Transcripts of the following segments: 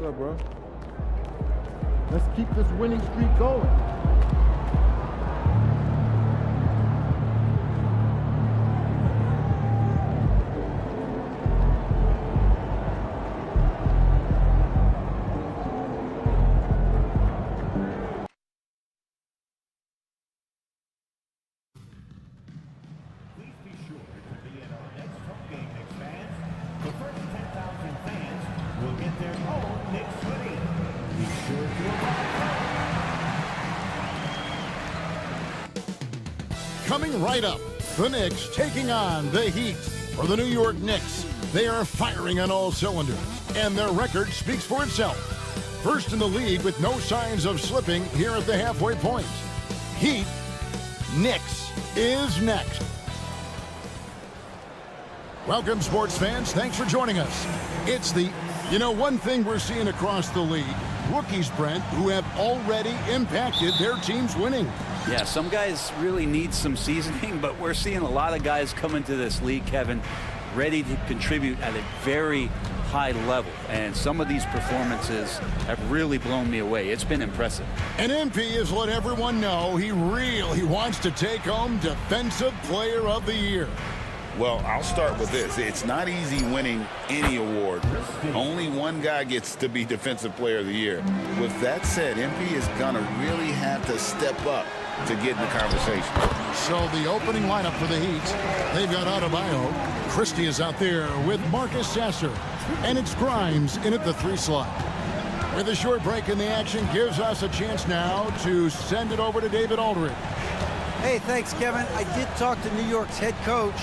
What's up, bro? Let's keep this winning streak going. Coming right up, the Knicks taking on the Heat. For the New York Knicks, they are firing on all cylinders, and their record speaks for itself. First in the league with no signs of slipping here at the halfway point. Heat, Knicks is next. Welcome, sports fans. Thanks for joining us. It's the, one thing we're seeing across the league, rookies, Brent, who have already impacted their team's winning. Yeah, some guys really need some seasoning, but we're seeing a lot of guys come into this league, Kevin, ready to contribute at a very high level. And some of these performances have really blown me away. It's been impressive. And MP has let everyone know he really wants to take home Defensive Player of the Year. Well, I'll start with this. It's not easy winning any award. Only one guy gets to be Defensive Player of the Year. With that said, MP is going to really have to step up to get in the conversation. So the opening lineup for the Heat, they've got Adebayo. Christie is out there with Marcus Sasser. And it's Grimes in at the 3 slot. With a short break in the action, gives us a chance now to send it over to David Aldridge. Hey, thanks, Kevin. I did talk to New York's head coach.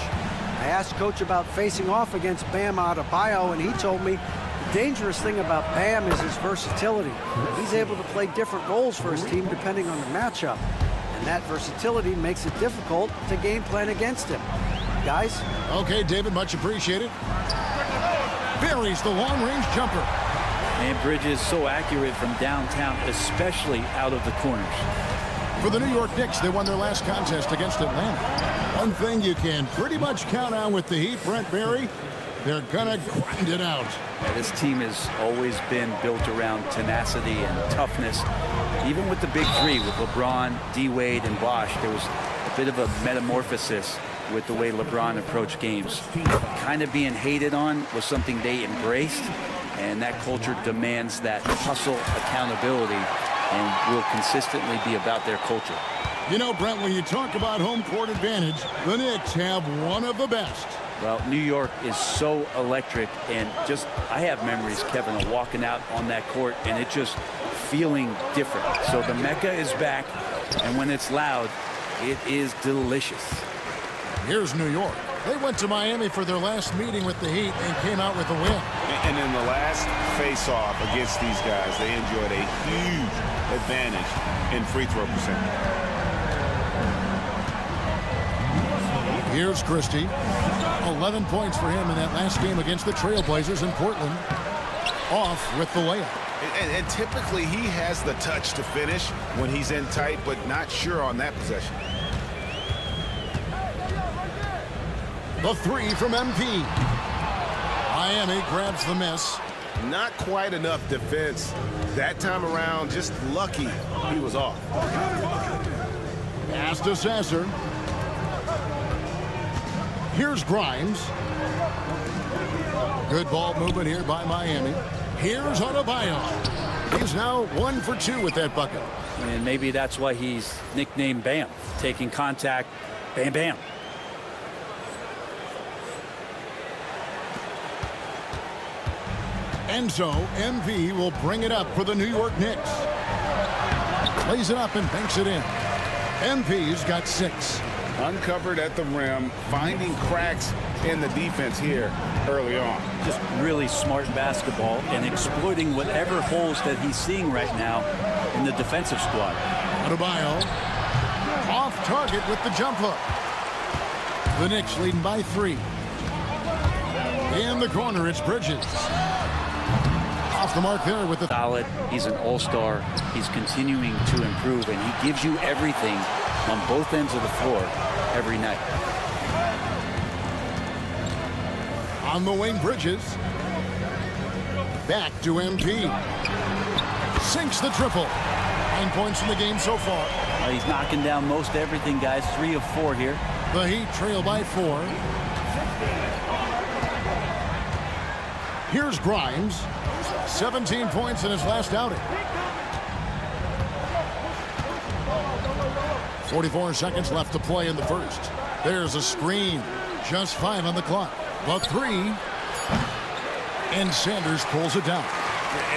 I asked Coach about facing off against Bam Adebayo, and he told me the dangerous thing about Bam is his versatility. He's able to play different roles for his team depending on the matchup. And that versatility makes it difficult to game plan against him. Guys? Okay, David, much appreciated. Buries the long-range jumper. And Bridges so accurate from downtown, especially out of the corners. For the New York Knicks, they won their last contest against Atlanta. One thing you can pretty much count on with the Heat, Brent Barry, they're gonna grind it out. Yeah, this team has always been built around tenacity and toughness. Even with the big three, with LeBron, D-Wade, and Bosh, there was a bit of a metamorphosis with the way LeBron approached games. Kind of being hated on was something they embraced, and that culture demands that hustle accountability and will consistently be about their culture. Brent, when you talk about home court advantage, the Knicks have one of the best. Well, New York is so electric, and I have memories, Kevin, of walking out on that court and it just feeling different. So the Mecca is back, and when it's loud, it is delicious. Here's New York. They went to Miami for their last meeting with the Heat and came out with a win. And in the last face-off against these guys, they enjoyed a huge advantage in free throw percentage. Here's Christie. 11 points for him in that last game against the Trailblazers in Portland. Off with the layup. And typically he has the touch to finish when he's in tight, but not sure on that possession. The 3 from MP. Miami grabs the miss. Not quite enough defense. That time around, just lucky he was off. Pass to Sasser. Here's Grimes. Good ball movement here by Miami. Here's Adebayo. He's now 1 for 2 with that bucket. And maybe that's why he's nicknamed Bam. Taking contact, bam, bam. And so, MV will bring it up for the New York Knicks. Lays it up and banks it in. MV's got 6. Uncovered at the rim, finding cracks in the defense here early on. Just really smart basketball and exploiting whatever holes that he's seeing right now in the defensive squad. Adebayo off target with the jump hook. The Knicks leading by 3. In the corner, it's Bridges. Off the mark there with the solid. He's an all-star. He's continuing to improve, and he gives you everything on both ends of the floor every night. On the wing, Bridges. Back to MP. Sinks the triple. 9 points in the game so far. He's knocking down most everything, guys. 3 of 4 here. The Heat trail by 4. Here's Grimes. 17 points in his last outing. 44 seconds left to play in the first. There's a screen. Just 5 on the clock. The 3. And Sanders pulls it down.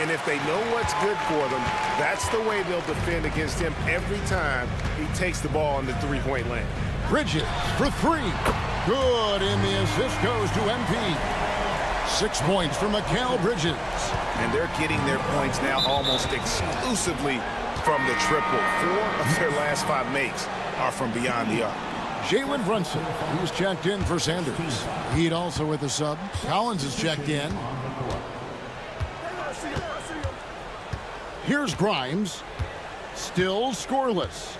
And if they know what's good for them, that's the way they'll defend against him every time he takes the ball in the three-point lane. Bridges for 3. Good, and the assist goes to MP. 6 points for Mikal Bridges. And they're getting their points now almost exclusively from the triple. 4 of their last 5 makes are from beyond the arc. Jalen Brunson, who's checked in for Sanders. Heat also with the sub. Collins is checked in. Here's Grimes. Still scoreless.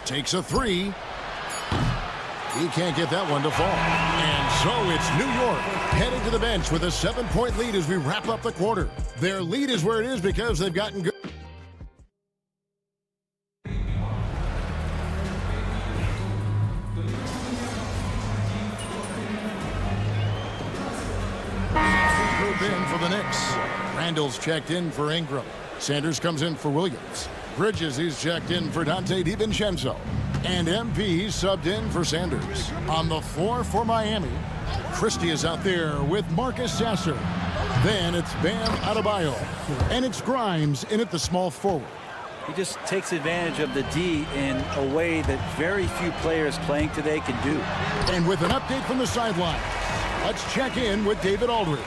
Takes a 3. He can't get that one to fall. And so it's New York headed to the bench with a 7-point lead as we wrap up the quarter. Their lead is where it is because they've gotten good. In for the Knicks. Randall's checked in for Ingram. Sanders comes in for Williams. Bridges, he's checked in for Dante DiVincenzo. And MP subbed in for Sanders. On the floor for Miami, Christie is out there with Marcus Sasser. Then it's Bam Adebayo. And it's Grimes in at the small forward. He just takes advantage of the D in a way that very few players playing today can do. And with an update from the sideline, let's check in with David Aldridge.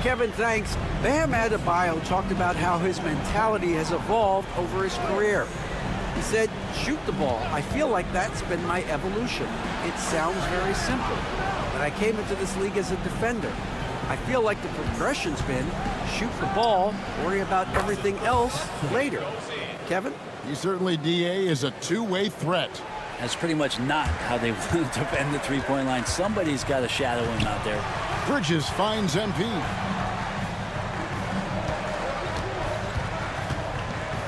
Kevin, thanks. Bam Adebayo talked about how his mentality has evolved over his career. He said, shoot the ball. I feel like that's been my evolution. It sounds very simple, but I came into this league as a defender. I feel like the progression's been shoot the ball, worry about everything else later. Kevin? He certainly, DA, is a two-way threat. That's pretty much not how they want to defend the three-point line. Somebody's got to shadow him out there. Bridges finds MP.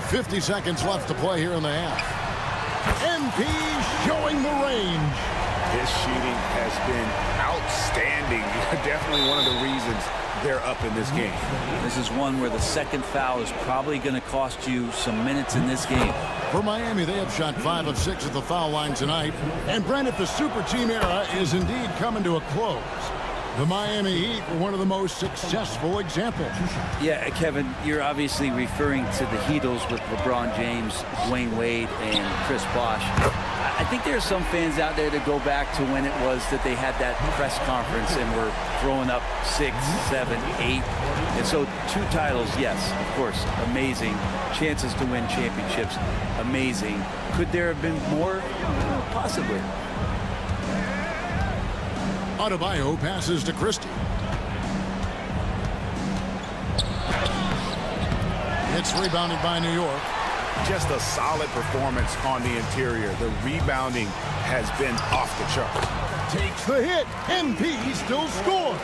50 seconds left to play here in the half. MP showing the range. His shooting has been outstanding. Definitely one of the reasons they're up in this game. This is one where the second foul is probably going to cost you some minutes in this game. For Miami, they have shot 5 of 6 at the foul line tonight. And Brent, the super team era is indeed coming to a close. The Miami Heat were one of the most successful examples. Yeah, Kevin, you're obviously referring to the Heatles with LeBron James, Dwayne Wade, and Chris Bosh. I think there are some fans out there that go back to when it was that they had that press conference and were throwing up 6, 7, 8. And so 2 titles, yes, of course, amazing. Chances to win championships, amazing. Could there have been more? Possibly. Adebayo passes to Christie. It's rebounded by New York. Just a solid performance on the interior. The rebounding has been off the charts. Takes the hit. MP still scores.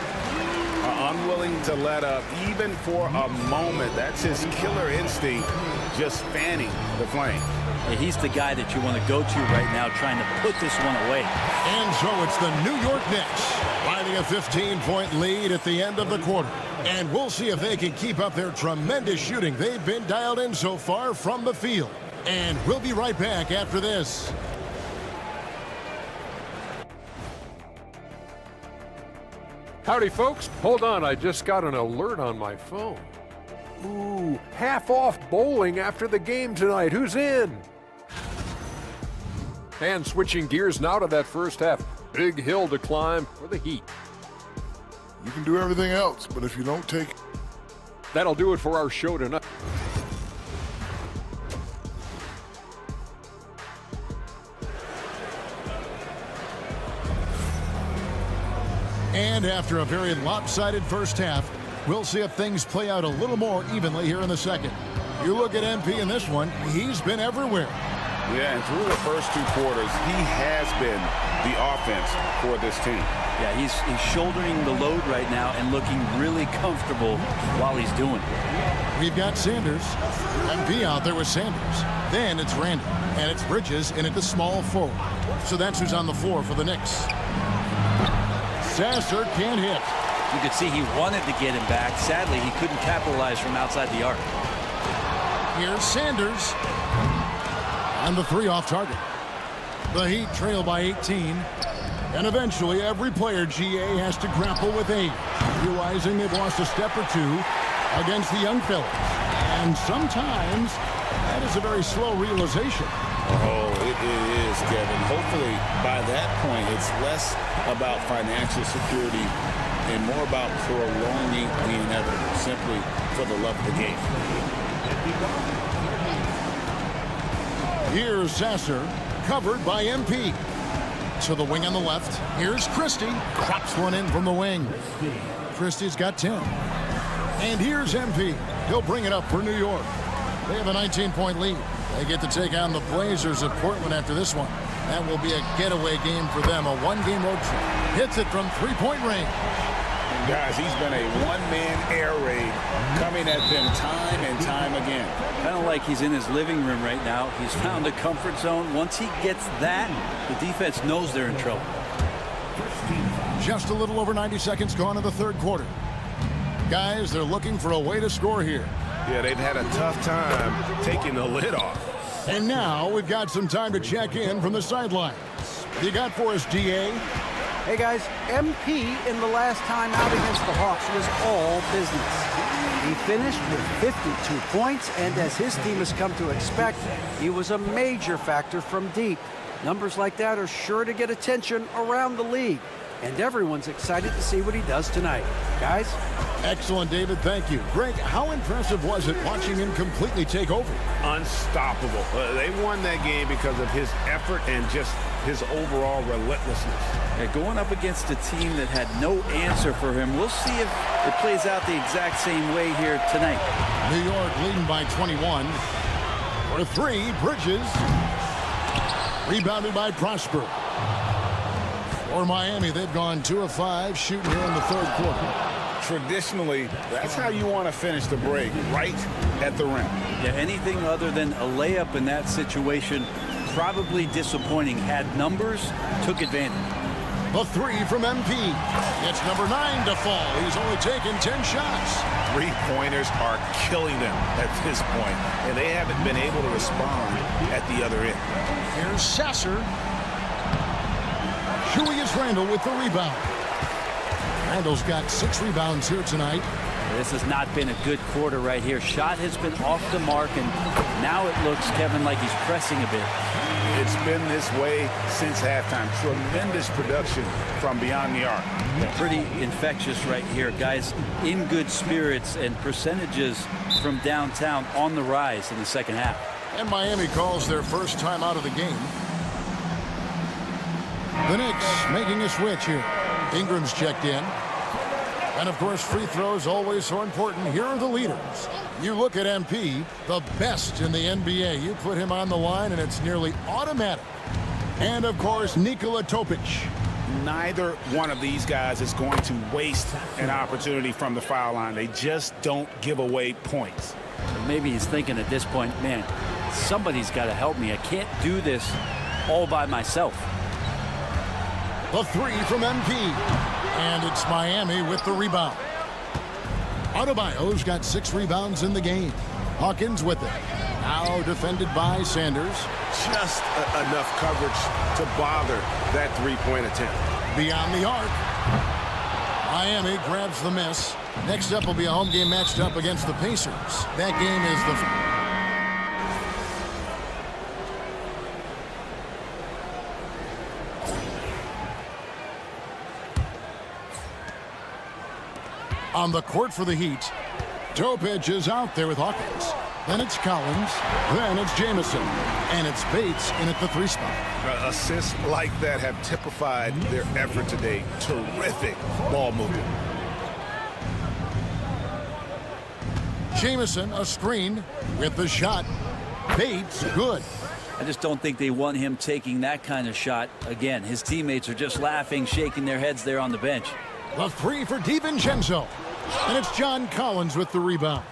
Unwilling to let up even for a moment. That's his killer instinct, just fanning the flame. Yeah, he's the guy that you want to go to right now trying to put this one away. And so it's the New York Knicks finding a 15-point lead at the end of the quarter. And we'll see if they can keep up their tremendous shooting they've been dialed in so far from the field. And we'll be right back after this. Howdy, folks. Hold on, I just got an alert on my phone. Ooh, half off bowling after the game tonight. Who's in? And switching gears now to that first half. Big hill to climb for the Heat. You can do everything else, but if you don't take... That'll do it for our show tonight. And after a very lopsided first half, we'll see if things play out a little more evenly here in the second. You look at MP in this one, he's been everywhere. Yeah, and through the first 2 quarters, he has been the offense for this team. Yeah, he's shouldering the load right now and looking really comfortable while he's doing it. We've got Sanders. MP out there with Sanders. Then it's Randall. And it's Bridges in at the small forward. So that's who's on the floor for the Knicks. Sasser can't hit. You could see he wanted to get him back. Sadly, he couldn't capitalize from outside the arc. Here's Sanders. And the 3 off target. The Heat trail by 18. And eventually, every player, GA, has to grapple with age, realizing they've lost a step or 2 against the young fellas. And sometimes, that is a very slow realization. Oh, it is, Kevin. Hopefully, by that point, it's less about financial security and more about prolonging the inevitable, simply for the love of the game. Here's Sasser, covered by MP. To the wing on the left. Here's Christie. Crops one in from the wing. Christie's got 10. And here's MP. He'll bring it up for New York. They have a 19-point lead. They get to take on the Blazers at Portland after this one. That will be a getaway game for them, a 1-game road trip. Hits it from 3-point range. And guys, he's been a one-man air raid coming at them time and time again. Kind of like he's in his living room right now. He's found a comfort zone. Once he gets that, the defense knows they're in trouble. Just a little over 90 seconds gone in the 3rd quarter. Guys, they're looking for a way to score here. Yeah, they've had a tough time taking the lid off. And now we've got some time to check in from the sidelines. You got for us, DA? Hey guys, MP in the last time out against the Hawks was all business. He finished with 52 points, and as his team has come to expect, he was a major factor from deep. Numbers like that are sure to get attention around the league, and everyone's excited to see what he does tonight. Guys? Excellent, David. Thank you. Greg, how impressive was it watching him completely take over? Unstoppable. They won that game because of his effort and just his overall relentlessness. Yeah, going up against a team that had no answer for him. We'll see if it plays out the exact same way here tonight. New York leading by 21. For 3, Bridges. Rebounded by Prosper. For Miami, they've gone 2 of 5 shooting here in the 3rd quarter. Traditionally, that's how you want to finish the break, right at the rim. Yeah, anything other than a layup in that situation, probably disappointing. Had numbers, took advantage. The 3 from MP. It's number 9 to fall. He's only taken 10 shots. 3-pointers are killing them at this point, and they haven't been able to respond at the other end. Here's Sasser. Julius Randle with the rebound. Randle's got 6 rebounds here tonight. This has not been a good quarter right here. Shot has been off the mark, and now it looks, Kevin, like he's pressing a bit. It's been this way since halftime. Tremendous production from beyond the arc. Pretty infectious right here. Guys in good spirits, and percentages from downtown on the rise in the 2nd half. And Miami calls their first time out of the game. The Knicks making a switch here. Ingram's checked in. And, of course, free throws always so important. Here are the leaders. You look at MP, the best in the NBA. You put him on the line, and it's nearly automatic. And, of course, Nikola Topic. Neither one of these guys is going to waste an opportunity from the foul line. They just don't give away points. Maybe he's thinking at this point, man, somebody's got to help me. I can't do this all by myself. The 3 from MP. And it's Miami with the rebound. Adebayo's got 6 rebounds in the game. Hawkins with it. Now defended by Sanders. Just enough coverage to bother that 3-point attempt. Beyond the arc. Miami grabs the miss. Next up will be a home game matched up against the Pacers. That game is the... On the court for the Heat, Topic is out there with Hawkins. Then it's Collins. Then it's Jamison. And it's Bates in at the 3 spot. Assists like that have typified their effort today. Terrific ball movement. Jamison, a screen with the shot. Bates, good. I just don't think they want him taking that kind of shot again. His teammates are just laughing, shaking their heads there on the bench. The three for DiVincenzo. And it's John Collins with the rebound.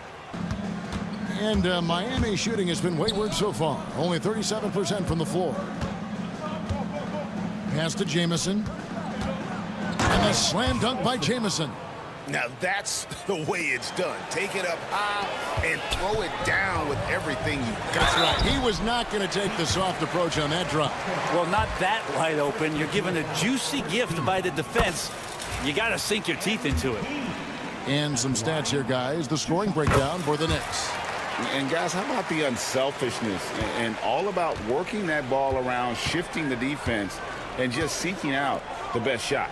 And Miami shooting has been wayward so far. Only 37% from the floor. Pass to Jamison. And a slam dunk by Jamison. Now that's the way it's done. Take it up high and throw it down with everything you got. That's right. He was not going to take the soft approach on that drop. Well, not that wide open. You're given a juicy gift by the defense. You got to sink your teeth into it. And some stats here, guys. The scoring breakdown for the Knicks. And guys, how about the unselfishness and all about working that ball around, shifting the defense, and just seeking out the best shot.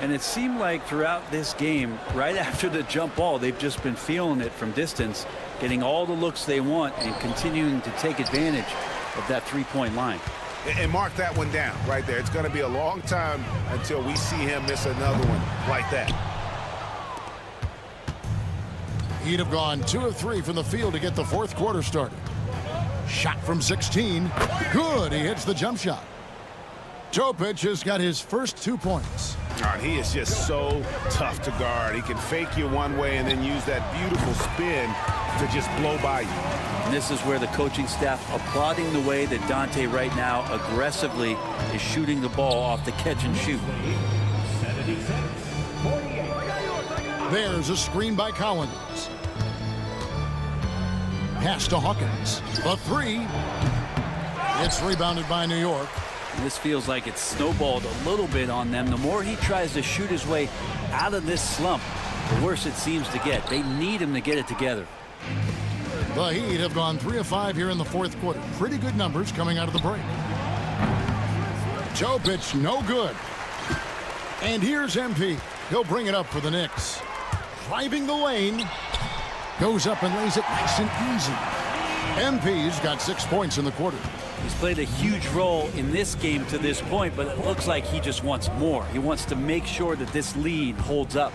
And it seemed like throughout this game, right after the jump ball, they've just been feeling it from distance, getting all the looks they want and continuing to take advantage of that three-point line. And mark that one down right there. It's going to be a long time until we see him miss another one like that. He'd have gone 2 of 3 from the field to get the fourth quarter started. Shot from 16. Good. He hits the jump shot. Topic has got his first 2 points. He is just so tough to guard. He can fake you one way and then use that beautiful spin to just blow by you. And this is where the coaching staff applauding the way that Dante right now aggressively is shooting the ball off the catch and shoot. There's a screen by Collins. Pass to Hawkins. The three. It's rebounded by New York. This feels like it's snowballed a little bit on them. The more he tries to shoot his way out of this slump, the worse it seems to get. They need him to get it together. The Heat have gone 3 of 5 here in the fourth quarter. Pretty good numbers coming out of the break. Topic, no good. And here's MP. He'll bring it up for the Knicks. Driving the lane. Goes up and lays it nice and easy. MP's got 6 points in the quarter. He's played a huge role in this game to this point, but it looks like he just wants more. He wants to make sure that this lead holds up.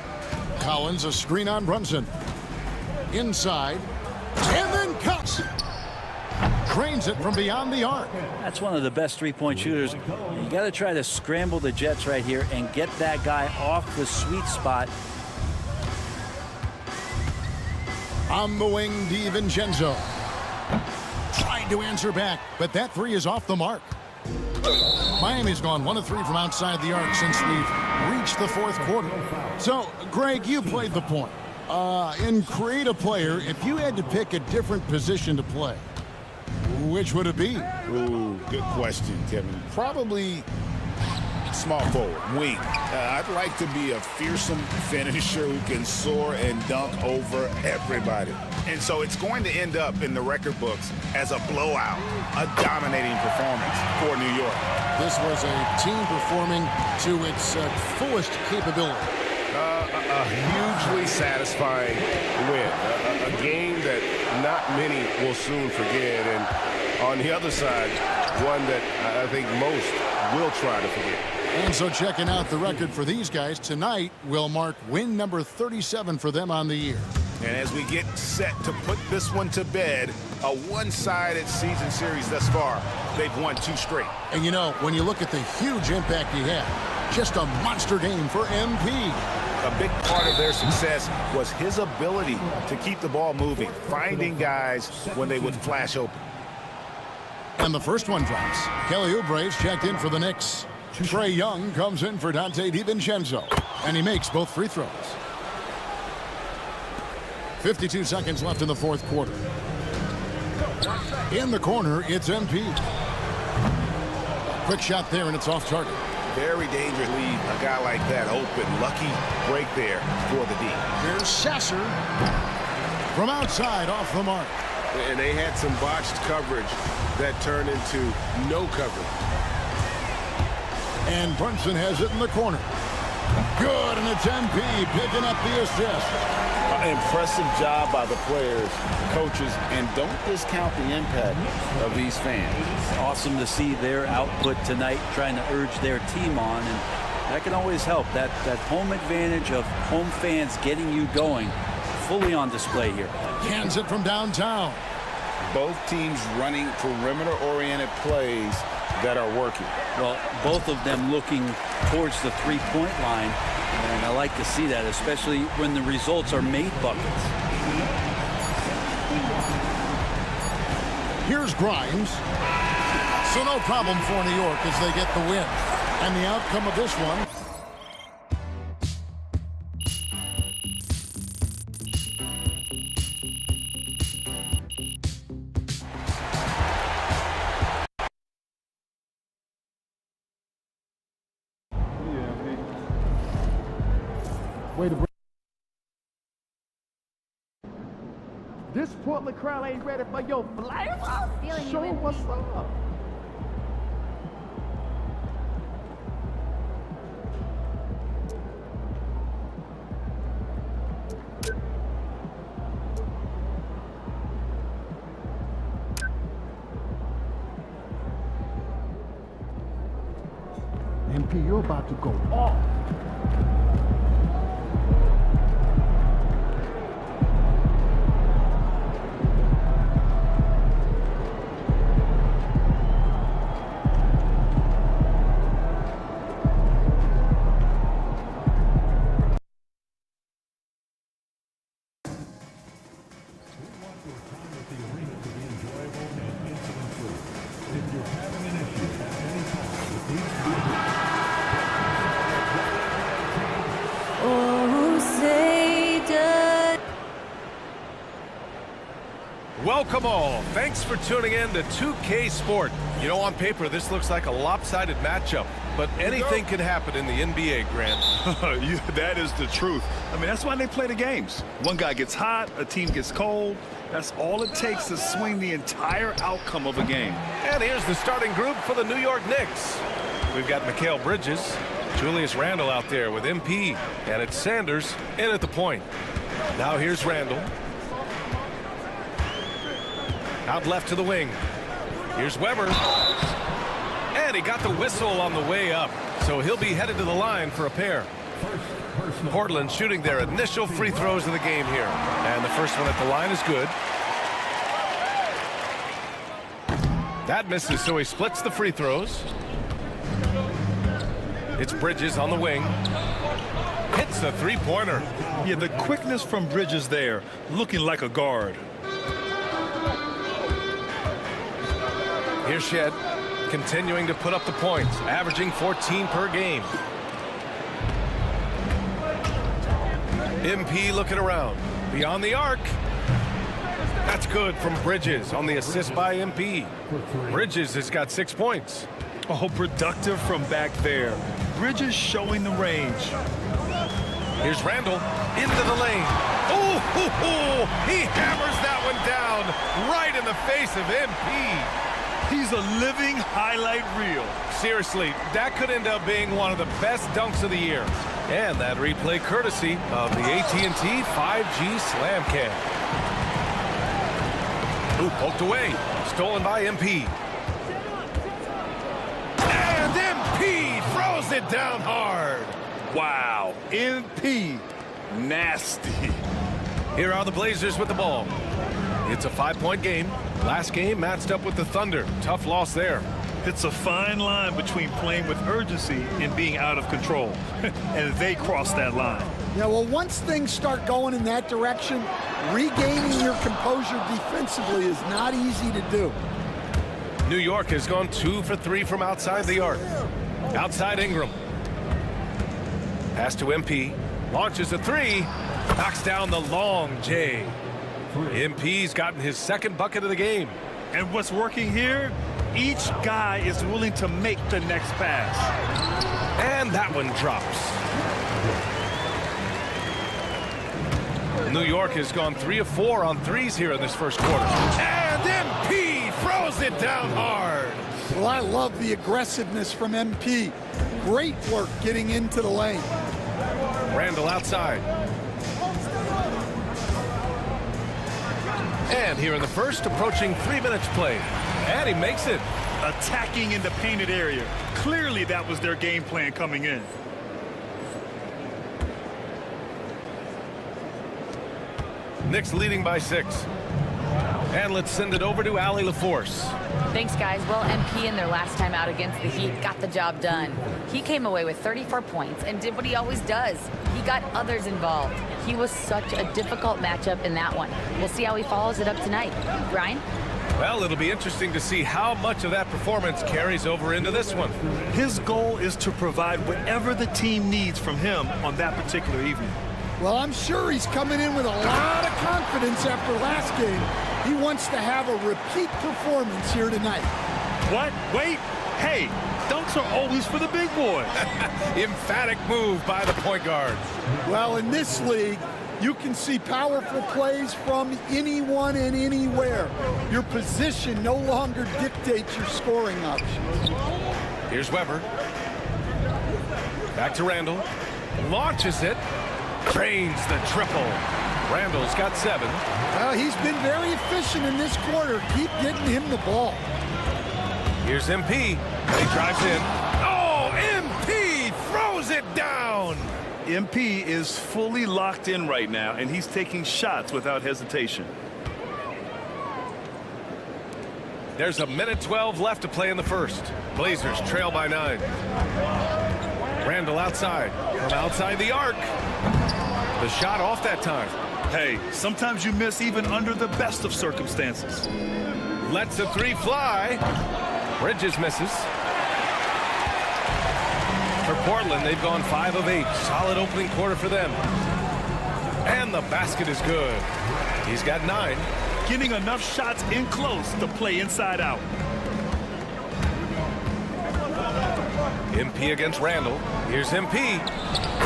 Collins, a screen on Brunson. Inside. And then cuts. Trains it from beyond the arc. That's one of the best three-point shooters. You got to try to scramble the Jets right here and get that guy off the sweet spot. On the wing, DiVincenzo. Tried to answer back, but that three is off the mark. Miami's gone 1 of 3 from outside the arc since we've reached the fourth quarter. So, Greg, you played the point. In create a player, if you had to pick a different position to play, which would it be? Ooh, good question, Kevin. Probably small forward, wing. I'd like to be a fearsome finisher who can soar and dunk over everybody. And so it's going to end up in the record books as a blowout, a dominating performance for New York. This was a team performing to its fullest capability. A hugely satisfying win. A game that not many will soon forget. And on the other side, one that I think most will try to forget. And so checking out the record for these guys tonight will mark win number 37 for them on the year. And as we get set to put this one to bed, a one-sided season series thus far, they've won 2 straight. And you know, when you look at the huge impact he had, just a monster game for MP. A big part of their success was his ability to keep the ball moving, finding guys when they would flash open. And the first one drops. Kelly Oubre's checked in for the Knicks. Trae Young comes in for Dante DiVincenzo, and he makes both free throws. 52 seconds left in the fourth quarter. In the corner, it's MP. Quick shot there, and it's off target. Very dangerous lead. A guy like that open. Lucky break there for the D. Here's Sasser from outside off the mark. And they had some botched coverage that turned into no coverage. And Brunson has it in the corner. Good, and it's MP picking up the assist. Impressive job by the players, coaches, and don't discount the impact of these fans. Awesome to see their output tonight, trying to urge their team on, and that can always help. That home advantage of home fans getting you going, fully on display here. Hands it from downtown. Both teams running perimeter-oriented plays that are working. Well, both of them looking towards the three-point line, and I like to see that, especially when the results are made buckets. Here's Grimes. So no problem for New York as they get the win. And the outcome of this one. Way to bring. This Portland crowd ain't ready for your flavor. Show them what's up. MP, you're about to go off. Welcome all. Thanks for tuning in to 2K Sport. You know, on paper, this looks like a lopsided matchup, but anything can happen in the NBA, Grant. That is the truth. I mean, that's why they play the games. One guy gets hot, a team gets cold. That's all it takes to swing the entire outcome of a game. And here's the starting group for the New York Knicks. We've got Mikal Bridges, Julius Randle out there with MP, and it's Sanders in at the point. Now here's Randle. Out left to the wing. Here's Weber. And he got the whistle on the way up, so he'll be headed to the line for a pair. Portland shooting their initial free throws of the game here. And the first one at the line is good. That misses, so he splits the free throws. It's Bridges on the wing. Hits the three-pointer. Yeah, the quickness from Bridges there, looking like a guard. Here's Shed, continuing to put up the points, averaging 14 per game. MP looking around, beyond the arc. That's good from Bridges on the assist by MP. Bridges has got 6 points. Oh, productive from back there. Bridges showing the range. Here's Randle into the lane. Oh, he hammers that one down right in the face of MP. He's a living highlight reel. Seriously, that could end up being one of the best dunks of the year. And that replay courtesy of the AT&T 5G Slam Cam. Ooh, poked away. Stolen by MP. And MP throws it down hard. Wow, MP, nasty. Here are the Blazers with the ball. It's a 5-point game. Last game matched up with the Thunder. Tough loss there. It's a fine line between playing with urgency and being out of control. And they crossed that line. Yeah, well, once things start going in that direction, regaining your composure defensively is not easy to do. New York has gone 2 for 3 from outside the arc. Outside Ingram. Pass to MP. Launches a 3. Knocks down the long J. MP's gotten his second bucket of the game. And what's working here? Each guy is willing to make the next pass. And that one drops. New York has gone 3 of 4 on threes here in this first quarter. And MP throws it down hard. Well, I love the aggressiveness from MP. Great work getting into the lane. Randle outside. And here in the first, approaching 3 minutes played. And he makes it. Attacking in the painted area. Clearly that was their game plan coming in. Knicks leading by 6. And let's send it over to Allie LaForce. Thanks, guys. Well, MP in their last time out against the Heat got the job done. He came away with 34 points and did what he always does. He got others involved. He was such a difficult matchup in that one. We'll see how he follows it up tonight. Brian? Well, it'll be interesting to see how much of that performance carries over into this one. His goal is to provide whatever the team needs from him on that particular evening. Well, I'm sure he's coming in with a lot of confidence after last game. He wants to have a repeat performance here tonight. What? Wait. Hey, dunks are always for the big boys. Emphatic move by the point guard. Well, in this league, you can see powerful plays from anyone and anywhere. Your position no longer dictates your scoring options. Here's Weber. Back to Randall. Launches it. Drains the triple. Randall's got 7. Well, he's been very efficient in this quarter. Keep getting him the ball. Here's MP. He drives in. Oh, MP throws it down. MP is fully locked in right now, and he's taking shots without hesitation. There's a minute 12 left to play in the first. Blazers trail by 9. Randall outside. From outside the arc. The shot off that time. Hey, sometimes you miss even under the best of circumstances. Lets the 3 fly. Bridges misses. For Portland, they've gone 5 of 8. Solid opening quarter for them. And the basket is good. He's got 9. Getting enough shots in close to play inside out. MP against Randall. Here's MP.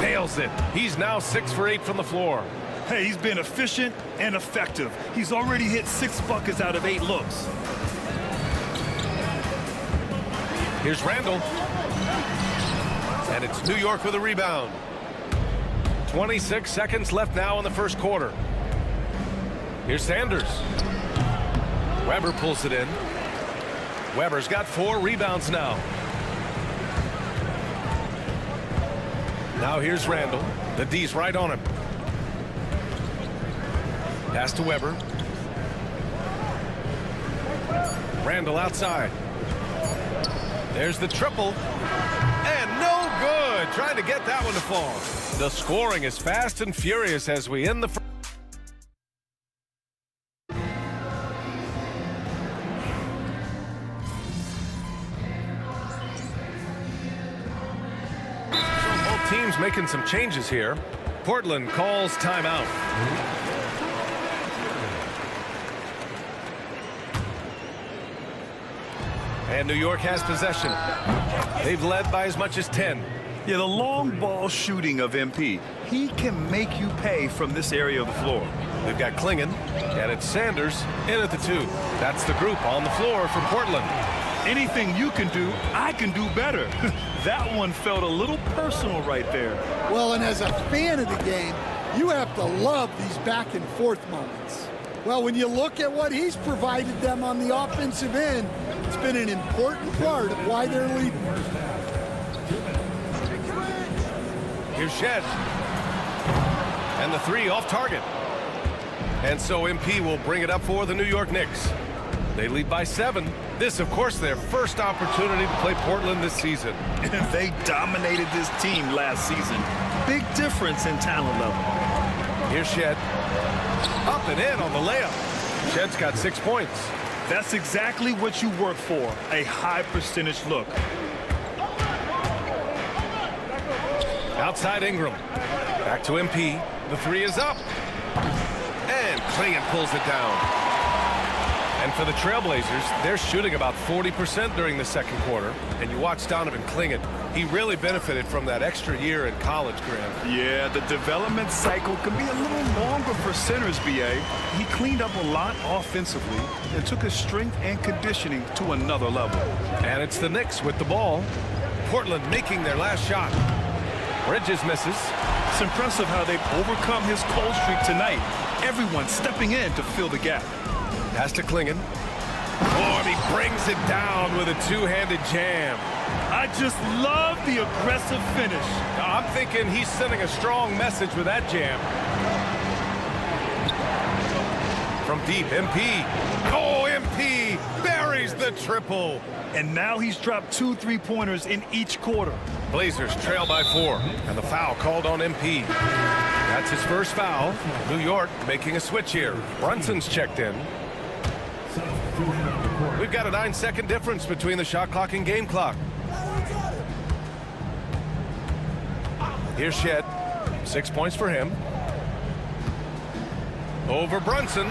Nails it. He's now 6 for 8 from the floor. Hey, he's been efficient and effective. He's already hit 6 buckets out of 8 looks. Here's Randall. And it's New York with a rebound. 26 seconds left now in the first quarter. Here's Sanders. Weber pulls it in. Weber's got 4 rebounds now. Now here's Randall. The D's right on him. Pass to Weber. Randall outside. There's the triple. And no good. Trying to get that one to fall. The scoring is fast and furious as we end the first. Both teams making some changes here. Portland calls timeout. And New York has possession. They've led by as much as 10. Yeah, the long ball shooting of MP. He can make you pay from this area of the floor. They've got Klingon, and it's Sanders in at the 2. That's the group on the floor for Portland. Anything you can do, I can do better. That one felt a little personal right there. Well, and as a fan of the game, you have to love these back and forth moments. Well, when you look at what he's provided them on the offensive end, it's been an important part of why they're leading. Here's Shed. And the 3 off target. And so MP will bring it up for the New York Knicks. They lead by 7. This, of course, their first opportunity to play Portland this season. And they dominated this team last season. Big difference in talent level. Here's Shed. Up and in on the layup. Shed's got 6 points. That's exactly what you work for, a high percentage look. Outside Ingram. Back to MP. The 3 is up. And Klingon pulls it down. And for the Trailblazers, they're shooting about 40% during the second quarter. And you watch Donovan Klingon. He really benefited from that extra year in college, Graham. Yeah, the development cycle can be a little longer for centers, BA. He cleaned up a lot offensively and took his strength and conditioning to another level. And it's the Knicks with the ball. Portland making their last shot. Bridges misses. It's impressive how they've overcome his cold streak tonight. Everyone stepping in to fill the gap. Pass to Klingon. Oh, and he brings it down with a 2-handed jam. I just love the aggressive finish. I'm thinking he's sending a strong message with that jam. From deep, MP. Oh, MP buries the triple. And now he's dropped 2 3-pointers in each quarter. Blazers trail by 4, and the foul called on MP. That's his first foul. New York making a switch here. Brunson's checked in. We've got a 9-second difference between the shot clock and game clock. Here's Shed. 6 points for him. Over Brunson.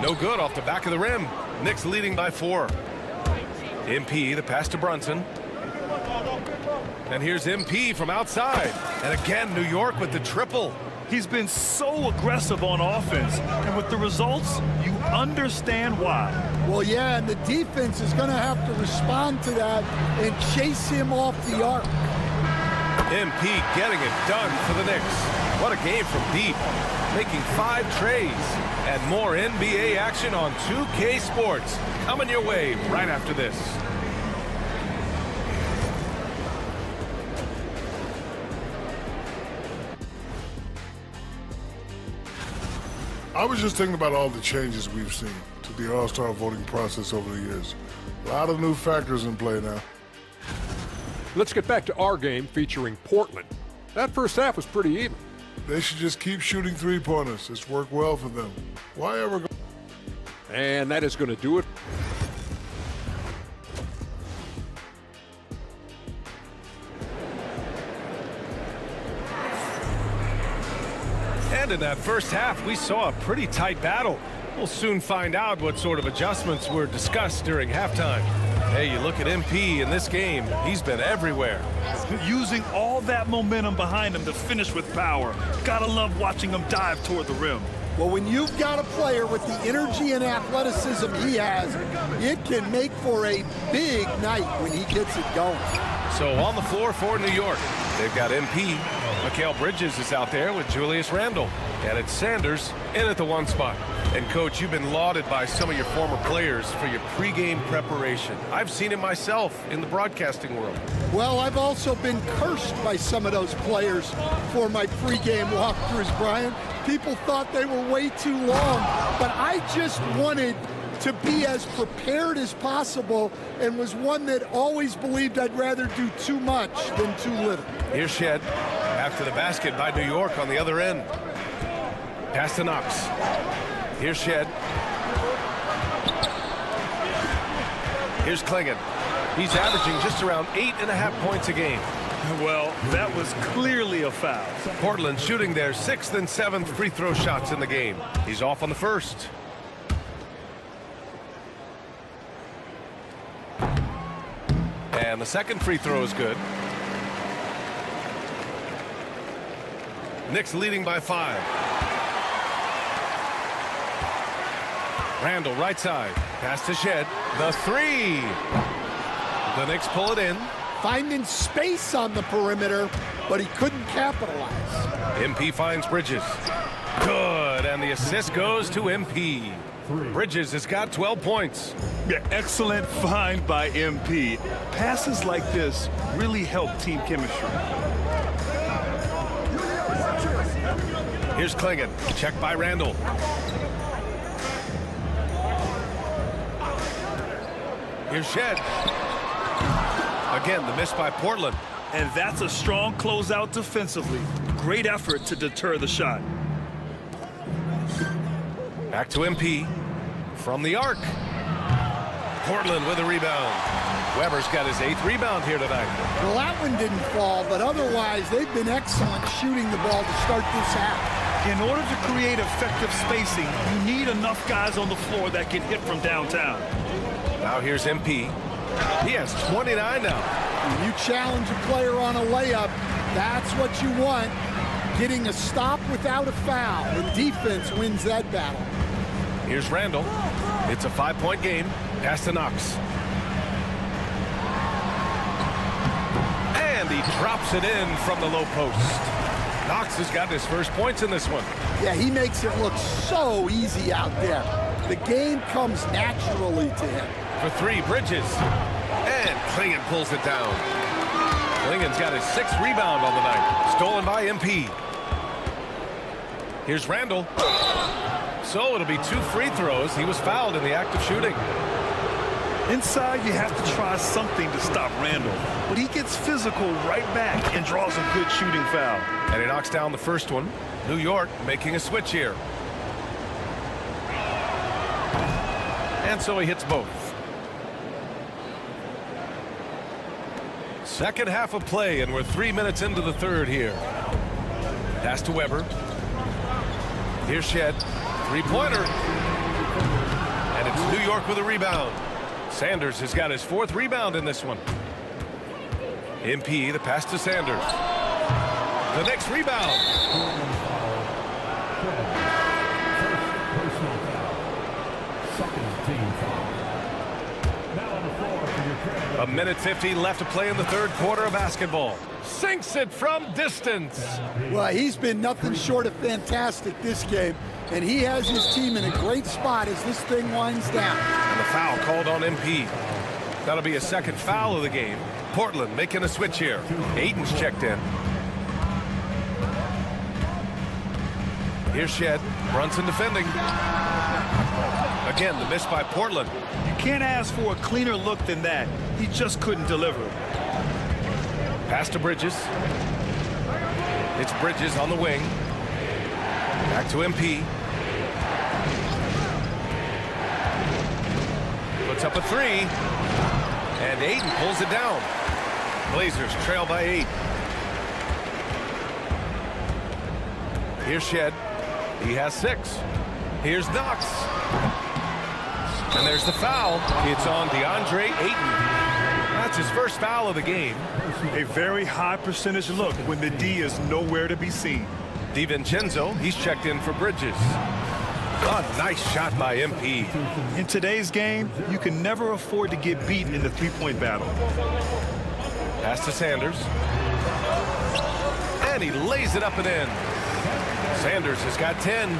No good off the back of the rim. Knicks leading by 4. MP, the pass to Brunson. And here's MP from outside. And again, New York with the triple. He's been so aggressive on offense, and with the results, you understand why. Well, yeah, and the defense is going to have to respond to that and chase him off the arc. MP getting it done for the Knicks. What a game from deep. Making 5 trays. And more NBA action on 2K Sports. Coming your way right after this. I was just thinking about all the changes we've seen to the All-Star voting process over the years. A lot of new factors in play now. Let's get back to our game featuring Portland. That first half was pretty even. They should just keep shooting three-pointers. It's worked well for them. Why ever go? And that is going to do it. And in that first half, we saw a pretty tight battle. We'll soon find out what sort of adjustments were discussed during halftime. Hey, you look at MP in this game, he's been everywhere. Using all that momentum behind him to finish with power. Gotta love watching him dive toward the rim. Well, when you've got a player with the energy and athleticism he has, it can make for a big night when he gets it going. So on the floor for New York, they've got MP. Mikal Bridges is out there with Julius Randle. And it's Sanders in at the 1 spot. And, Coach, you've been lauded by some of your former players for your pregame preparation. I've seen it myself in the broadcasting world. Well, I've also been cursed by some of those players for my pregame walkthroughs, Brian. People thought they were way too long, but I just wanted to be as prepared as possible and was one that always believed I'd rather do too much than too little. Here's Shed after the basket by New York on the other end. Pass to Knox. Here's Shed. Here's Klingon. He's averaging just around 8.5 points a game. Well, that was clearly a foul. Portland shooting their 6th and 7th free throw shots in the game. He's off on the first. And the second free throw is good. Knicks leading by 5. Randle right side. Pass to Shed. The 3. The Knicks pull it in. Finding space on the perimeter, but he couldn't capitalize. MP finds Bridges. Good, and the assist goes to MP. Bridges has got 12 points. Yeah, excellent find by MP. Passes like this really help team chemistry. Here's Klingon. Checked by Randle. Here's Shed. Again, the miss by Portland. And that's a strong closeout defensively. Great effort to deter the shot. Back to MP. From the arc. Portland with a rebound. Weber's got his 8th rebound here tonight. Well, that one didn't fall, but otherwise they've been excellent shooting the ball to start this half. In order to create effective spacing, you need enough guys on the floor that can hit from downtown. Now here's MP. He has 29 now. When you challenge a player on a layup, that's what you want. Getting a stop without a foul. And defense wins that battle. Here's Randle. It's a 5-point game. Pass to Knox. And he drops it in from the low post. Knox has got his first points in this one. Yeah, he makes it look so easy out there. The game comes naturally to him. For 3, Bridges. And Klingon pulls it down. Klingon's got his 6th rebound on the night. Stolen by MP. Here's Randle. So it'll be 2 free throws. He was fouled in the act of shooting. Inside, you have to try something to stop Randall. But he gets physical right back and draws a good shooting foul. And he knocks down the first one. New York making a switch here. And so he hits both. Second half of play, and we're 3 minutes into the third here. Pass to Weber. Here's Shed. Three-pointer. And it's New York with a rebound. Sanders has got his 4th rebound in this one. MP, the pass to Sanders. The next rebound. A minute 50 left to play in the third quarter of basketball. Sinks it from distance. Well, he's been nothing short of fantastic this game, and he has his team in a great spot as this thing winds down. And the foul called on MP. That'll be a second foul of the game. Portland making a switch here. Aiden's checked in. Here's Shed. Brunson defending. Again, the miss by Portland. You can't ask for a cleaner look than that. He just couldn't deliver. Pass to Bridges. It's Bridges on the wing. Back to MP. Puts up a 3. And Aiden pulls it down. Blazers trail by 8. Here's Shed. He has 6. Here's Knox. And there's the foul. It's on DeAndre Ayton. That's his first foul of the game. A very high percentage look when the D is nowhere to be seen. DiVincenzo, he's checked in for Bridges. A nice shot by MP. In today's game, you can never afford to get beat in the three-point battle. Pass to Sanders. And he lays it up and in. Sanders has got 10.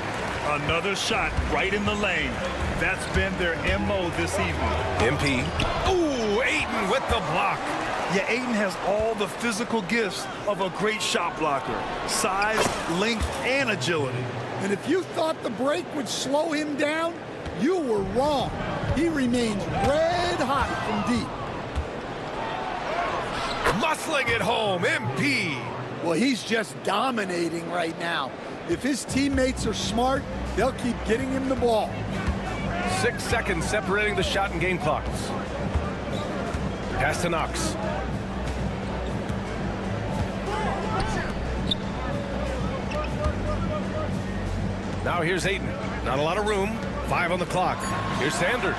Another shot right in the lane. That's been their MO this evening. MP. Ooh, Ayton with the block. Yeah, Ayton has all the physical gifts of a great shot blocker. Size, length, and agility. And if you thought the break would slow him down, you were wrong. He remains red hot from deep. Muscling it home, MP. Well, he's just dominating right now. If his teammates are smart, they'll keep getting him the ball. 6 seconds separating the shot and game clocks. Pass to Knox. Now here's Ayton. Not a lot of room. 5 on the clock. Here's Sanders.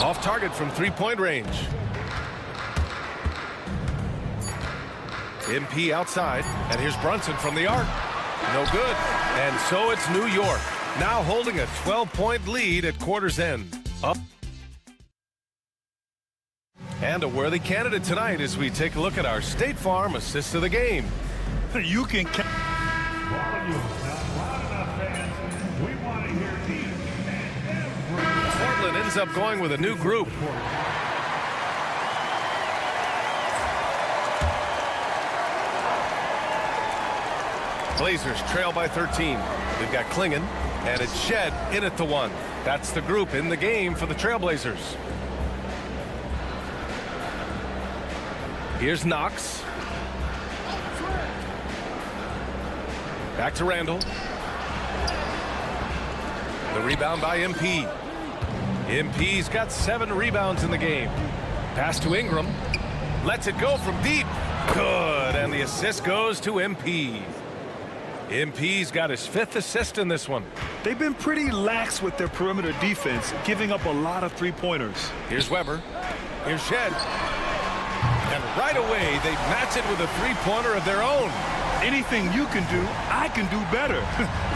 Off target from 3-point range. MP outside. And here's Brunson from the arc. No good. And so it's New York. Now holding a 12-point lead at quarter's end. Up. And a worthy candidate tonight as we take a look at our State Farm assist of the game. You can Portland ends up going with a new group. Blazers trail by 13. They've got Klingon, and it's Shed in at the 1. That's the group in the game for the Trailblazers. Here's Knox. Back to Randall. The rebound by MP. MP's got 7 rebounds in the game. Pass to Ingram. Lets it go from deep. Good, and the assist goes to MP. MP's got his 5th assist in this one. They've been pretty lax with their perimeter defense, giving up a lot of three-pointers. Here's Weber. Here's Shed. And right away, they match it with a three-pointer of their own. Anything you can do, I can do better.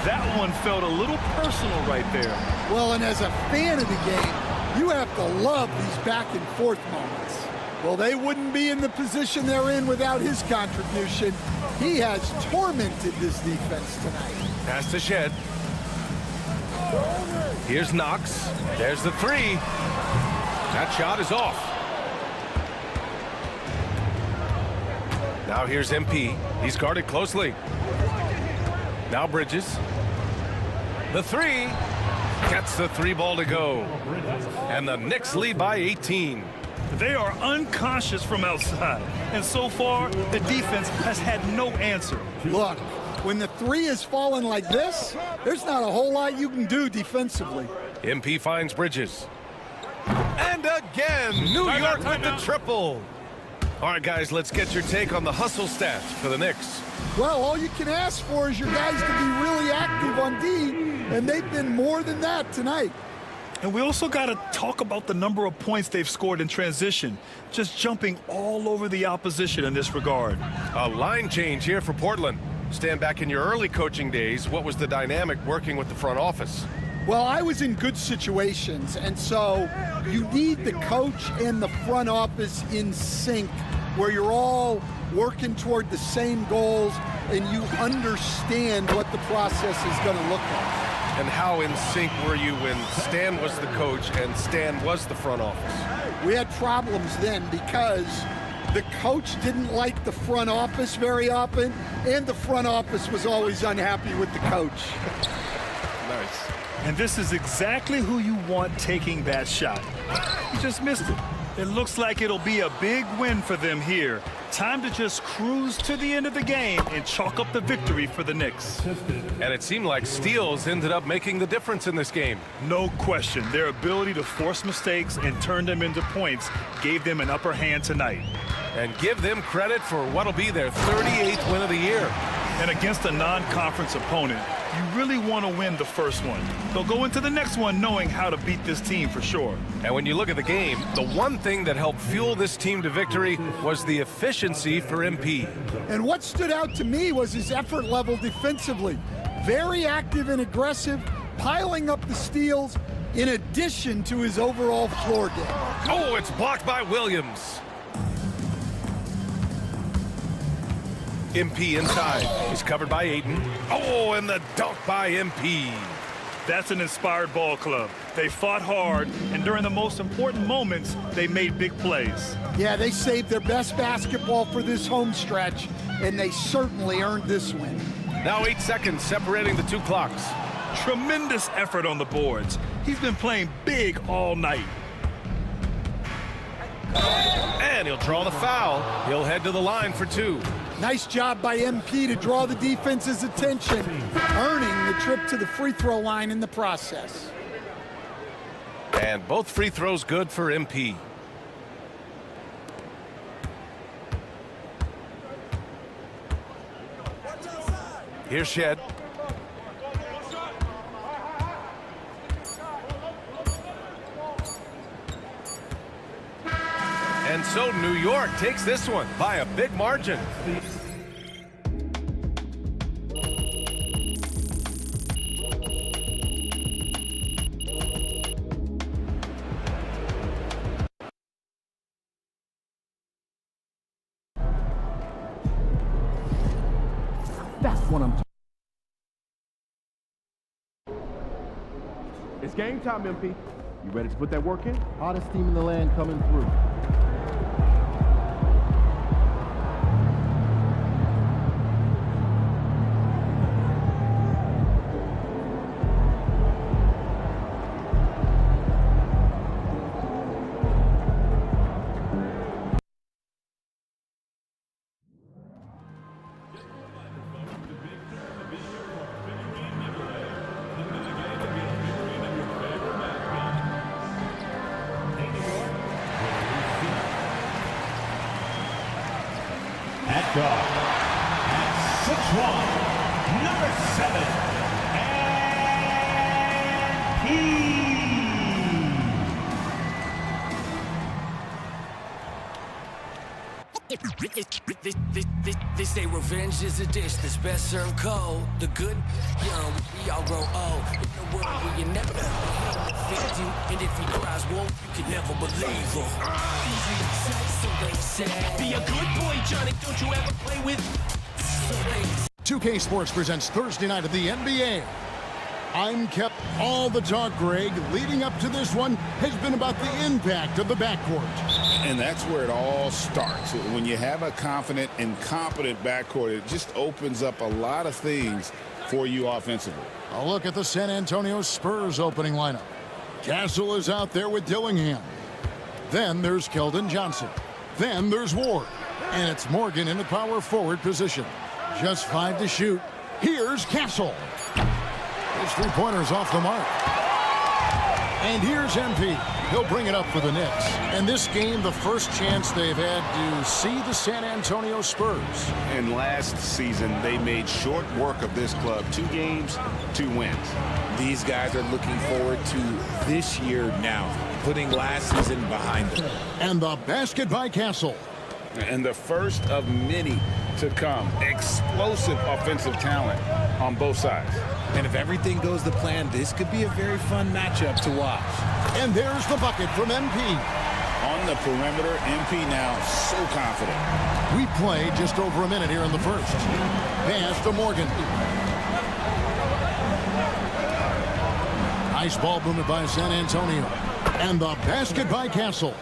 That one felt a little personal right there. Well, and as a fan of the game, you have to love these back-and-forth moments. Well, they wouldn't be in the position they're in without his contribution. He has tormented this defense tonight. Pass to Shed. Here's Knox. There's the 3. That shot is off. Now here's MP. He's guarded closely. Now Bridges. The three gets the three ball to go. And the Knicks lead by 18. They are unconscious from outside, and so far, the defense has had no answer. Look, when the three is falling like this, there's not a whole lot you can do defensively. MP finds Bridges. And again, New York with the triple. All right, guys, let's get your take on the hustle stats for the Knicks. Well, all you can ask for is your guys to be really active on D, and they've been more than that tonight. And we also got to talk about the number of points they've scored in transition, just jumping all over the opposition in this regard. A line change here for Portland. Stand back in your early coaching days, what was the dynamic working with the front office? Well, I was in good situations, and so you need the coach and the front office in sync, where you're all working toward the same goals and you understand what the process is going to look like. And how in sync were you when Stan was the coach and Stan was the front office? We had problems then because the coach didn't like the front office very often, and the front office was always unhappy with the coach. Nice. And this is exactly who you want taking that shot. He just missed it. It looks like it'll be a big win for them here. Time to just cruise to the end of the game and chalk up the victory for the Knicks. And it seemed like steals ended up making the difference in this game. No question. Their ability to force mistakes and turn them into points gave them an upper hand tonight. And give them credit for what'll be their 38th win of the year. And against a non-conference opponent, you really want to win the first one. They'll go into the next one knowing how to beat this team for sure. And when you look at the game, the one thing that helped fuel this team to victory was the efficiency for MP. And what stood out to me was his effort level defensively. Very active and aggressive, piling up the steals in addition to his overall floor game. Oh, it's blocked by Williams. MP inside. He's covered by Ayton. Oh, and the dunk by MP. That's an inspired ball club. They fought hard, and during the most important moments, they made big plays. Yeah, they saved their best basketball for this home stretch, and they certainly earned this win. Now 8 seconds separating the two clocks. Tremendous effort on the boards. He's been playing big all night. And he'll draw the foul. He'll head to the line for two. Nice job by MP to draw the defense's attention, earning the trip to the free throw line in the process. And both free throws good for MP. Here's Shed. And so New York takes this one by a big margin. That's what I'm talking. It's game time, MP. You ready to put that work in? Hottest team in the land coming through. At guard, at 6'1", number 7, They say revenge is a dish that's best served cold. The good, young, we all grow old. In the world where you never fit you, and if he cries wolf, you can never believe her. So they say, be a good boy, Johnny. Don't you ever play with? So they 2K Sports presents Thursday night of the NBA. I'm Kep. All the talk, Greg, leading up to this one has been about the impact of the backcourt. And that's where it all starts. When you have a confident and competent backcourt, it just opens up a lot of things for you offensively. A look at the San Antonio Spurs opening lineup. Castle is out there with Dillingham. Then there's Keldon Johnson. Then there's Ward. And it's Morgan in the power forward position. Just 5 to shoot. Here's Castle. His three-pointer's off the mark. And here's MP. He'll bring it up for the Knicks. And this game, the first chance they've had to see the San Antonio Spurs. And last season, they made short work of this club. 2 games, 2 wins. These guys are looking forward to this year now, putting last season behind them. And the basket by Castle. And the first of many to come. Explosive offensive talent on both sides. And if everything goes to plan, this could be a very fun matchup to watch. And there's the bucket from MP. On the perimeter, MP now so confident. We play just over a minute here in the first. Pass to Morgan. Nice ball movement by San Antonio. And the basket by Castle.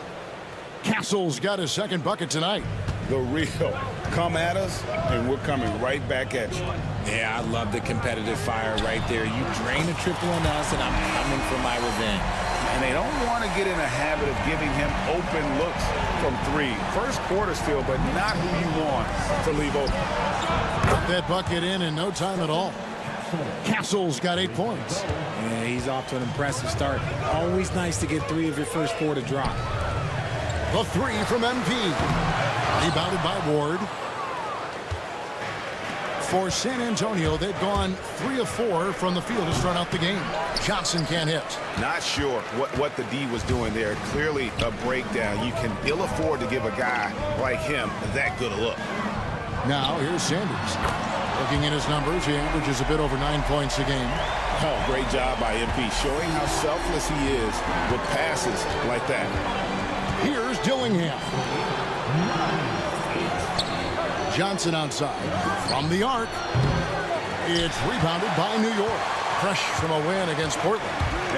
Castle's got his second bucket tonight. The real. Come at us, and we're coming right back at you. Yeah, I love the competitive fire right there. You drain a triple on us, and I'm coming for my revenge. And they don't want to get in a habit of giving him open looks from 3. First quarter still, but not who you want to leave open. Put that bucket in no time at all. Castle's got 8 points. Yeah, he's off to an impressive start. Always nice to get 3 of your first 4 to drop. The 3 from MP. Rebounded by Ward. For San Antonio, they've gone 3 of 4 from the field to start out the game. Johnson can't hit. Not sure what the D was doing there. Clearly a breakdown. You can ill afford to give a guy like him that good a look. Now here's Sanders. Looking at his numbers, he averages a bit over 9 points a game. Oh, great job by MP, showing how selfless he is with passes like that. Here's Dillingham. Johnson outside. From the arc. It's rebounded by New York. Fresh from a win against Portland.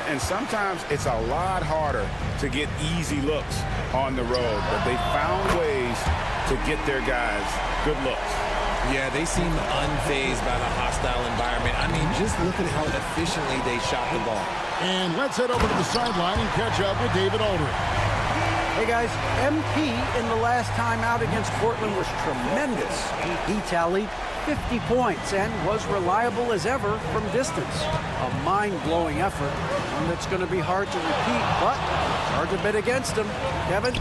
And sometimes it's a lot harder to get easy looks on the road, but they found ways to get their guys good looks. Yeah, they seem unfazed by the hostile environment. I mean, just look at how efficiently they shot the ball. And let's head over to the sideline and catch up with David Aldridge. Hey guys, MP in the last time out against Portland was tremendous. He tallied 50 points and was reliable as ever from distance. A mind-blowing effort, one that's going to be hard to repeat, but hard to bet against him. Kevin?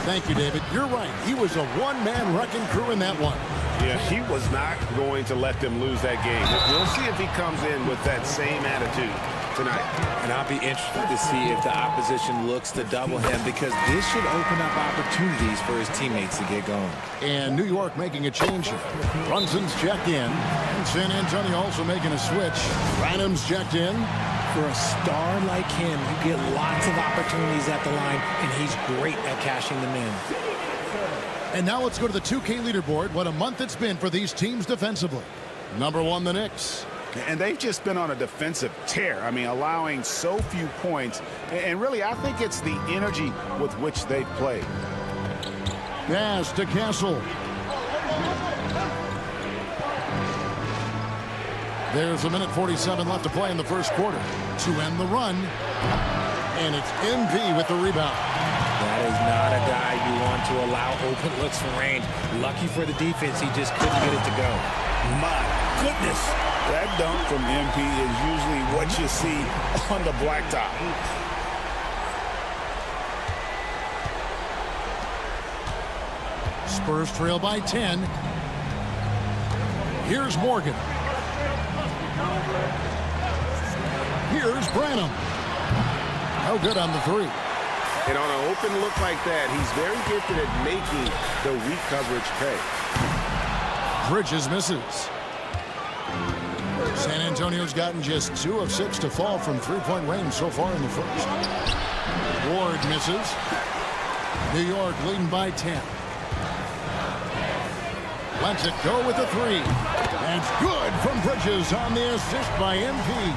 Thank you, David. You're right. He was a one-man wrecking crew in that one. Yeah, he was not going to let them lose that game. We'll see if he comes in with that same attitude tonight. And I'll be interested to see if the opposition looks to double him, because this should open up opportunities for his teammates to get going. And New York making a change here. Brunson's checked in. And San Antonio also making a switch. Branham's checked in. For a star like him, you get lots of opportunities at the line, and he's great at cashing them in. And now let's go to the 2K leaderboard. What a month it's been for these teams defensively. Number 1, the Knicks. And they've just been on a defensive tear. I mean, allowing so few points. And really, I think it's the energy with which they've played. Pass to Castle. There's a minute 47 left to play in the first quarter to end the run. And it's MP with the rebound. That is not a guy you want to allow open looks from range. Lucky for the defense, he just couldn't get it to go. My goodness. That dunk from MP is usually what you see on the blacktop. Spurs trail by 10. Here's Morgan. Here's Branham. No good on the 3. And on an open look like that, he's very gifted at making the weak coverage pay. Bridges misses. San Antonio's gotten just 2 of 6 to fall from 3-point range so far in the first. Ward misses. New York leading by 10. Lets it go with the 3. That's good from Bridges on the assist by MP.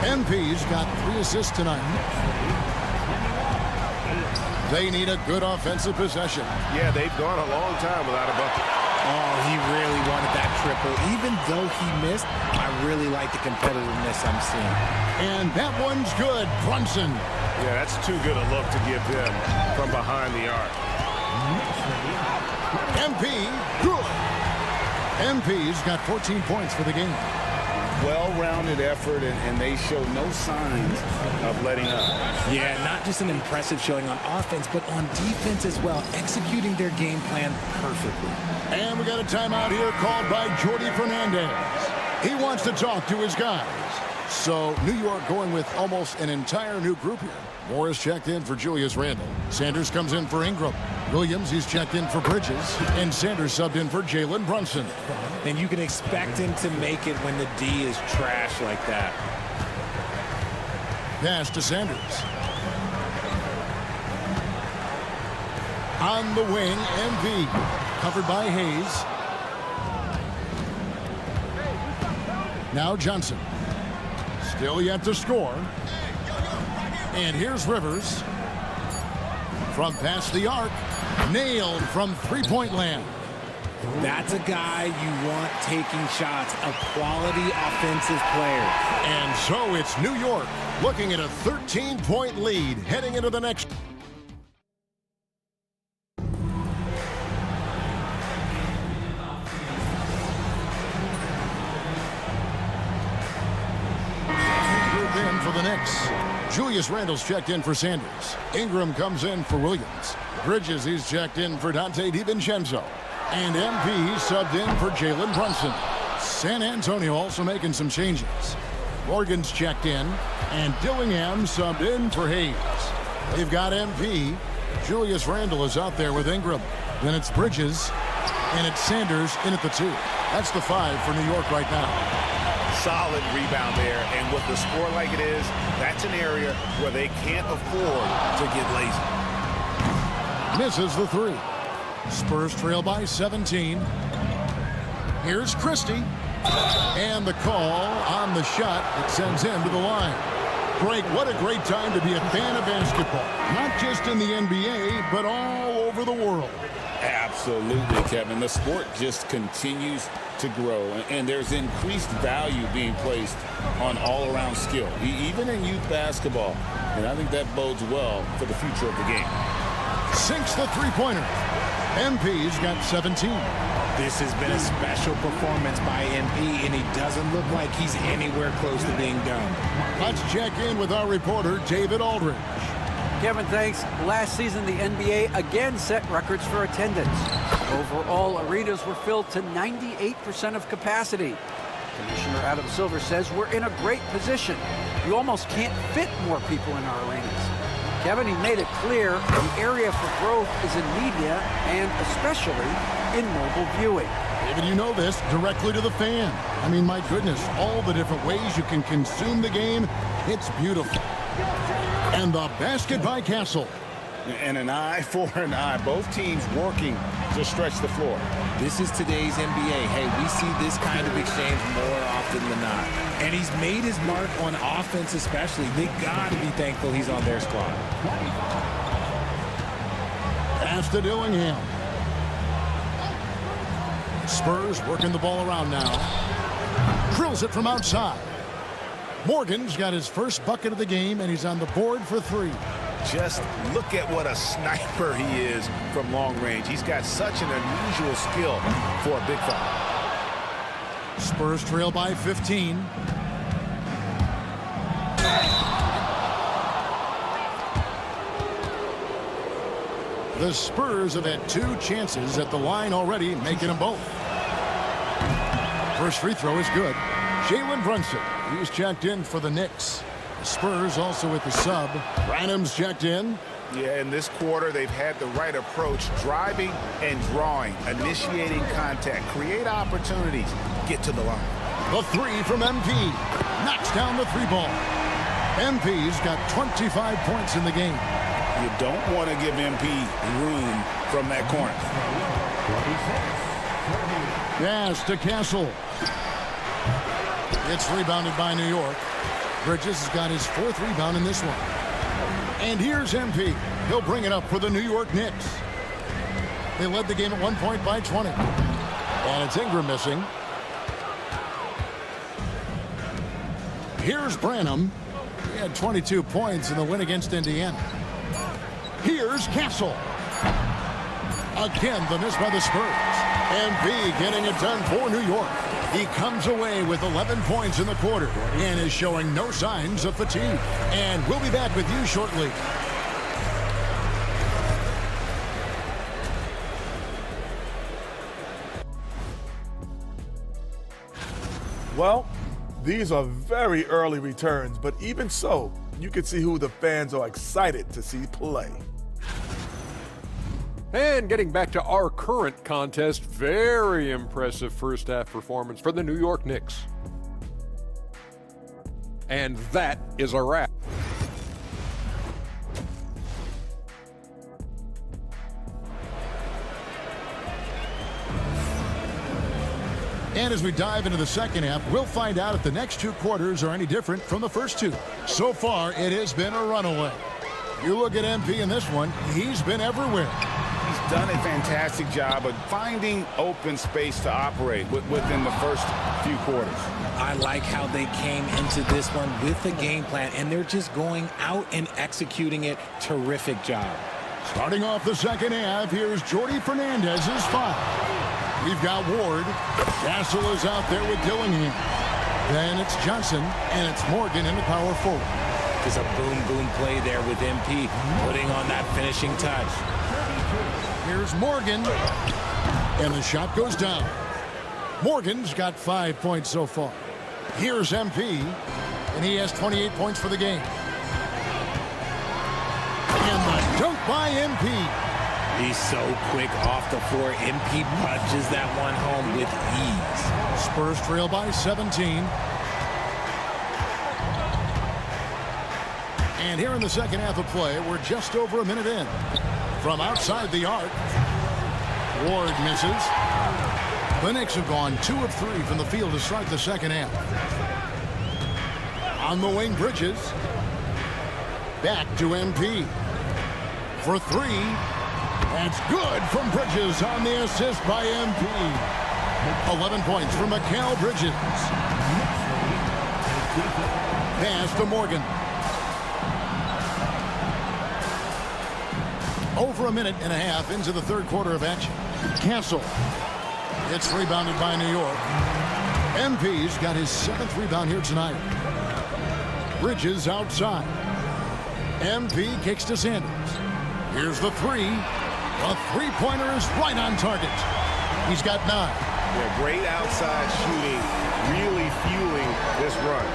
MP's got 3 assists tonight. They need a good offensive possession. Yeah, they've gone a long time without a bucket. Oh, he really wanted that triple. Even though he missed, I really like the competitiveness I'm seeing. And that one's good. Brunson. Yeah, that's too good a look to give him from behind the arc. MP, good. MP's got 14 points for the game. Well-rounded effort, and they show no signs of letting up. Yeah, not just an impressive showing on offense, but on defense as well, executing their game plan perfectly. And we got a timeout here called by Jordi Fernandez. He wants to talk to his guys. So New York going with almost an entire new group here. Morris checked in for Julius Randle. Sanders comes in for Ingram. Williams, he's checked in for Bridges. And Sanders subbed in for Jalen Brunson. And you can expect him to make it when the D is trash like that. Pass to Sanders. On the wing, MV. Covered by Hayes. Now Johnson. Still yet to score. And here's Rivers. From past the arc. Nailed from three-point land. That's a guy you want taking shots, a quality offensive player. And so it's New York looking at a 13-point lead heading into the next. In for the Knicks. Julius Randle's checked in for Sanders. Ingram comes in for Williams. Bridges, he's checked in for Dante DiVincenzo. And MP subbed in for Jalen Brunson. San Antonio also making some changes. Morgan's checked in, and Dillingham subbed in for Hayes. They've got MP. Julius Randle is out there with Ingram. Then it's Bridges, and it's Sanders in at the 2. That's the 5 for New York right now. Solid rebound there, and with the score like it is, that's an area where they can't afford to get lazy. Misses the 3. Spurs trail by 17. Here's Christie. And the call on the shot that sends him to the line. Greg, what a great time to be a fan of basketball. Not just in the NBA, but all over the world. Absolutely, Kevin. The sport just continues to grow, and there's increased value being placed on all-around skill, even in youth basketball. And I think that bodes well for the future of the game. Sinks the three-pointer. MP's got 17. This has been a special performance by MP, and he doesn't look like he's anywhere close to being done. Let's check in with our reporter, David Aldridge. Kevin, thanks. Last season, the NBA again set records for attendance. Overall, arenas were filled to 98% of capacity. Commissioner Adam Silver says we're in a great position. You almost can't fit more people in our arenas. Kevin, he made it clear the area for growth is in media and especially in mobile viewing. David, you know this, directly to the fan. I mean, my goodness, all the different ways you can consume the game, it's beautiful. And the basket by Castle. And an eye for an eye. Both teams working to stretch the floor. This is today's NBA. Hey, we see this kind of exchange more often than not. And he's made his mark on offense especially. They got to be thankful he's on their squad. Pass to Dillingham. Spurs working the ball around now. Drills it from outside. Morgan's got his first bucket of the game, and he's on the board for 3. Just look at what a sniper he is from long range. He's got such an unusual skill for a big fella. Spurs trail by 15. The Spurs have had 2 chances at the line already, making them both. First free throw is good. Jalen Brunson, he's checked in for the Knicks. The Spurs also with the sub. Branham's checked in. Yeah, in this quarter, they've had the right approach, driving and drawing, initiating contact, create opportunities, get to the line. The 3 from MP. Knocks down the 3 ball. MP's got 25 points in the game. You don't want to give MP room from that corner. Pass to Castle. It's rebounded by New York. Bridges has got his 4th rebound in this one. And here's MP. He'll bring it up for the New York Knicks. They led the game at one point by 20. And it's Ingram missing. Here's Branham. He had 22 points in the win against Indiana. Here's Castle. Again, the miss by the Spurs. MP getting it done for New York. He comes away with 11 points in the quarter and is showing no signs of fatigue. And we'll be back with you shortly. Well, these are very early returns, but even so, you can see who the fans are excited to see play. And getting back to our current contest, very impressive first half performance for the New York Knicks. And that is a wrap. And as we dive into the second half, we'll find out if the next two quarters are any different from the first two. So far, it has been a runaway. You look at MP in this one, he's been everywhere. He's done a fantastic job of finding open space to operate within the first few quarters. I like how they came into this one with the game plan, and they're just going out and executing it. Terrific job. Starting off the second half, here's Jordy Fernandez's foul. We've got Ward. Castle is out there with Dillingham. Then it's Johnson, and it's Morgan in the power forward. There's a boom play there with MP, putting on that finishing touch. Here's Morgan, and the shot goes down. Morgan's got 5 points so far. Here's MP, and he has 28 points for the game. And the dunk by MP. He's so quick off the floor. MP punches that one home with ease. Spurs trail by 17. And here in the second half of play, we're just over a minute in. From outside the arc, Ward misses. The Knicks have gone 2 of 3 from the field to start the second half. On the wing, Bridges. Back to MP. For 3. That's good from Bridges on the assist by MP. 11 points for Mikal Bridges. Pass to Morgan. Over a minute and a half into the third quarter of action. Castle. It's rebounded by New York. MP's got his 7th rebound here tonight. Bridges outside. MP kicks to Sanders. Here's the 3. The three-pointer is right on target. He's got 9. Yeah, great outside shooting, really fueling this run.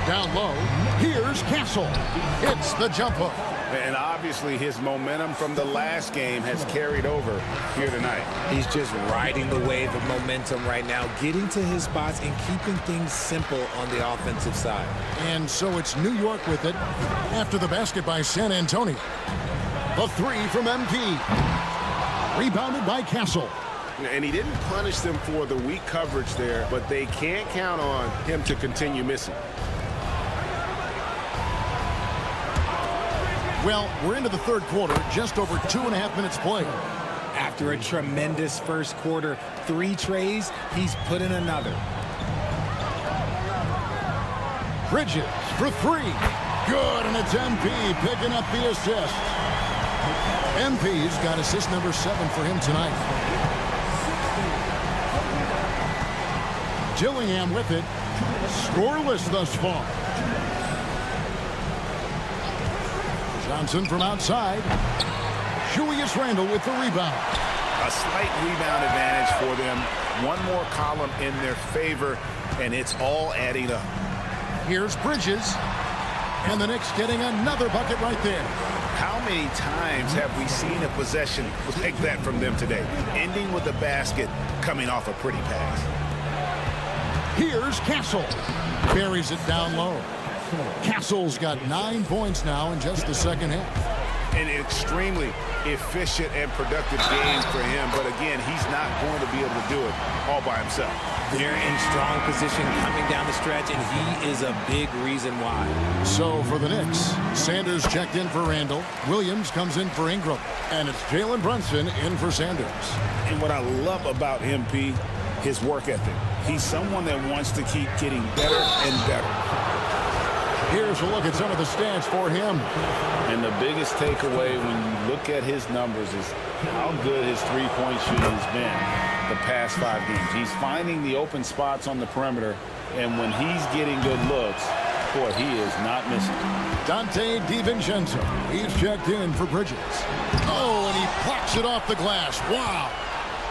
Down low, here's Castle. It's the jump hook. And obviously his momentum from the last game has carried over here tonight. He's just riding the wave of momentum right now, getting to his spots and keeping things simple on the offensive side. And so it's New York with it after the basket by San Antonio. The 3 from MP. Rebounded by Castle. And he didn't punish them for the weak coverage there, but they can't count on him to continue missing. Well, we're into the third quarter, just over 2.5 minutes played. After a tremendous first quarter, 3 trays, he's put in another. Bridges for 3. Good, and it's MP picking up the assist. MP's got assist number 7 for him tonight. Dillingham with it. Scoreless thus far. Johnson from outside. Julius Randle with the rebound. A slight rebound advantage for them. One more column in their favor, and it's all adding up. Here's Bridges. And the Knicks getting another bucket right there. How many times have we seen a possession like that from them today? Ending with a basket, coming off a pretty pass. Here's Castle. Buries it down low. Castle's got 9 points now in just the second half. An extremely efficient and productive game for him, but again, he's not going to be able to do it all by himself. They're in strong position coming down the stretch, and he is a big reason why. So for the Knicks, Sanders checked in for Randle. Williams comes in for Ingram. And it's Jalen Brunson in for Sanders. And what I love about MP, his work ethic. He's someone that wants to keep getting better and better. Here's a look at some of the stats for him. And the biggest takeaway when you look at his numbers is how good his three-point shooting has been the past 5 games. He's finding the open spots on the perimeter, and when he's getting good looks, boy, he is not missing. Dante DiVincenzo, he's checked in for Bridges. Oh, and he plucks it off the glass. Wow.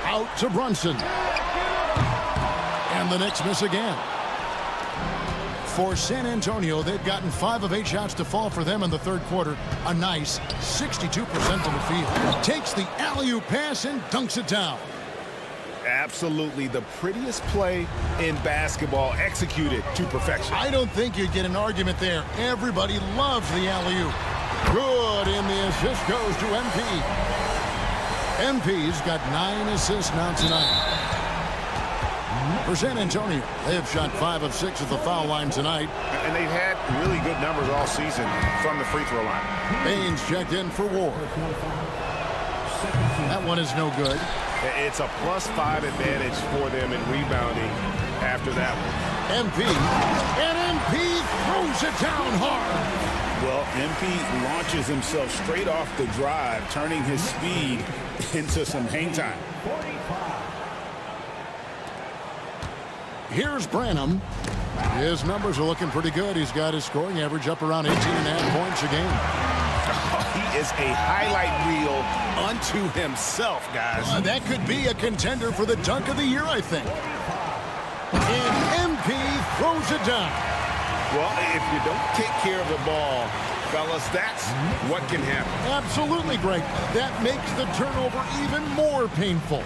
Out to Brunson. And the Knicks miss again. For San Antonio, they've gotten 5 of 8 shots to fall for them in the third quarter. A nice 62% of the field. Takes the alley-oop pass and dunks it down. Absolutely the prettiest play in basketball, executed to perfection. I don't think you'd get an argument there. Everybody loves the alley-oop. Good, and the assist goes to MP. MP's got 9 assists now tonight. For San Antonio, they have shot 5 of 6 at the foul line tonight. And they've had really good numbers all season from the free throw line. Baines checked in for Ward. That one is no good. It's a +5 advantage for them in rebounding after that one. MP, and MP throws it down hard. Well, MP launches himself straight off the drive, turning his speed into some hang time. Here's Branham. His numbers are looking pretty good. He's got his scoring average up around 18.5 points a game. He is a highlight reel unto himself, guys. That could be a contender for the dunk of the year, I think. And MP throws it down. Well, if you don't take care of the ball, fellas, that's what can happen. Absolutely, Greg. That makes the turnover even more painful.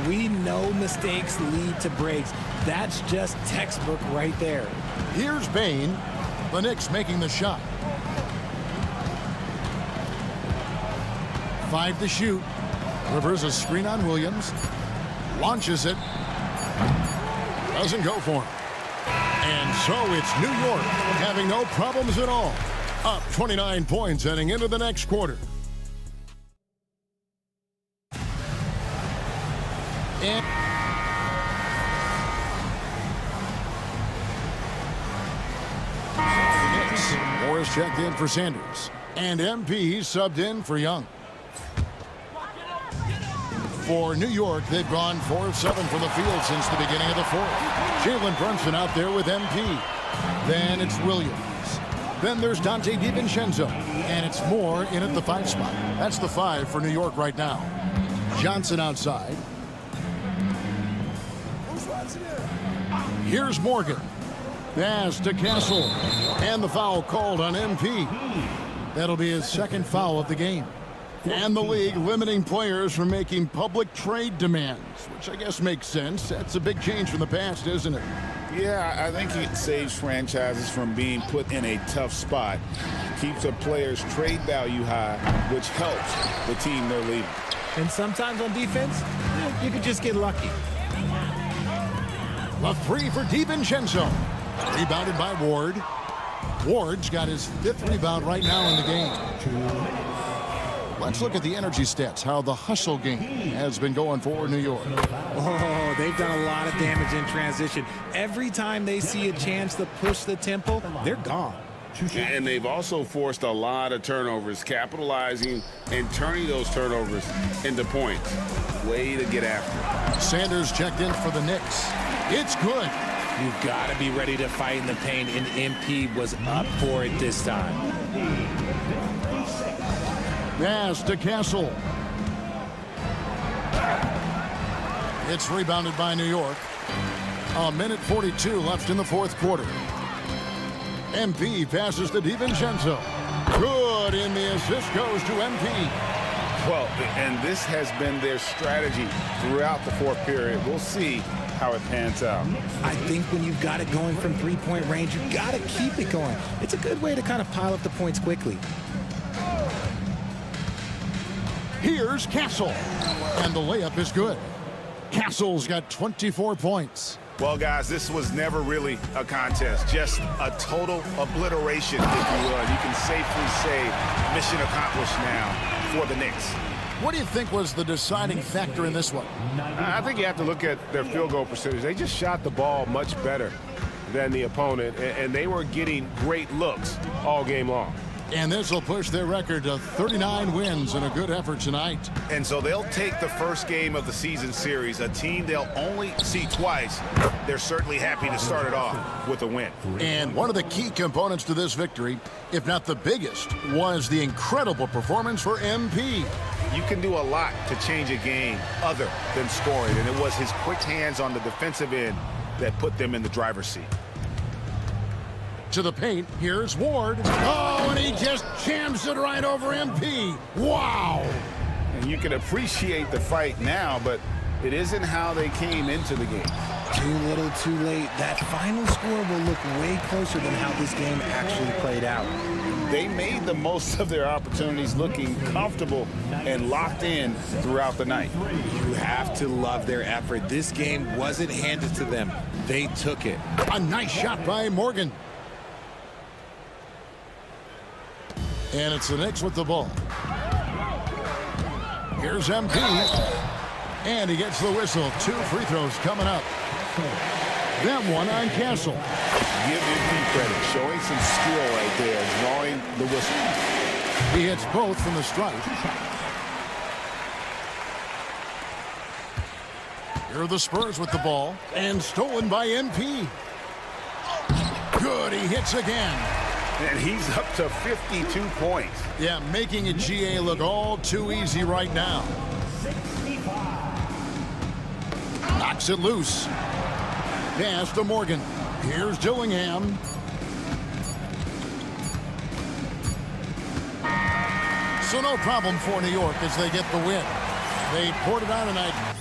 We know mistakes lead to breaks. That's just textbook right there. Here's Bain. The Knicks making the shot. 5 to shoot. Rivers a screen on Williams. Launches it. Doesn't go for him. And so it's New York having no problems at all. Up 29 points heading into the next quarter. And Morris checked in for Sanders. And MP subbed in for Young. For New York, they've gone 4 of 7 from the field since the beginning of the fourth. Jalen Brunson out there with MP. Then it's Williams. Then there's Dante DiVincenzo. And it's Moore in at the 5 spot. That's the 5 for New York right now. Johnson outside. Here's Morgan. Pass to Castle. And the foul called on MP. That'll be his 2nd foul of the game. And the league limiting players from making public trade demands, which I guess makes sense. That's a big change from the past, isn't it? Yeah, I think it saves franchises from being put in a tough spot. Keeps a player's trade value high, which helps the team they're leading. And sometimes on defense, you could just get lucky. A 3 for DiVincenzo. Rebounded by Ward. Ward's got his 5th rebound right now in the game. Let's look at the energy stats, how the hustle game has been going for New York. Oh, they've done a lot of damage in transition. Every time they see a chance to push the tempo, they're gone. And they've also forced a lot of turnovers, capitalizing and turning those turnovers into points. Way to get after it. Sanders checked in for the Knicks. It's good. You've got to be ready to fight in the paint, and MP was up for it this time. Pass to Castle. It's rebounded by New York. 1:42 left in the 4th quarter. MP passes to DiVincenzo. Good, and the assist goes to MP. Well, and this has been their strategy throughout the 4th period. We'll see how it pans out. I think when you've got it going from 3-point range, you've got to keep it going. It's a good way to kind of pile up the points quickly. Here's Castle, and the layup is good. Castle's got 24 points. Well, guys, this was never really a contest, just a total obliteration, if you will. You can safely say mission accomplished now for the Knicks. what do you think was the deciding factor in this one? I think you have to look at their field goal percentage. They just shot the ball much better than the opponent, and they were getting great looks all game long. And this will push their record to 39 wins and a good effort tonight. And so they'll take the first game of the season series, a team they'll only see twice. They're certainly happy to start it off with a win. And one of the key components to this victory, if not the biggest, was the incredible performance for MP. You can do a lot to change a game other than scoring, and it was his quick hands on the defensive end that put them in the driver's seat. To the paint, here's Ward. Oh, and he just jams it right over MP. Wow! And you can appreciate the fight now, but it isn't how they came into the game. Too little, too late. That final score will look way closer than how this game actually played out. They made the most of their opportunities, looking comfortable and locked in throughout the night. You have to love their effort. This game wasn't handed to them. They took it. A nice shot by Morgan. And it's the Knicks with the ball. Here's MP. And he gets the whistle. 2 free throws coming up. That one on Castle. Give MP credit, showing some skill right there, drawing the whistle. He hits both from the stripe. Here are the Spurs with the ball. And stolen by MP. Good, he hits again. And he's up to 52 points. Yeah, making a GA look all too easy right now. Knocks it loose. Pass to Morgan. Here's Dillingham. So no problem for New York as they get the win. They poured it on tonight.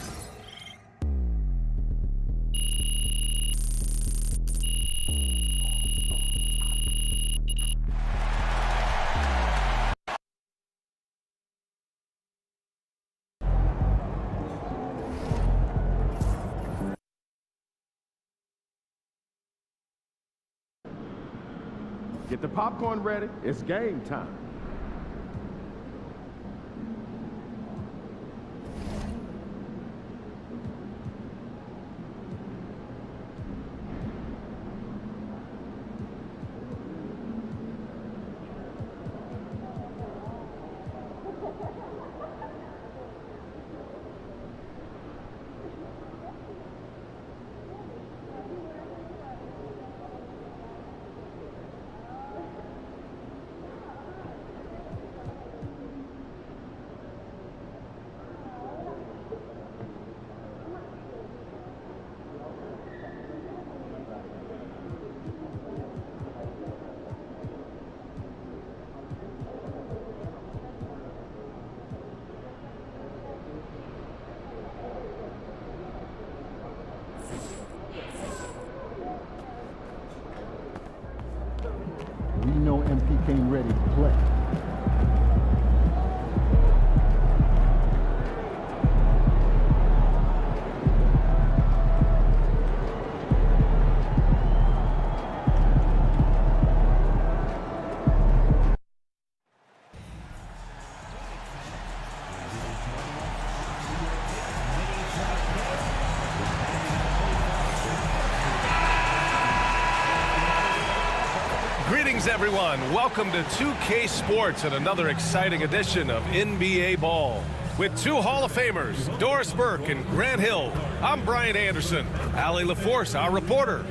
Get the popcorn ready. It's game time. We know MP came ready to play. Greetings, everyone. Welcome to 2K Sports and another exciting edition of NBA Ball. With 2 Hall of Famers, Doris Burke and Grant Hill, I'm Brian Anderson. Allie LaForce, our reporter.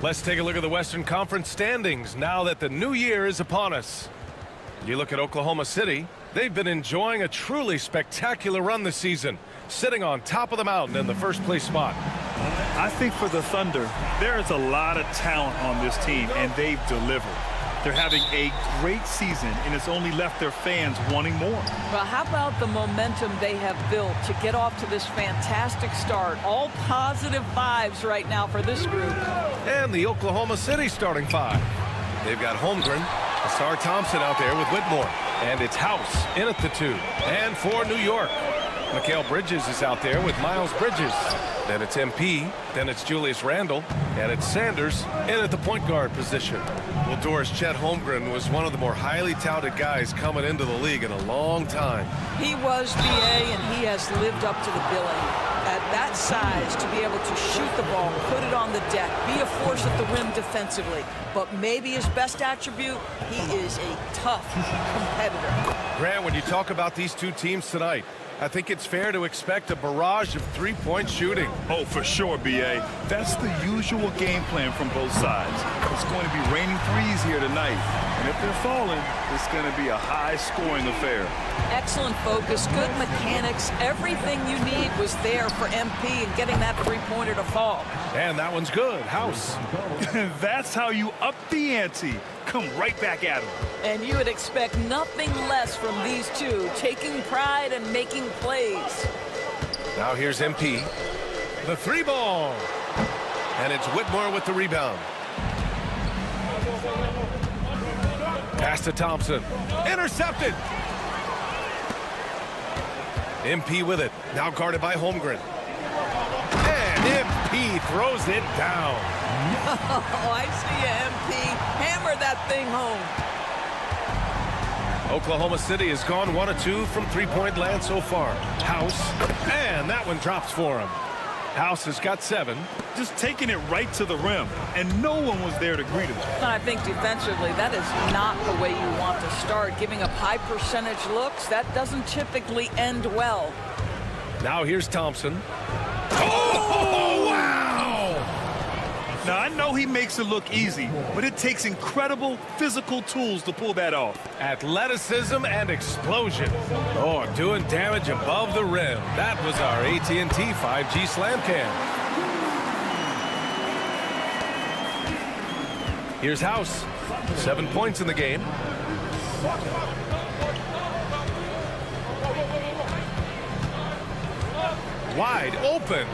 Let's take a look at the Western Conference standings now that the new year is upon us. You look at Oklahoma City, they've been enjoying a truly spectacular run this season, sitting on top of the mountain in the first place spot. I think for the Thunder, there is a lot of talent on this team, and they've delivered. They're having a great season, and it's only left their fans wanting more. Well, how about the momentum they have built to get off to this fantastic start? All positive vibes right now for this group. And the Oklahoma City starting 5. They've got Holmgren, Asar Thompson out there with Whitmore. And it's House in at the 2. And for New York, Mikal Bridges is out there with Miles Bridges. Then it's MP, then it's Julius Randle, and it's Sanders in at the point guard position. Well, Doris, Chet Holmgren was one of the more highly touted guys coming into the league in a long time. He was, BA, and he has lived up to the billing. At that size, to be able to shoot the ball, put it on the deck, be a force at the rim defensively. But maybe his best attribute, he is a tough competitor. Grant, when you talk about these two teams tonight, I think it's fair to expect a barrage of three-point shooting. Oh, for sure, BA. That's the usual game plan from both sides. It's going to be raining threes here tonight. And if they're falling, it's going to be a high-scoring affair. Excellent focus, good mechanics. Everything you need was there for MP and getting that three-pointer to fall. And that one's good. House. That's how you up the ante. Come right back at him. And you would expect nothing less from these two, taking pride and making plays. Now here's MP. The three ball. And it's Whitmore with the rebound. Pass to Thompson. Intercepted. MP with it. Now guarded by Holmgren. And MP throws it down. Oh, I see you, MP. Hammer that thing home. Oklahoma City has gone 1 of 2 from three-point land so far. House. And that one drops for him. House has got 7. Just taking it right to the rim, and no one was there to greet him. And I think defensively, that is not the way you want to start. Giving up high percentage looks, that doesn't typically end well. Now here's Thompson. Oh, wow! Now, I know he makes it look easy, but it takes incredible physical tools to pull that off. Athleticism and explosion. Oh, doing damage above the rim. That was our AT&T 5G Slam Cam. Here's House. 7 points in the game. Wide open.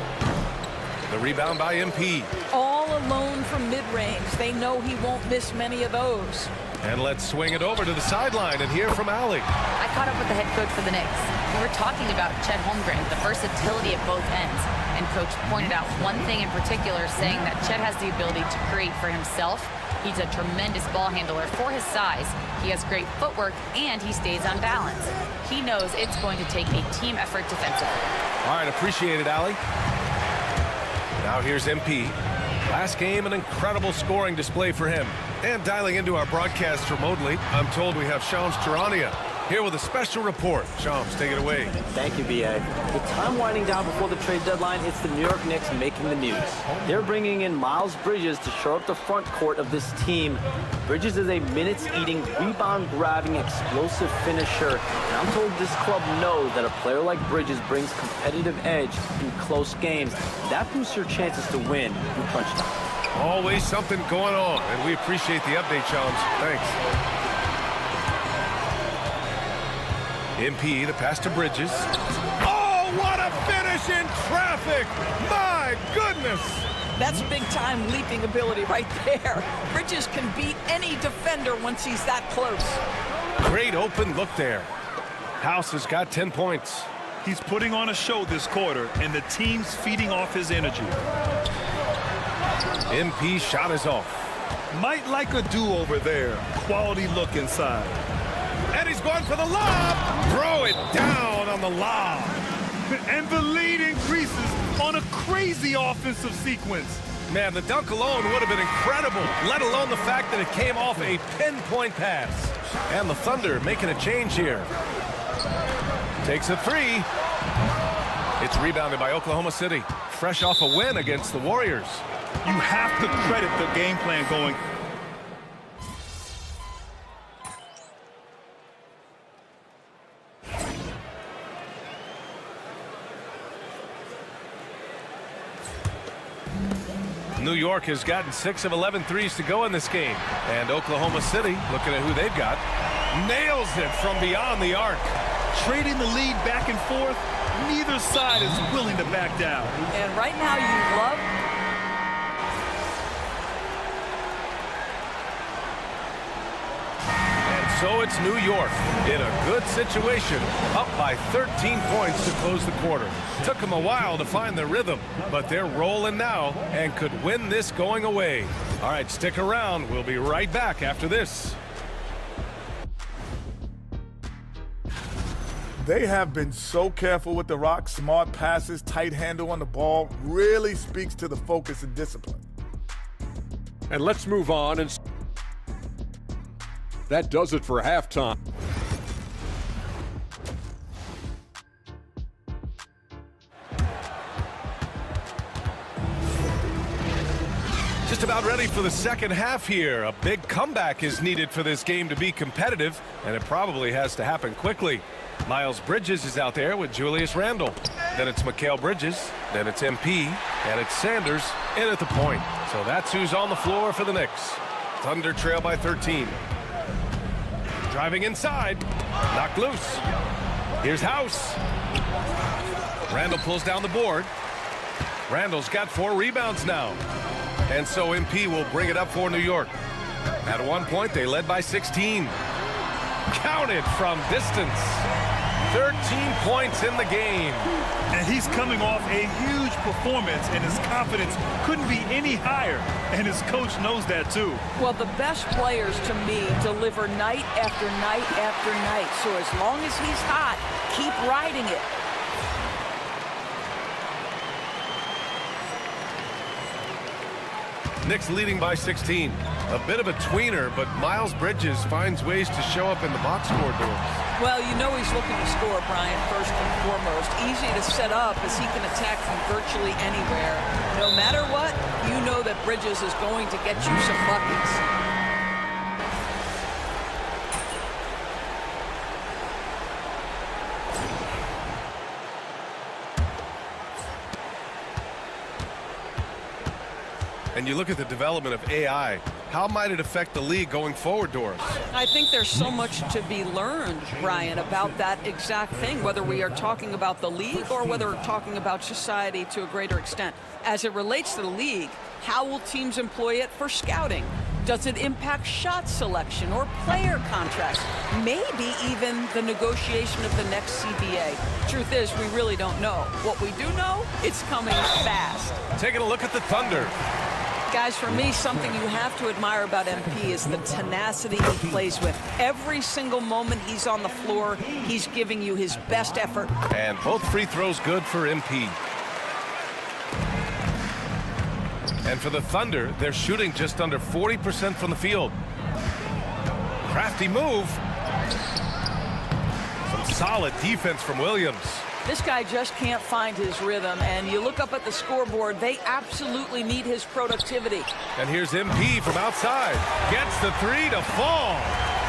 The rebound by MP. All alone from mid-range. They know he won't miss many of those. And let's swing it over to the sideline and hear from Allie. I caught up with the head coach for the Knicks. We were talking about Chet Holmgren, the versatility at both ends. And coach pointed out one thing in particular, saying that Chet has the ability to create for himself. He's a tremendous ball handler for his size. He has great footwork, and he stays on balance. He knows it's going to take a team effort defensively. All right, appreciate it, Allie. Now here's MP. Last game, an incredible scoring display for him. And dialing into our broadcast remotely, I'm told we have Shams Charania here with a special report. Shams, take it away. Thank you, B.A. With time winding down before the trade deadline, it's the New York Knicks making the news. They're bringing in Miles Bridges to shore up the front court of this team. Bridges is a minutes-eating, rebound-grabbing, explosive finisher. And I'm told this club knows that a player like Bridges brings competitive edge in close games. That boosts your chances to win in crunch time. Always something going on, and we appreciate the update, Shams. Thanks. MP, the pass to Bridges. Oh, what a finish in traffic! My goodness! That's big-time leaping ability right there. Bridges can beat any defender once he's that close. Great open look there. House has got 10 points. He's putting on a show this quarter, and the team's feeding off his energy. MP shot is off. Might like a do-over there. Quality look inside. And he's going for the lob. Throw it down on the lob. And the lead increases on a crazy offensive sequence. Man, the dunk alone would have been incredible, let alone the fact that it came off a pinpoint pass. And the Thunder making a change here. Takes a 3. It's rebounded by Oklahoma City, fresh off a win against the Warriors. You have to credit the game plan going. New York has gotten 6 of 11 threes to go in this game. And Oklahoma City, looking at who they've got, nails it from beyond the arc. Trading the lead back and forth, neither side is willing to back down. And right now you love... And So it's New York in a good situation, up by 13 points to close the quarter. Took them a while to find their rhythm, but they're rolling now and could win this going away. All right, stick around. We'll be right back after this. They have been so careful with the rock. Smart passes, tight handle on the ball, really speaks to the focus and discipline. And let's move on. And that does it for halftime. Just about ready for the second half here. A big comeback is needed for this game to be competitive, and it probably has to happen quickly. Miles Bridges is out there with Julius Randle. Then it's Mikal Bridges. Then it's MP. And it's Sanders in at the point. So that's who's on the floor for the Knicks. Thunder trail by 13. Driving inside. Knocked loose. Here's House. Randle pulls down the board. Randle's got 4 rebounds now. And so MP will bring it up for New York. At one point, they led by 16. Counted from distance. 13 points in the game. And he's coming off a huge performance, and his confidence couldn't be any higher. And his coach knows that, too. Well, the best players, to me, deliver night after night after night. So as long as he's hot, keep riding it. Knicks leading by 16. A bit of a tweener, but Miles Bridges finds ways to show up in the box score doors. Well, you know he's looking to score, Brian, first and foremost. Easy to set up as he can attack from virtually anywhere. No matter what, you know that Bridges is going to get you some buckets. And you look at the development of AI. How might it affect the league going forward, Doris? I think there's so much to be learned, Brian, about that exact thing, whether we are talking about the league or whether we're talking about society to a greater extent. As it relates to the league, how will teams employ it for scouting? Does it impact shot selection or player contracts? Maybe even the negotiation of the next CBA. Truth is, we really don't know. What we do know, it's coming fast. Taking a look at the Thunder. Guys, for me, something you have to admire about MP is the tenacity he plays with. Every single moment he's on the floor, he's giving you his best effort. And both free throws good for MP. And for the Thunder, they're shooting just under 40% from the field. Crafty move. Some solid defense from Williams. This guy just can't find his rhythm, and you look up at the scoreboard, they absolutely need his productivity. And here's MP from outside. Gets the 3 to fall.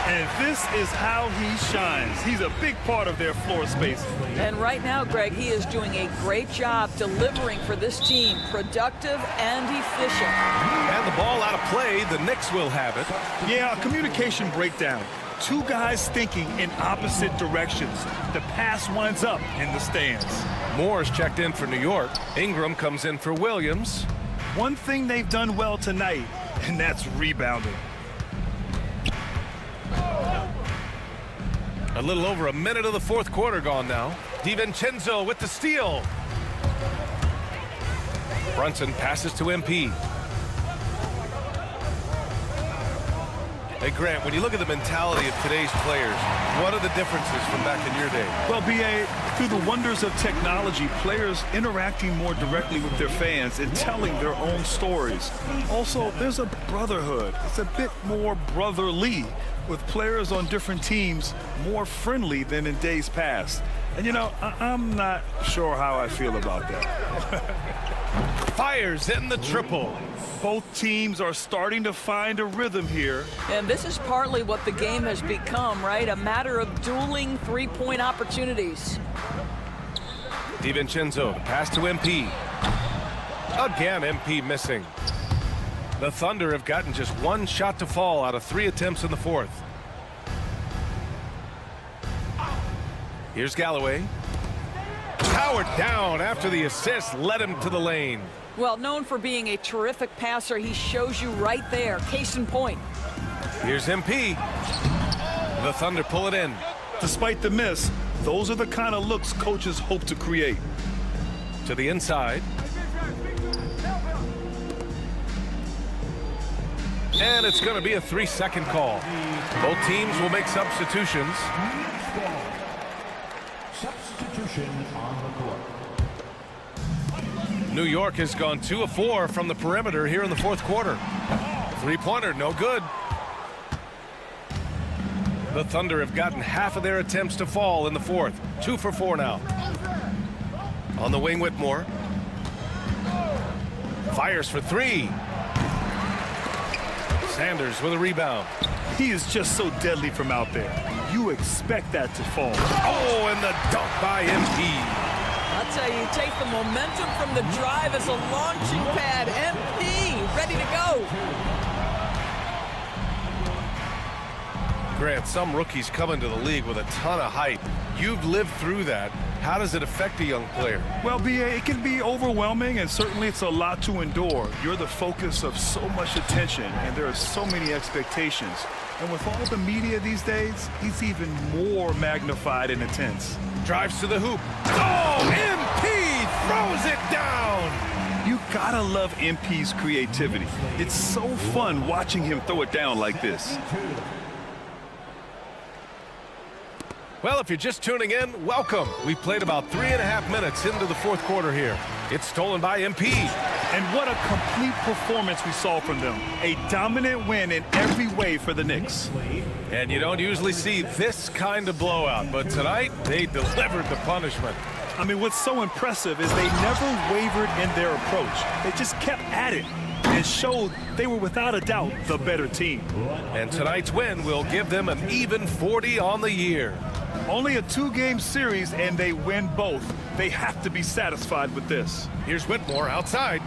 And this is how he shines. He's a big part of their floor space. And right now, Greg, he is doing a great job delivering for this team, productive and efficient. And the ball out of play, the Knicks will have it. Yeah, a communication breakdown. 2 guys thinking in opposite directions. The pass winds up in the stands. Moore's checked in for New York. Ingram comes in for Williams. One thing they've done well tonight, and that's rebounding. A little over a minute of the fourth quarter gone now. DiVincenzo with the steal. Brunson passes to MP. Hey, Grant, when you look at the mentality of today's players, what are the differences from back in your day? Well, B.A., through the wonders of technology, players interacting more directly with their fans and telling their own stories. Also, there's a brotherhood. It's a bit more brotherly, with players on different teams more friendly than in days past. And, you know, I'm not sure how I feel about that. Fires in the triple. Both teams are starting to find a rhythm here. And this is partly what the game has become, right? A matter of dueling three-point opportunities. DiVincenzo, the pass to MP. Again, MP missing. The Thunder have gotten just 1 shot to fall out of 3 attempts in the fourth. Here's Galloway. Powered down after the assist led him to the lane. Well, known for being a terrific passer, he shows you right there. Case in point. Here's MP. The Thunder pull it in. Despite the miss, those are the kind of looks coaches hope to create. To the inside. And it's going to be a 3-second call. Both teams will make substitutions. Substitution on the court. New York has gone 2 of 4 from the perimeter here in the fourth quarter. Three-pointer, no good. The Thunder have gotten half of their attempts to fall in the fourth. 2 for 4 now. On the wing, Whitmore. Fires for 3. Sanders with a rebound. He is just so deadly from out there. You expect that to fall. Oh, and the dunk by MP. I'll tell you, take the momentum from the drive as a launching pad. MP, ready to go. Grant, some rookies come into the league with a ton of hype. You've lived through that. How does it affect a young player? Well, B.A., it can be overwhelming, and certainly it's a lot to endure. You're the focus of so much attention, and there are so many expectations. And with all the media these days, he's even more magnified and intense. Drives to the hoop. Oh, MP throws it down! You gotta love MP's creativity. It's so fun watching him throw it down like this. Well, if you're just tuning in, welcome. We've played about 3.5 minutes into the fourth quarter here. It's stolen by MP. And what a complete performance we saw from them. A dominant win in every way for the Knicks. And you don't usually see this kind of blowout, but tonight they delivered the punishment. I mean, what's so impressive is they never wavered in their approach. They just kept at it and showed they were without a doubt the better team. And tonight's win will give them an even 40 on the year. Only a 2-game series, and they win both. They have to be satisfied with this. Here's Whitmore outside.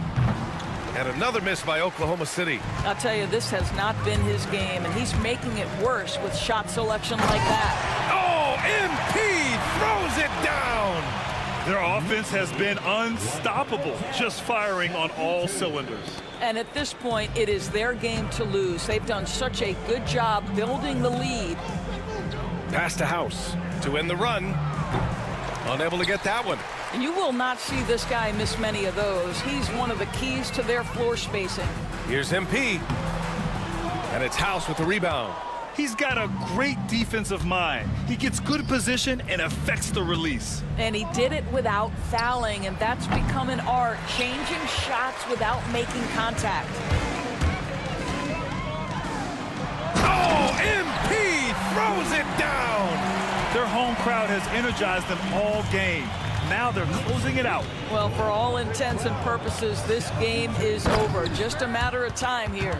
And another miss by Oklahoma City. I'll tell you, this has not been his game, and he's making it worse with shot selection like that. Oh, MP throws it down! Their offense has been unstoppable, just firing on all cylinders. And at this point, it is their game to lose. They've done such a good job building the lead. Pass to House to end the run. Unable to get that one. And you will not see this guy miss many of those. He's one of the keys to their floor spacing. Here's MP. And it's House with the rebound. He's got a great defensive mind. He gets good position and affects the release. And he did it without fouling, and that's become an art, changing shots without making contact. Oh, MP throws it down! Their home crowd has energized them all game. Now they're closing it out. Well, for all intents and purposes, this game is over. Just a matter of time here.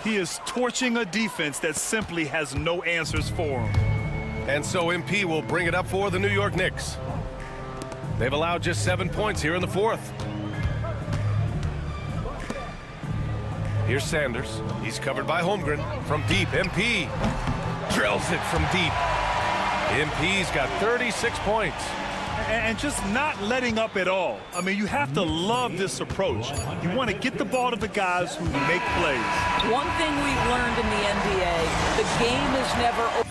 He is torching a defense that simply has no answers for him. And so MP will bring it up for the New York Knicks. They've allowed just 7 points here in the fourth. Here's Sanders. He's covered by Holmgren. From deep, MP drills it from deep. MP's got 36 points. And just not letting up at all. I mean, you have to love this approach. You want to get the ball to the guys who make plays. One thing we've learned in the NBA, the game is never over.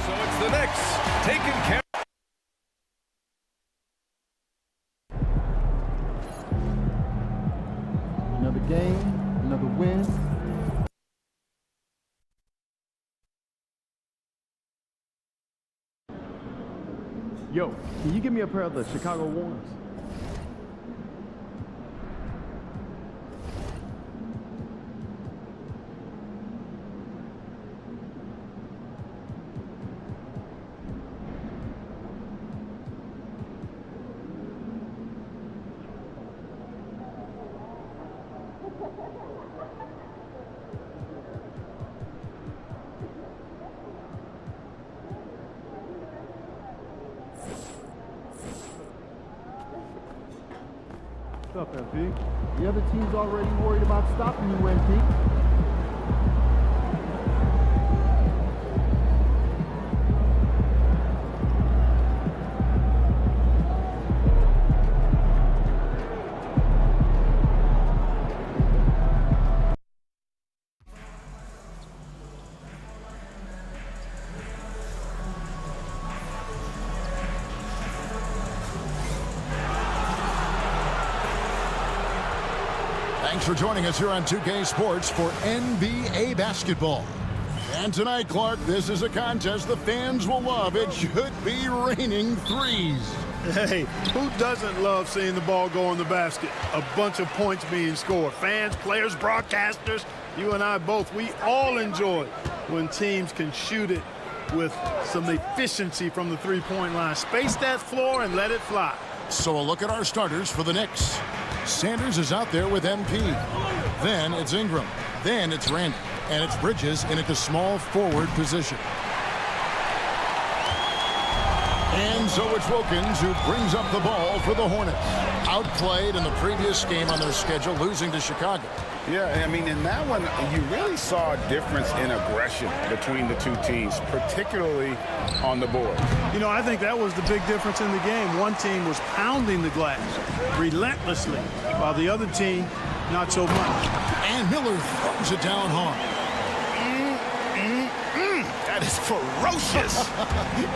So it's the Knicks taking care. Another game, another win. Yo, can you give me a pair of the Chicago Warms? What's up, MP? The other team's already worried about stopping you, MP. Thanks for joining us here on 2K Sports for NBA basketball. And tonight, Clark, this is a contest the fans will love. It should be raining threes. Hey, who doesn't love seeing the ball go in the basket? A bunch of points being scored. Fans, players, broadcasters, you and I both, we all enjoy when teams can shoot it with some efficiency from the three-point line. Space that floor and let it fly. So a look at our starters for the Knicks. Sanders is out there with MP. Then it's Ingram. Then it's Randall. And it's Bridges in at the small forward position. And so it's Wilkins who brings up the ball for the Hornets. Outplayed in the previous game on their schedule, losing to Chicago. Yeah, I mean, in that one, you really saw a difference in aggression between the two teams, particularly on the board. You know, I think that was the big difference in the game. One team was pounding the glass relentlessly, while the other team, not so much. And Miller throws it down hard. That is ferocious.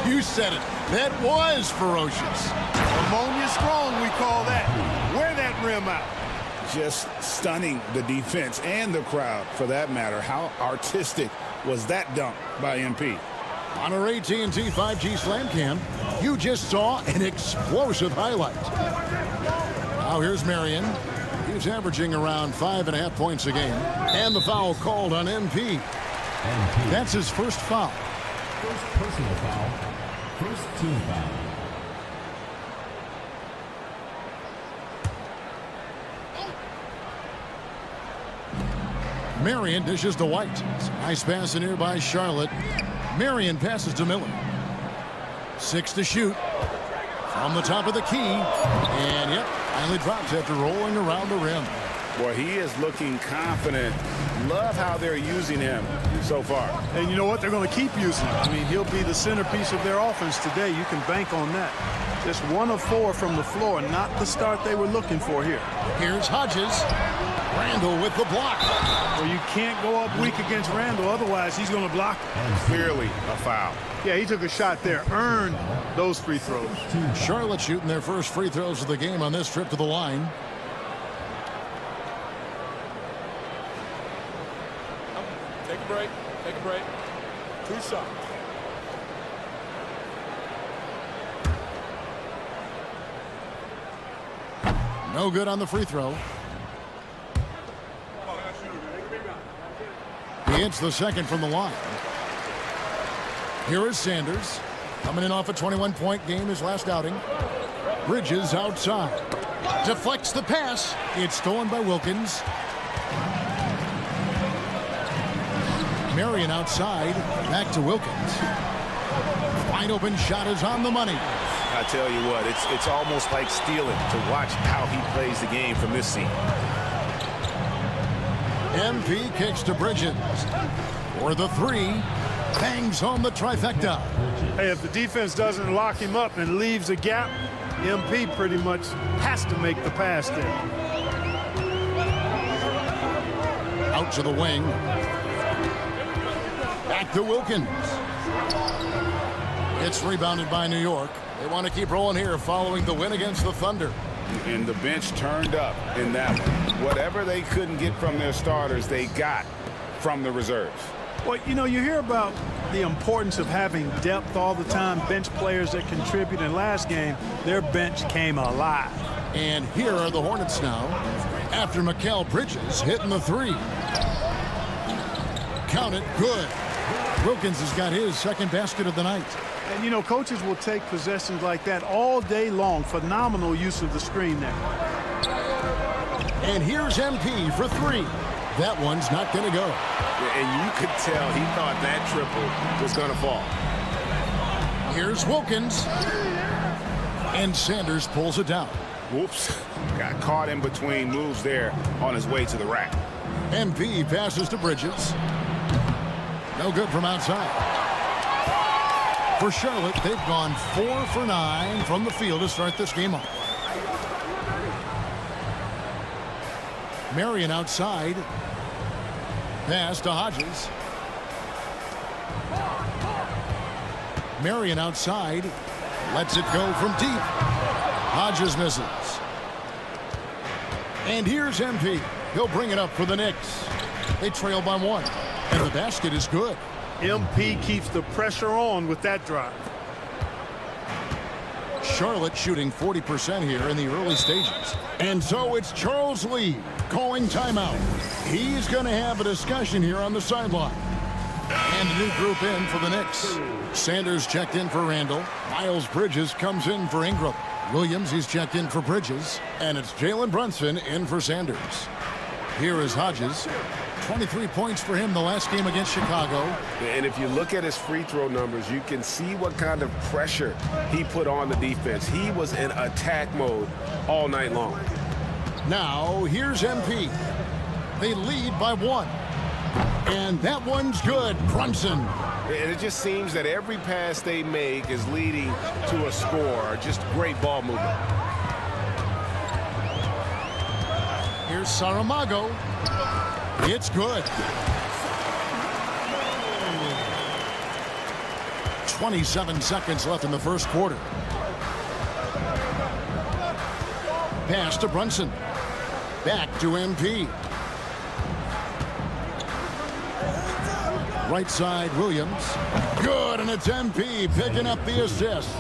You said it. That was ferocious. Ammonia strong, we call that. Wear that rim out. Just stunning the defense and the crowd, for that matter. How artistic was that dunk by MP? On our AT&T 5G Slam Cam, you just saw an explosive highlight. Now here's Marion. He's averaging around 5.5 points a game. And the foul called on MP. That's his first foul. First personal foul. First team foul. Marion dishes to White. Nice pass in here by Charlotte. Marion passes to Miller. 6 to shoot. From the top of the key. And yep, finally drops after rolling around the rim. Boy, he is looking confident. Love how they're using him so far. And you know what? They're going to keep using him. I mean, he'll be the centerpiece of their offense today. You can bank on that. Just 1 of 4 from the floor, not the start they were looking for here. Here's Hodges. Randall with the block. Well, you can't go up weak against Randall, otherwise he's going to block. Clearly a foul. Yeah, he took a shot there, earned those free throws. Charlotte shooting their first free throws of the game on this trip to the line. Take a break. Take a break. 2 shots. No good on the free throw. He hits the second from the line. Here is Sanders. Coming in off a 21-point game his last outing. Bridges outside. Deflects the pass. It's stolen by Wilkins. Marion outside. Back to Wilkins. Wide open shot is on the money. I tell you what, it's almost like stealing to watch how he plays the game from this seat. MP kicks to Bridges. For the 3. Bangs home the trifecta. Hey, if the defense doesn't lock him up and leaves a gap, MP pretty much has to make the pass there. Out to the wing. Back to Wilkins. It's rebounded by New York. They want to keep rolling here following the win against the Thunder. And the bench turned up in that one. Whatever they couldn't get from their starters, they got from the reserves. Well, you know, you hear about the importance of having depth all the time, bench players that contribute. In last game, their bench came alive. And here are the Hornets now after Mikal Bridges hitting the 3. Count it, good. Wilkins has got his second basket of the night. And, you know, coaches will take possessions like that all day long. Phenomenal use of the screen there. And here's MP for 3. That one's not going to go. And you could tell he thought that triple was going to fall. Here's Wilkins. And Sanders pulls it down. Whoops. Got caught in between moves there on his way to the rack. MP passes to Bridges. No good from outside. For Charlotte, they've gone 4 for 9 from the field to start this game off. Marion outside. Pass to Hodges. Marion outside. Lets it go from deep. Hodges misses. And here's MP. He'll bring it up for the Knicks. They trail by 1, and the basket is good. MP keeps the pressure on with that drive. Charlotte shooting 40% here in the early stages. And so it's Charles Lee calling timeout. He's going to have a discussion here on the sideline. And a new group in for the Knicks. Sanders checked in for Randall. Miles Bridges comes in for Ingram. Williams, he's checked in for Bridges. And it's Jalen Brunson in for Sanders. Here is Hodges. 23 points for him the last game against Chicago. And if you look at his free throw numbers, you can see what kind of pressure he put on the defense. He was in attack mode all night long. Now, here's MP. They lead by 1. And that one's good. Brunson. And it just seems that every pass they make is leading to a score. Just great ball movement. Here's Saramago. It's good. 27 seconds left in the first quarter. Pass to Brunson. Back to MP. Right side, Williams. Good, and it's MP picking up the assist.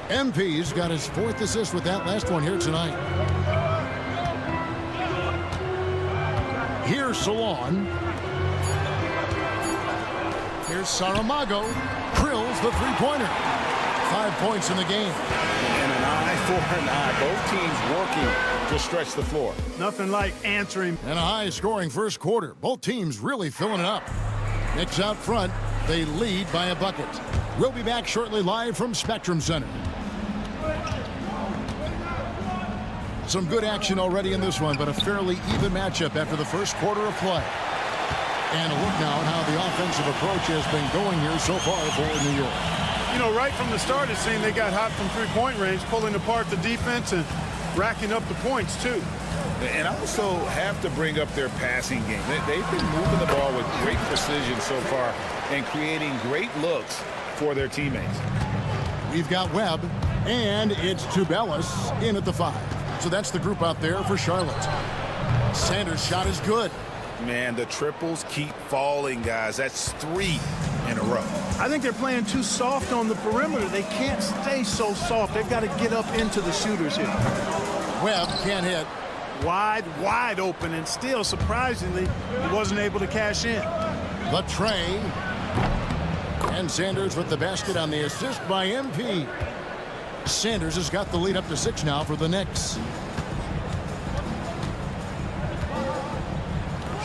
MP's got his 4th assist with that last one here tonight. Here's Salon. Here's Saramago. Drills the three-pointer. 5 points in the game. And an eye for an eye. Both teams working to stretch the floor. Nothing like answering. And a high-scoring first quarter. Both teams really filling it up. Knicks out front. They lead by a bucket. We'll be back shortly live from Spectrum Center. Some good action already in this one, but a fairly even matchup after the first quarter of play. And a look now at how the offensive approach has been going here so far for New York. You know, right from the start, it seemed they got hot from three-point range, pulling apart the defense and racking up the points, too. And I also have to bring up their passing game. They've been moving the ball with great precision so far and creating great looks for their teammates. We've got Webb, and it's Tubelis in at the 5. So that's the group out there for Charlotte. Sanders' shot is good. Man, the triples keep falling, guys. That's 3 in a row. I think they're playing too soft on the perimeter. They can't stay so soft. They've got to get up into the shooters here. Webb can't hit. Wide open, and still, surprisingly, he wasn't able to cash in. The tray. And Sanders with the basket on the assist by MP. Sanders has got the lead up to 6 now for the Knicks.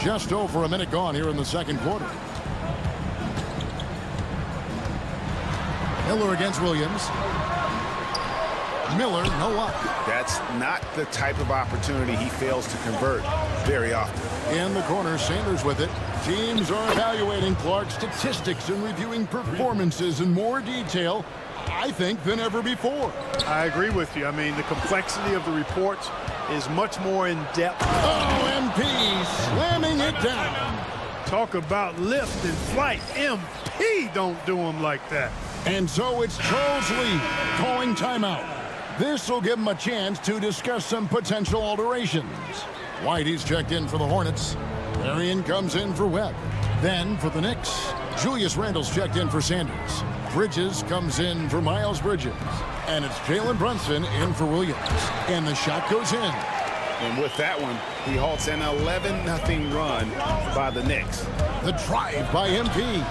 Just over a minute gone here in the second quarter. Miller against Williams. Miller, no luck. That's not the type of opportunity he fails to convert very often. In the corner, Sanders with it. Teams are evaluating Clark's statistics and reviewing performances in more detail, I think, than ever before. I agree with you. I mean, the complexity of the reports is much more in depth. MP slamming it down. Talk about lift and flight. MP don't do them like that. And so it's Charles Lee calling timeout. This will give him a chance to discuss some potential alterations. Whitey's checked in for the Hornets. Marion comes in for Webb. Then for the Knicks, Julius Randle's checked in for Sanders. Bridges comes in for Miles Bridges. And it's Jalen Brunson in for Williams. And the shot goes in. And with that one, he halts an 11-0 run by the Knicks. The drive by MP.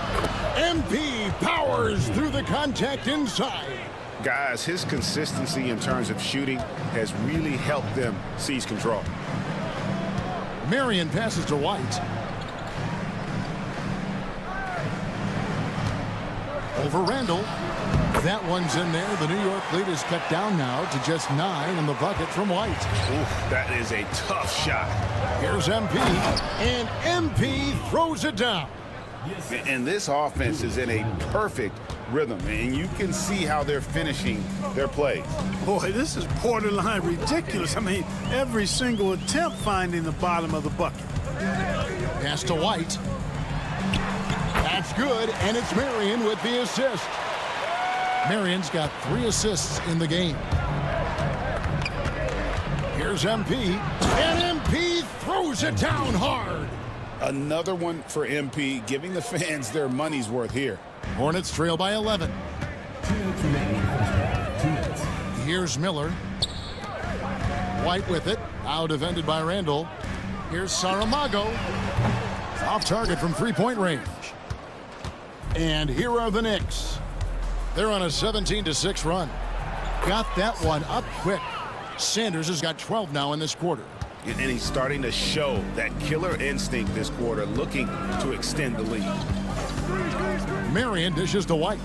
MP powers through the contact inside. Guys, his consistency in terms of shooting has really helped them seize control. Marion passes to White. Over Randall. That one's in there. The New York lead is cut down now to just 9 in the bucket from White. Ooh, that is a tough shot. Here's MP, and MP throws it down. And this offense is in a perfect rhythm, and you can see how they're finishing their plays. Boy, this is borderline ridiculous. I mean, every single attempt finding the bottom of the bucket. Pass to White. That's good, and it's Marion with the assist. Marion's got 3 assists in the game. Here's MP, and MP throws it down hard. Another one for MP, giving the fans their money's worth here. Hornets trail by 11. 2 minutes remaining in the first half. 2 minutes. Here's Miller. White with it. Out defended by Randall. Here's Saramago. Off target from three-point range. And here are the Knicks. They're on a 17-6 run. Got that one up quick. Sanders has got 12 now in this quarter. And he's starting to show that killer instinct this quarter, looking to extend the lead. Marion dishes to White.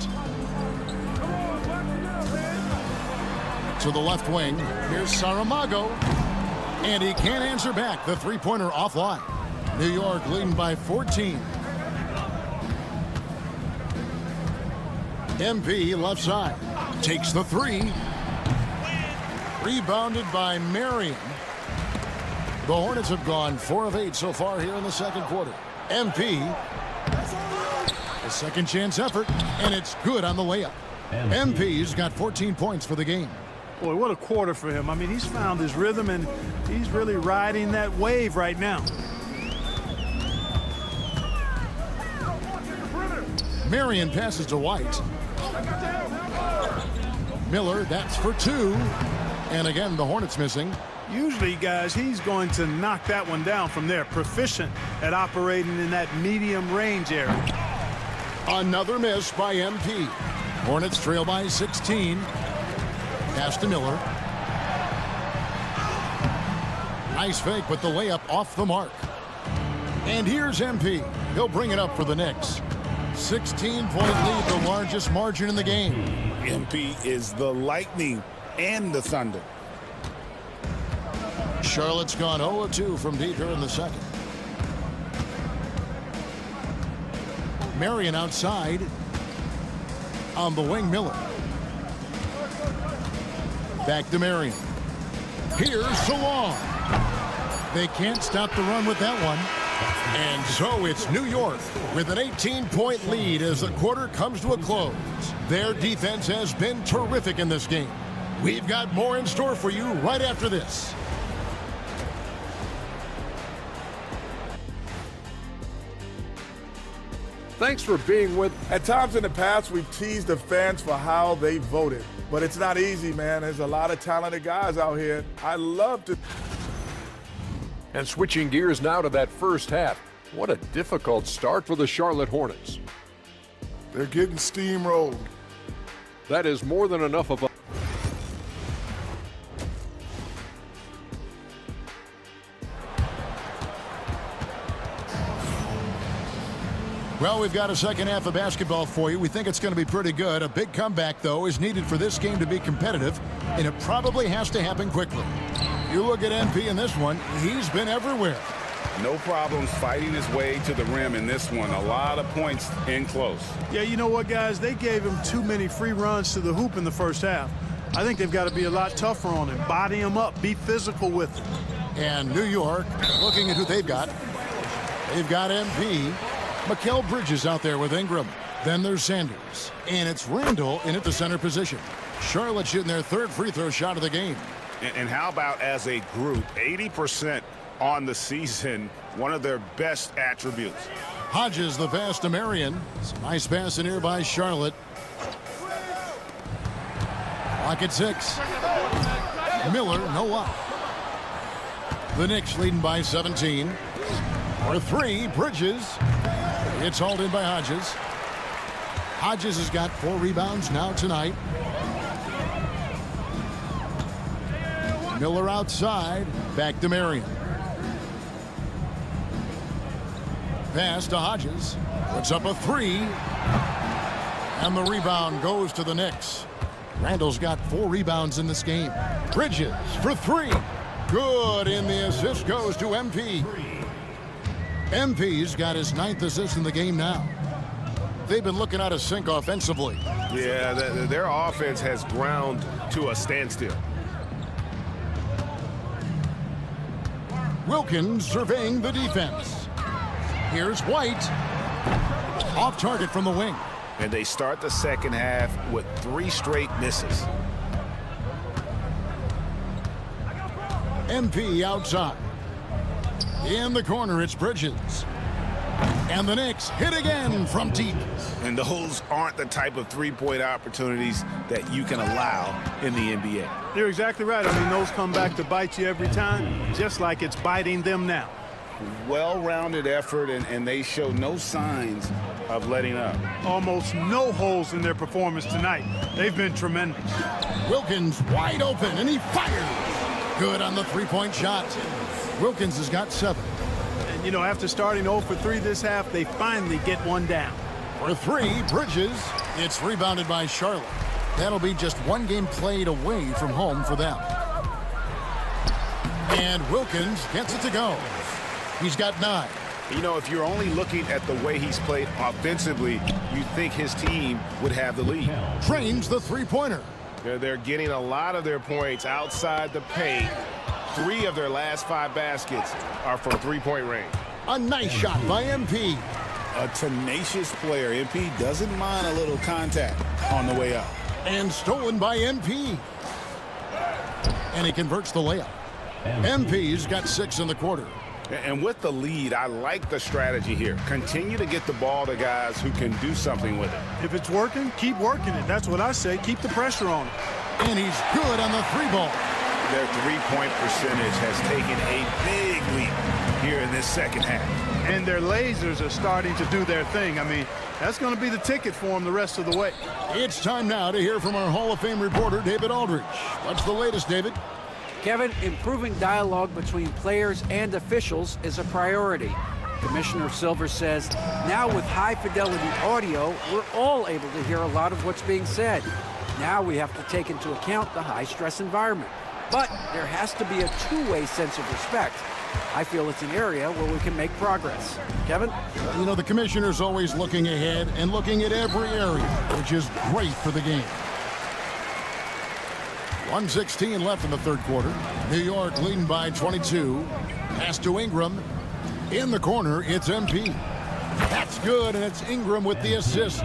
To the left wing. Here's Saramago. And he can't answer back. The three-pointer offline. New York leading by 14. MP left side. Takes the three. Rebounded by Marion. The Hornets have gone 4 of 8 so far here in the second quarter. MP. A second chance effort. And it's good on the layup. MP's got 14 points for the game. Boy, what a quarter for him. I mean, he's found his rhythm, and he's really riding that wave right now. Marion passes to White. Miller, that's for 2. And again, the Hornets missing. Usually, guys, he's going to knock that one down from there. Proficient at operating in that medium range area. Another miss by MP. Hornets trail by 16. Pass to Miller. Nice fake, but the layup off the mark. And here's MP. He'll bring it up for the Knicks. 16-point lead, the largest margin in the game. MP is the Lightning and the Thunder. Charlotte's gone 0-2 from deep here in the second. Marion outside. On the wing, Miller. Back to Marion. Here's Salon. They can't stop the run with that one. And so it's New York with an 18-point lead as the quarter comes to a close. Their defense has been terrific in this game. We've got more in store for you right after this. Thanks for being with. At times in the past, we've teased the fans for how they voted. But it's not easy, man. There's a lot of talented guys out here. I love to. And switching gears now to that first half. What a difficult start for the Charlotte Hornets. They're getting steamrolled. That is more than enough of a. Well, we've got a second half of basketball for you. We think it's going to be pretty good. A big comeback, though, is needed for this game to be competitive, and it probably has to happen quickly. You look at MP in this one, he's been everywhere. No problems fighting his way to the rim in this one. A lot of points in close. Yeah, you know what, guys? They gave him too many free runs to the hoop in the first half. I think they've got to be a lot tougher on him. Body him up. Be physical with him. And New York, looking at who they've got. They've got MP. Mikal Bridges out there with Ingram. Then there's Sanders. And it's Randall in at the center position. Charlotte shooting their third free throw shot of the game. And how about as a group, 80% on the season, one of their best attributes. Hodges the pass to Marion. It's a nice pass in here by Charlotte. Clock at 6. Miller, no luck. The Knicks leading by 17. For 3, Bridges. It's hauled in by Hodges. Hodges has got 4 rebounds now tonight. Miller outside. Back to Marion. Pass to Hodges. Puts up a 3. And the rebound goes to the Knicks. Randall's got 4 rebounds in this game. Bridges for 3. Good, and the assist goes to MP. MP's got his 9th assist in the game now. They've been looking out of sync offensively. Yeah, their offense has ground to a standstill. Wilkins surveying the defense. Here's White. Off target from the wing. And they start the second half with 3 straight misses. MP outside. In the corner, it's Bridges. And the Knicks hit again from deep. And those aren't the type of three-point opportunities that you can allow in the NBA. You're exactly right. I mean, those come back to bite you every time, just like it's biting them now. Well-rounded effort, and they show no signs of letting up. Almost no holes in their performance tonight. They've been tremendous. Wilkins wide open, and he fires. Good on the three-point shot. Wilkins has got 7. And, you know, after starting 0 for 3 this half, they finally get one down. For 3, Bridges. It's rebounded by Charlotte. That'll be just 1 game played away from home for them. And Wilkins gets it to go. He's got 9. You know, if you're only looking at the way he's played offensively, you'd think his team would have the lead. Trains the three-pointer. They're getting a lot of their points outside the paint. 3 of their last 5 baskets are from three-point range. A nice shot by MP. A tenacious player. MP doesn't mind a little contact on the way up. And stolen by MP. And he converts the layup. MP's got 6 in the quarter. And with the lead, I like the strategy here. Continue to get the ball to guys who can do something with it. If it's working, keep working it. That's what I say. Keep the pressure on it. And he's good on the 3-ball. Their three-point percentage has taken a big leap here in this second half. And their lasers are starting to do their thing. I mean, that's going to be the ticket for them the rest of the way. It's time now to hear from our Hall of Fame reporter, David Aldridge. What's the latest, David? Kevin, improving dialogue between players and officials is a priority. Commissioner Silver says, now with high-fidelity audio, we're all able to hear a lot of what's being said. Now we have to take into account the high-stress environment. But there has to be a two-way sense of respect. I feel it's an area where we can make progress. Kevin? You know, the commissioner's always looking ahead and looking at every area, which is great for the game. 1:16 left in the third quarter. New York leading by 22. Pass to Ingram. In the corner, it's MP. That's good, and it's Ingram with the assist.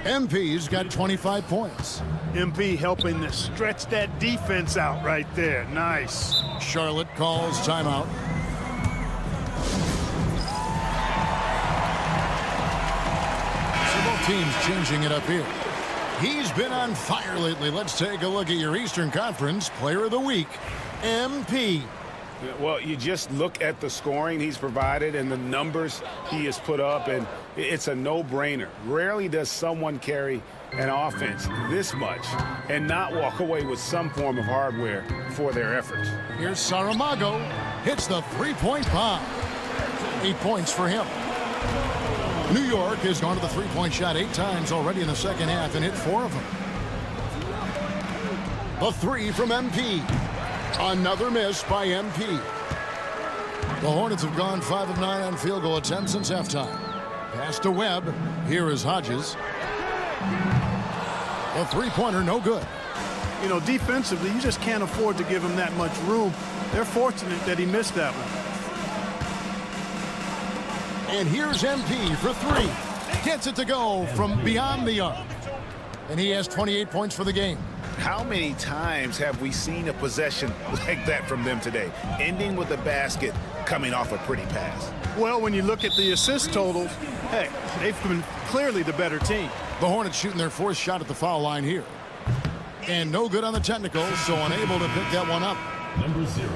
MP's got 25 points. MP helping to stretch that defense out right there. Nice. Charlotte calls timeout. So both teams changing it up here. He's been on fire lately. Let's take a look at your Eastern Conference Player of the Week, MP. Well, you just look at the scoring he's provided and the numbers he has put up, and it's a no-brainer. Rarely does someone carry an offense this much and not walk away with some form of hardware for their efforts. Here's Saramago. Hits the three-point bomb. 8 points for him. New York has gone to the three-point shot 8 times already in the second half and hit 4 of them. The 3 from MP. Another miss by MP. The Hornets have gone 5 of 9 on field goal attempts since halftime. Pass to Webb. Here is Hodges. The three-pointer, no good. You know, defensively, you just can't afford to give him that much room. They're fortunate that he missed that one. And here's MP for 3. Gets it to go from beyond the arc. And he has 28 points for the game. How many times have we seen a possession like that from them today, ending with a basket coming off a pretty pass? Well, when you look at the assist totals, hey, they've been clearly the better team. The Hornets shooting their 4th shot at the foul line here. And no good on the technical, so unable to pick that one up. Number 0,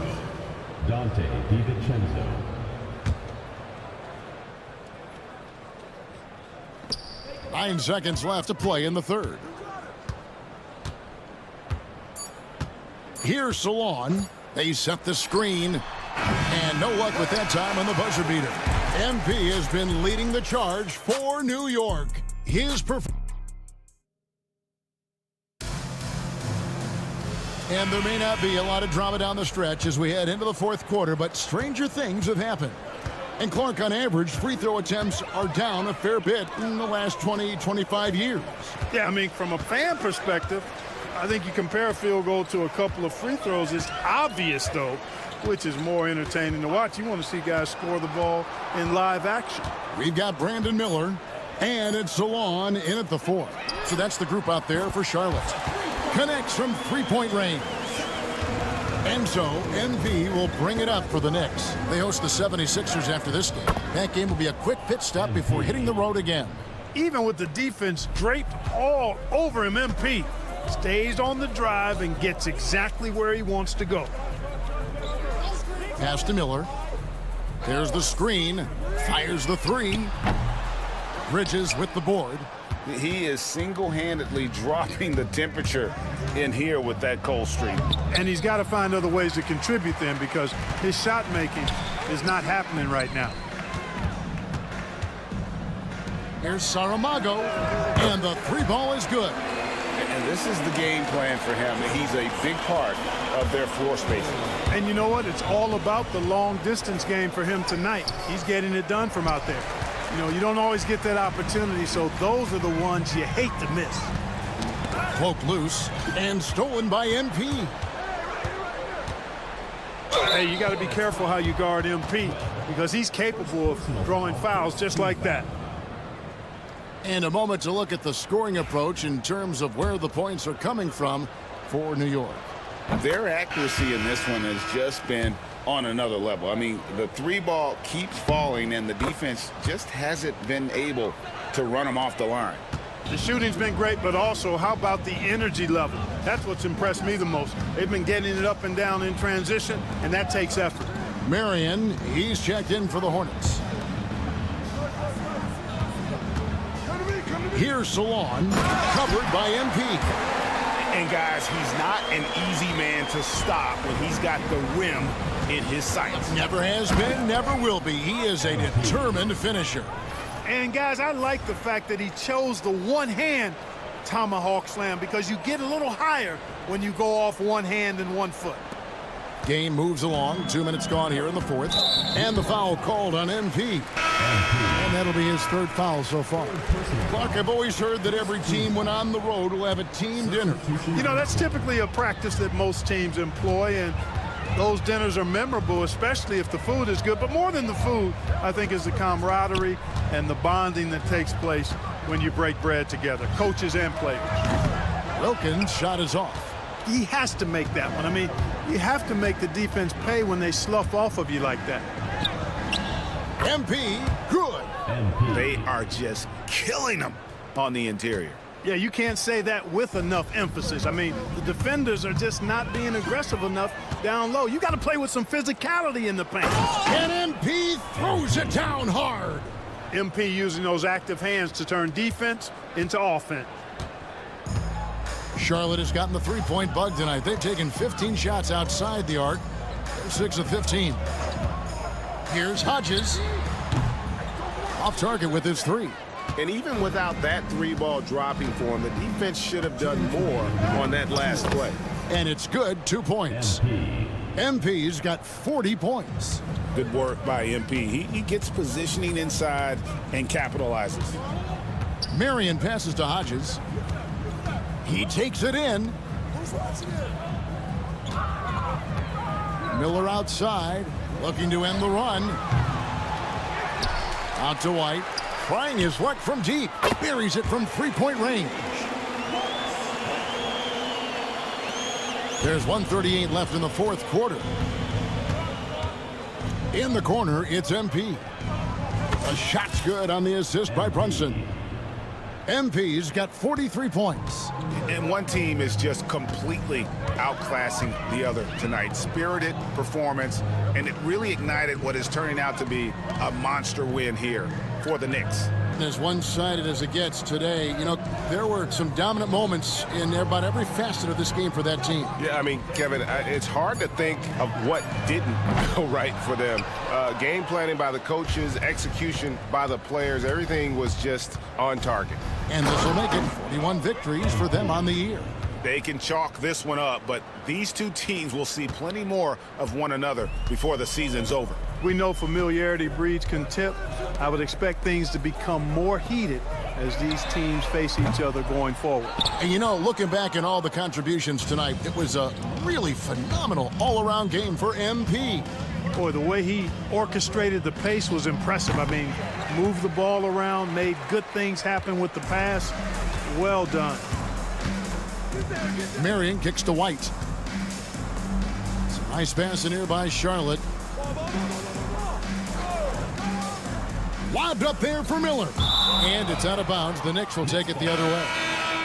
Dante DiVincenzo. Nine seconds left to play in the third. Here's Salon. They set the screen. And no luck with that time on the buzzer beater. MP has been leading the charge for New York. His performance. And there may not be a lot of drama down the stretch as we head into the fourth quarter, but stranger things have happened. And Clark, on average, free throw attempts are down a fair bit in the last 20, 25 years. Yeah, I mean, from a fan perspective, I think you compare a field goal to a couple of free throws. It's obvious, though, which is more entertaining to watch. You want to see guys score the ball in live action. We've got Brandon Miller, and it's Salon in at the 4. So that's the group out there for Charlotte. Connects from three-point range. And so, MP will bring it up for the Knicks. They host the 76ers after this game. That game will be a quick pit stop before hitting the road again. Even with the defense draped all over him, MP stays on the drive and gets exactly where he wants to go. Pass to Miller. There's the screen. Fires the three. Bridges with the board. He is single-handedly dropping the temperature in here with that cold streak. And he's got to find other ways to contribute then, because his shot making is not happening right now. Here's Saramago, and the three ball is good. And this is the game plan for him. He's a big part of their floor spacing. And you know what? It's all about the long distance game for him tonight. He's getting it done from out there. You know, you don't always get that opportunity, so those are the ones you hate to miss. Poked loose and stolen by MP. Hey, you got to be careful how you guard MP, because he's capable of drawing fouls just like that. And a moment to look at the scoring approach in terms of where the points are coming from for New York. Their accuracy in this one has just been on another level. I mean, the three ball keeps falling, and the defense just hasn't been able to run them off the line. The shooting's been great, but also how about the energy level? That's what's impressed me the most. They've been getting it up and down in transition, and that takes effort. Marion, he's checked in for the Hornets. Here's Salon, covered by MP. And guys, he's not an easy man to stop when he's got the rim in his sights. Never has been, never will be. He is a determined finisher. And guys, I like the fact that he chose the one-hand tomahawk slam, because you get a little higher when you go off one hand and 1 foot. Game moves along. 2 minutes gone here in the fourth. And the foul called on MP. And that'll be his third foul so far. Clark, I've always heard that every team when on the road will have a team dinner. You know, that's typically a practice that most teams employ, and those dinners are memorable, especially if the food is good. But more than the food, I think, is the camaraderie and the bonding that takes place when you break bread together, coaches and players. Wilkins' shot is off. He has to make that one. I mean, you have to make the defense pay when they slough off of you like that. MP, good. They are just killing them on the interior. Yeah, you can't say that with enough emphasis. I mean, the defenders are just not being aggressive enough down low. You got to play with some physicality in the paint. And MP throws it down hard. MP using those active hands to turn defense into offense. Charlotte has gotten the three-point bug tonight. They've taken 15 shots outside the arc. They're 6 of 15. Here's Hodges. Off target with his three. And even without that three ball dropping for him, the defense should have done more on that last play. And it's good, 2 points. MP's got 40 points. Good work by MP. He gets positioning inside and capitalizes. Marion passes to Hodges. He takes it in. Miller outside, looking to end the run. Out to White, trying his luck from deep. Buries it from three-point range. There's 1:38 left in the fourth quarter. In the corner, it's MP. A shot's good on the assist by Brunson. MP's got 43 points. And one team is just completely outclassing the other tonight. Spirited performance, and it really ignited what is turning out to be a monster win here for the Knicks. As one-sided as it gets today, you know, there were some dominant moments in about every facet of this game for that team. Yeah, I mean, Kevin, it's hard to think of what didn't go right for them. Game planning by the coaches, execution by the players, everything was just on target. And this will make it 41 victories for them on the year. They can chalk this one up, but these two teams will see plenty more of one another before the season's over. We know familiarity breeds contempt. I would expect things to become more heated as these teams face each other going forward. And you know, looking back at all the contributions tonight, it was a really phenomenal all-around game for MP. Boy, the way he orchestrated the pace was impressive. I mean, moved the ball around, made good things happen with the pass. Well done. Marion kicks to White. Nice pass in here by Charlotte. Lobbed up there for Miller. And it's out of bounds. The Knicks will take it the other way.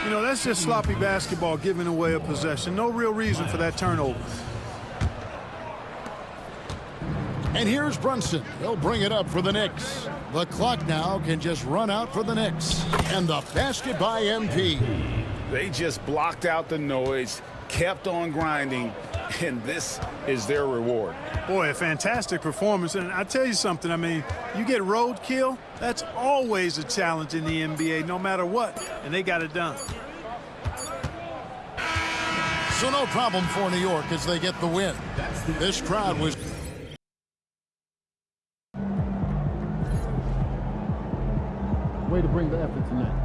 You know, that's just sloppy basketball, giving away a possession. No real reason for that turnover. And here's Brunson. He'll bring it up for the Knicks. The clock now can just run out for the Knicks. And the basket by MP. They just blocked out the noise, kept on grinding, and this is their reward. Boy, a fantastic performance. And I tell you something, I mean, you get roadkill, that's always a challenge in the NBA, no matter what, and they got it done. So no problem for New York as they get the win. This crowd was... Way to bring the effort tonight.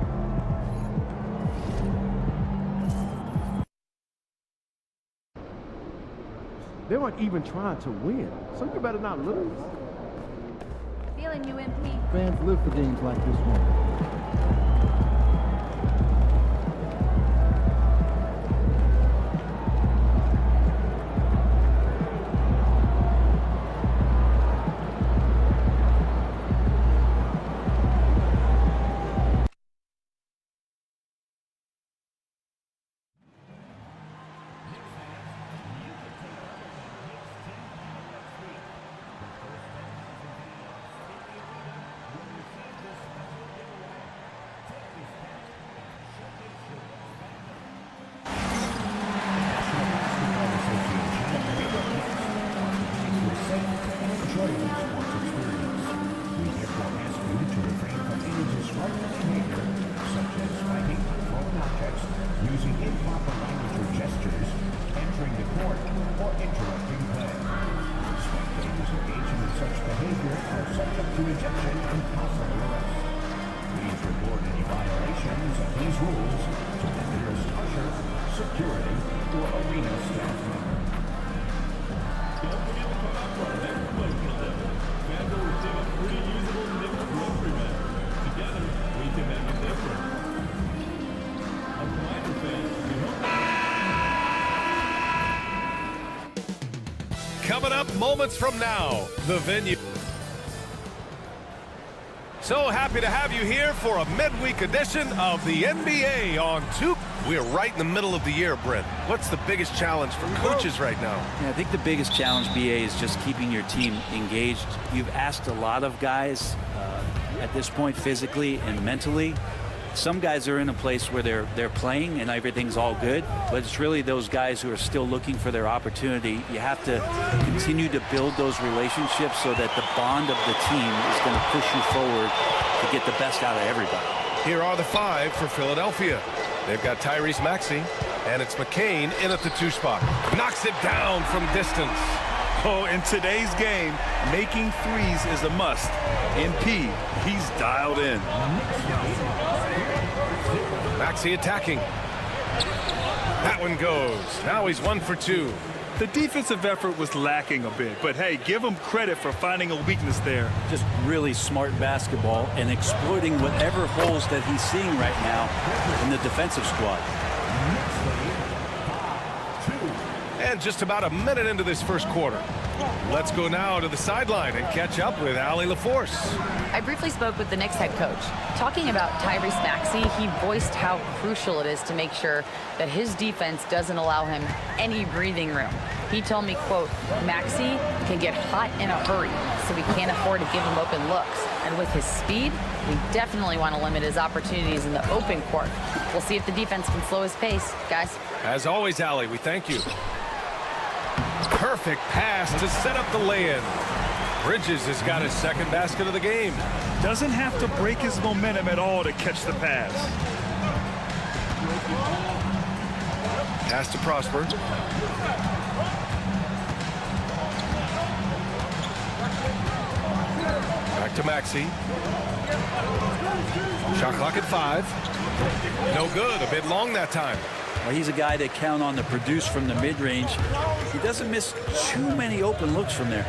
They weren't even trying to win, so you better not lose. Feeling you, MP. Fans live for games like this one. Coming up moments from now, the venue. So happy to have you here for a midweek edition of the NBA on 2. We're right in the middle of the year, Brent. What's the biggest challenge for coaches right now? Yeah, I think the biggest challenge, BA, is just keeping your team engaged. You've asked a lot of guys at this point, physically and mentally. Some guys are in a place where they're playing and everything's all good, but it's really those guys who are still looking for their opportunity. You have to continue to build those relationships so that the bond of the team is going to push you forward to get the best out of everybody. Here are the 5 for Philadelphia. They've got Tyrese Maxey, and it's McCain in at the 2 spot. Knocks it down from distance. Oh, in today's game, making threes is a must. MP, he's dialed in. Maxey attacking. That one goes. Now he's 1 for 2. The defensive effort was lacking a bit, but hey, give him credit for finding a weakness there. Just really smart basketball and exploiting whatever holes that he's seeing right now in the defensive squad. And just about a minute into this first quarter. Let's go now to the sideline and catch up with Allie LaForce. I briefly spoke with the Knicks head coach. Talking about Tyrese Maxey, he voiced how crucial it is to make sure that his defense doesn't allow him any breathing room. He told me, quote, Maxey can get hot in a hurry, so we can't afford to give him open looks. And with his speed, we definitely want to limit his opportunities in the open court. We'll see if the defense can slow his pace, guys. As always, Allie, we thank you. Perfect pass to set up the lay-in. Bridges has got his second basket of the game. Doesn't have to break his momentum at all to catch the pass. Pass to Prosper. Back to Maxey. Shot clock at 5. No good. A bit long that time. Well, he's a guy to count on to produce from the mid-range. He doesn't miss too many open looks from there.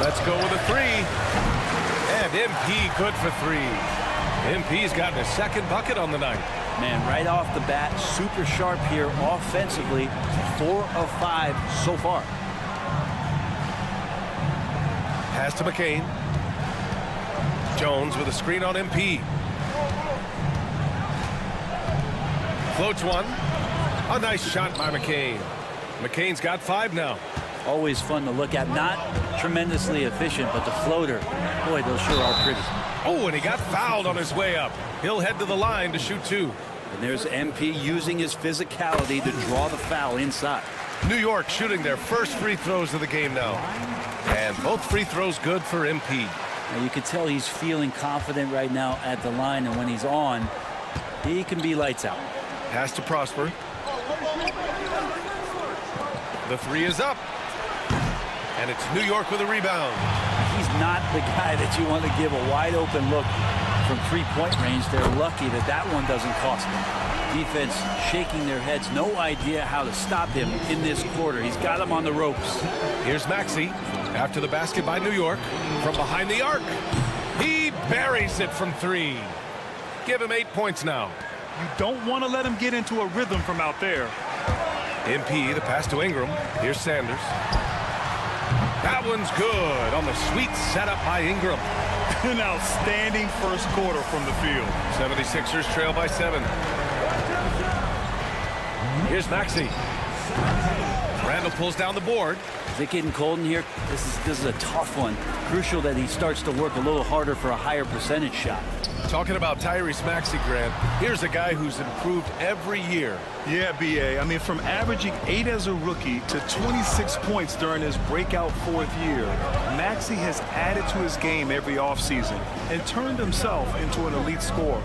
Let's go with a 3. And MP good for 3. MP's gotten his second bucket on the night. Man, right off the bat, super sharp here offensively. 4 of 5 so far. Pass to McCain. Jones with a screen on MP. Floats one. A nice shot by McCain. McCain's got 5 now. Always fun to look at. Not tremendously efficient, but the floater, boy, those sure are pretty. Oh, and he got fouled on his way up. He'll head to the line to shoot 2. And there's MP using his physicality to draw the foul inside. New York shooting their first free throws of the game now. And both free throws good for MP. Now you can tell he's feeling confident right now at the line, and when he's on, he can be lights out. Pass to Prosper. The 3 is up. And it's New York with a rebound. He's not the guy that you want to give a wide open look from 3-point range. They're lucky that that one doesn't cost them. Defense shaking their heads. No idea how to stop him in this quarter. He's got him on the ropes. Here's Maxey after the basket by New York from behind the arc. He buries it from 3. Give him 8 points now. You don't want to let him get into a rhythm from out there. MP, the pass to Ingram. Here's Sanders. That one's good on the sweet setup by Ingram. An outstanding first quarter from the field. 76ers trail by 7. Here's Maxey. Randall pulls down the board. Is it getting cold in here? This is a tough one. Crucial that he starts to work a little harder for a higher percentage shot. Talking about Tyrese Maxey, Grant, here's a guy who's improved every year. Yeah, B.A. I mean, from averaging 8 as a rookie to 26 points during his breakout 4th year, Maxey has added to his game every offseason and turned himself into an elite scorer.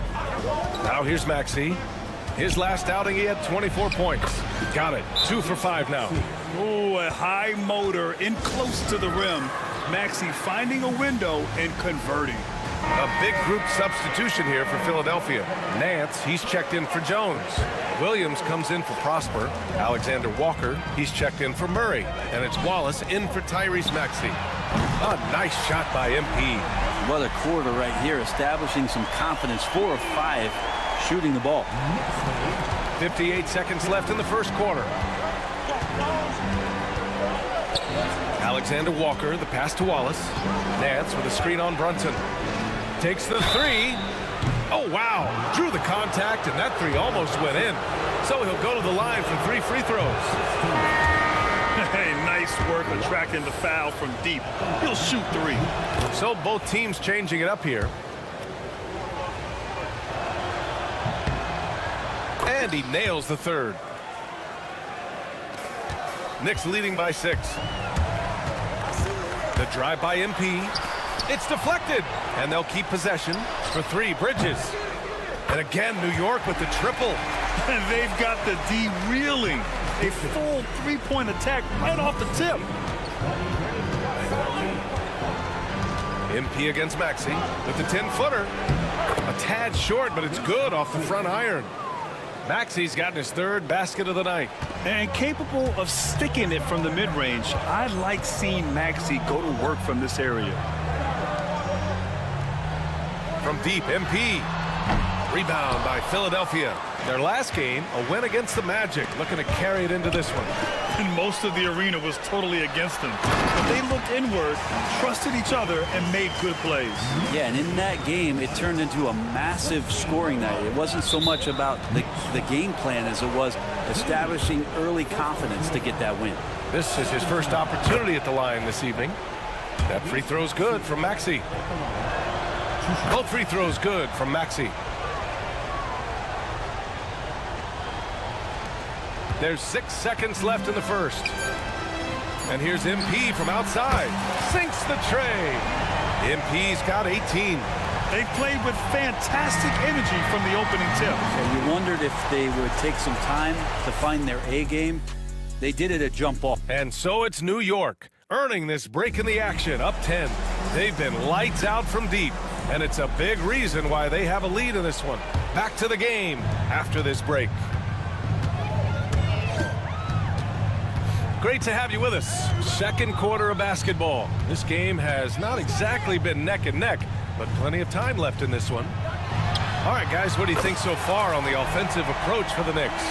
Now here's Maxey. His last outing, he had 24 points. Got it. 2 for 5 now. Oh, a high motor in close to the rim. Maxey finding a window and converting. A big group substitution here for Philadelphia. Nance, he's checked in for Jones. Williams comes in for Prosper. Alexander Walker, he's checked in for Murray. And it's Wallace in for Tyrese Maxey. A nice shot by MP. What a quarter right here, establishing some confidence. 4 of 5 shooting the ball. 58 seconds left in the first quarter. Alexander Walker, the pass to Wallace. Nance with a screen on Brunson. Takes the 3. Oh, wow. Drew the contact, and that 3 almost went in. So he'll go to the line for 3 free throws. Hey, nice work attracting the foul from deep. He'll shoot 3. So both teams changing it up here. And he nails the 3rd. Knicks leading by 6. The drive by MP. It's deflected. And they'll keep possession for 3. Bridges. And again, New York with the triple. And they've got the D reeling. A full 3-point attack right off the tip. MP against Maxey with the 10-footer. A tad short, but it's good off the front iron. Maxey's gotten his 3rd basket of the night. And capable of sticking it from the mid-range. I like seeing Maxey go to work from this area. From deep, MP. Rebound by Philadelphia. Their last game, a win against the Magic, looking to carry it into this one. And most of the arena was totally against them. But they looked inward, trusted each other, and made good plays. Yeah, and in that game, it turned into a massive scoring night. It wasn't so much about the game plan as it was establishing early confidence to get that win. This is his first opportunity at the line this evening. That free throw's good from Maxey. Both free throws good from Maxey. There's 6 seconds left in the first. And here's MP from outside. Sinks the tray. MP's got 18. They played with fantastic energy from the opening tip. And you wondered if they would take some time to find their A game. They did it at jump ball. And so it's New York earning this break in the action, up 10. They've been lights out from deep, and it's a big reason why they have a lead in this one. Back to the game after this break. Great to have you with us. Second quarter of basketball. This game has not exactly been neck and neck, but plenty of time left in this one. All right, guys, what do you think so far on the offensive approach for the Knicks?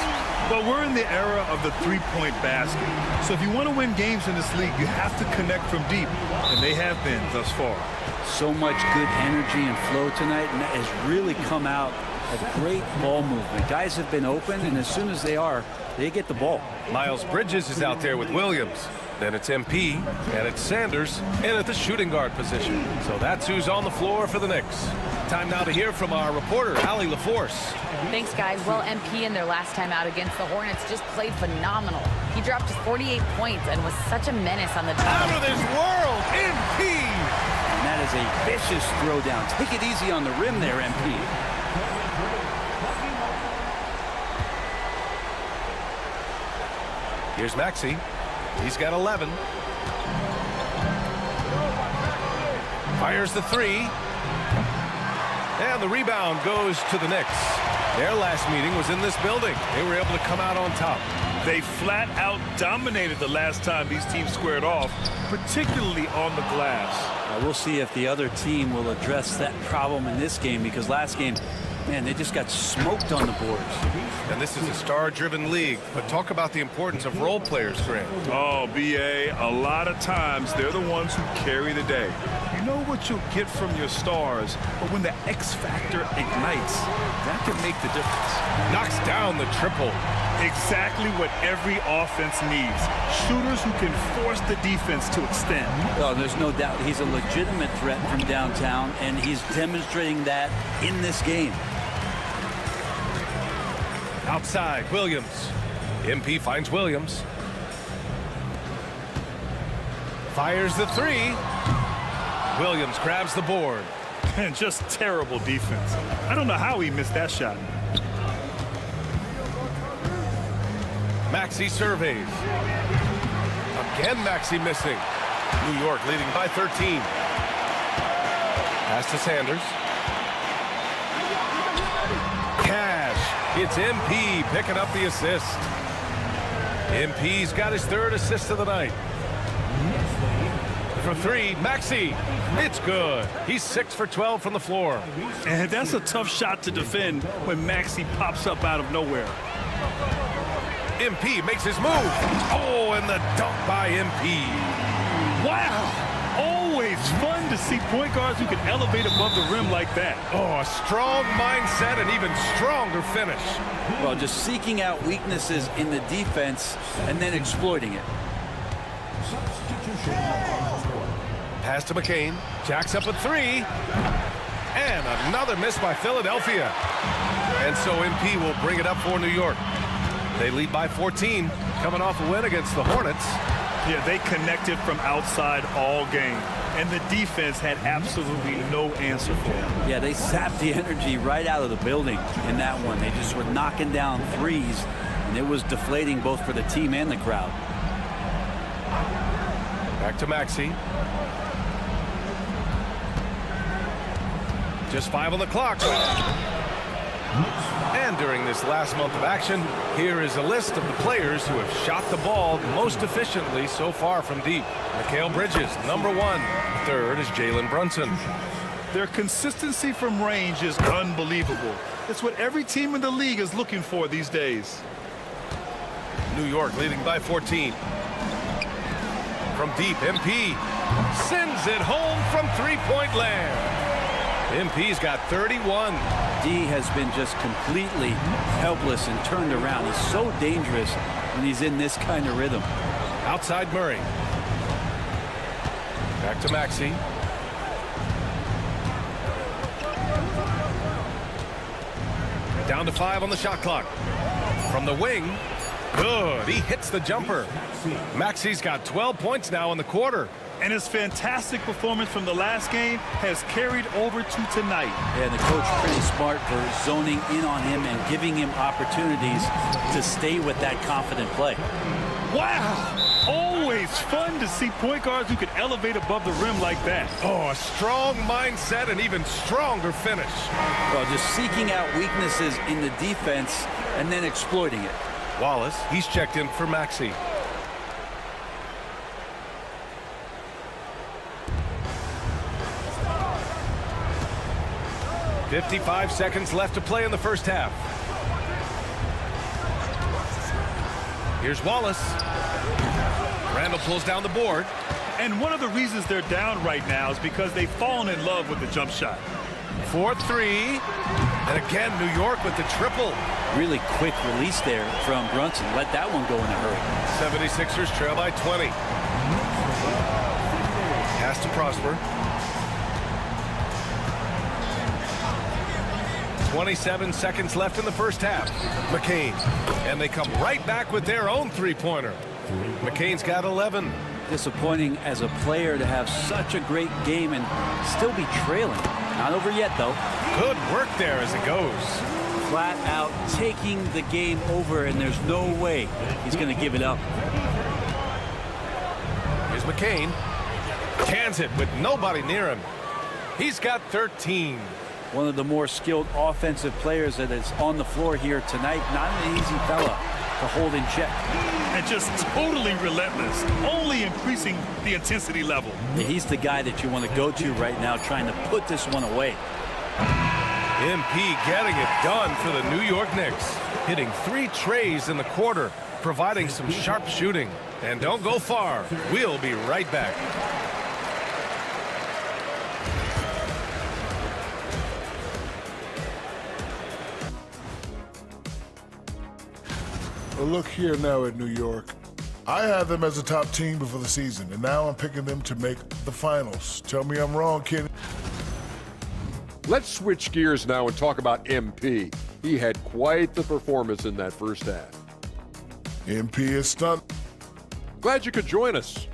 Well, we're in the era of the three-point basket. So if you want to win games in this league, you have to connect from deep, and they have been thus far. So much good energy and flow tonight, and that has really come out of great ball movement. Guys have been open, and as soon as they are, they get the ball. Miles Bridges is out there with Williams. Then it's MP, and it's Sanders, and at the shooting guard position. So that's who's on the floor for the Knicks. Time now to hear from our reporter, Allie LaForce. Thanks, guys. Well, MP in their last time out against the Hornets just played phenomenal. He dropped just 48 points and was such a menace on the Out of this world, MP! And that is a vicious throwdown. Take it easy on the rim there, MP. Here's Maxey. He's got 11. Fires the three. And the rebound goes to the Knicks. Their last meeting was in this building. They were able to come out on top. They flat out dominated the last time these teams squared off, particularly on the glass. We'll see if the other team will address that problem in this game, because last game, man, they just got smoked on the boards. And this is a star-driven league, but talk about the importance of role players, Grant. Oh, B.A., a lot of times they're the ones who carry the day. You know what you'll get from your stars, but when the X factor ignites, that can make the difference. Knocks down the triple. Exactly what every offense needs. Shooters who can force the defense to extend. Oh, there's no doubt he's a legitimate threat from downtown, and he's demonstrating that in this game. Outside, Williams. MP finds Williams. Fires the three. Williams grabs the board. And just terrible defense. I don't know how he missed that shot. Maxey surveys. Again, Maxey missing. New York leading by 13. Pass to Sanders. Cash. It's MP picking up the assist. MP's got his third assist of the night. For three, Maxey. It's good. He's 6 for 12 from the floor. And that's a tough shot to defend when Maxey pops up out of nowhere. MP makes his move. Oh, and the dunk by MP. Wow. Always fun to see point guards who can elevate above the rim like that. Oh, a strong mindset and even stronger finish. Well, just seeking out weaknesses in the defense and then exploiting it. Pass to McCain. Jacks up a three. And another miss by Philadelphia. And so MP will bring it up for New York. They lead by 14, coming off a win against the Hornets. Yeah, they connected from outside all game, and the defense had absolutely no answer for them. Yeah, they sapped the energy right out of the building in that one. They just were knocking down threes, and it was deflating both for the team and the crowd. Back to Maxey. Just 5 on the clock. And during this last month of action, here is a list of the players who have shot the ball most efficiently so far from deep. Mikal Bridges, number 1. Third is Jalen Brunson. Their consistency from range is unbelievable. It's what every team in the league is looking for these days. New York leading by 14. From deep, MP sends it home from three-point land. MP's got 31. D has been just completely helpless and turned around. He's so dangerous when he's in this kind of rhythm. Outside Murray. Back to Maxey. Down to 5 on the shot clock. From the wing. Good. He hits the jumper. Maxey's got 12 points now in the quarter. And his fantastic performance from the last game has carried over to tonight. Yeah, the coach pretty smart for zoning in on him and giving him opportunities to stay with that confident play. Wow! Always fun to see point guards who can elevate above the rim like that. Oh, a strong mindset and even stronger finish. Well, just seeking out weaknesses in the defense and then exploiting it. Wallace, he's checked in for Maxey. 55 seconds left to play in the first half. Here's Wallace. Randall pulls down the board. And one of the reasons they're down right now is because they've fallen in love with the jump shot. 4-3. And again, New York with the triple. Really quick release there from Brunson. Let that one go in a hurry. 76ers trail by 20. Pass to Prosper. 27 seconds left in the first half. McCain. And they come right back with their own three-pointer. McCain's got 11. Disappointing as a player to have such a great game and still be trailing. Not over yet, though. Good work there as it goes. Flat out taking the game over, and there's no way he's going to give it up. Here's McCain. Cans it with nobody near him. He's got 13. One of the more skilled offensive players that is on the floor here tonight. Not an easy fella to hold in check. And just totally relentless, only increasing the intensity level. Yeah, he's the guy that you want to go to right now, trying to put this one away. MP getting it done for the New York Knicks. Hitting 3 trays in the quarter, providing some sharp shooting. And don't go far. We'll be right back. Well, look here now at New York. I had them as a top team before the season, and now I'm picking them to make the finals. Tell me I'm wrong, Kenny. Let's switch gears now and talk about MP. He had quite the performance in that first half. MP is stunned. Glad you could join us.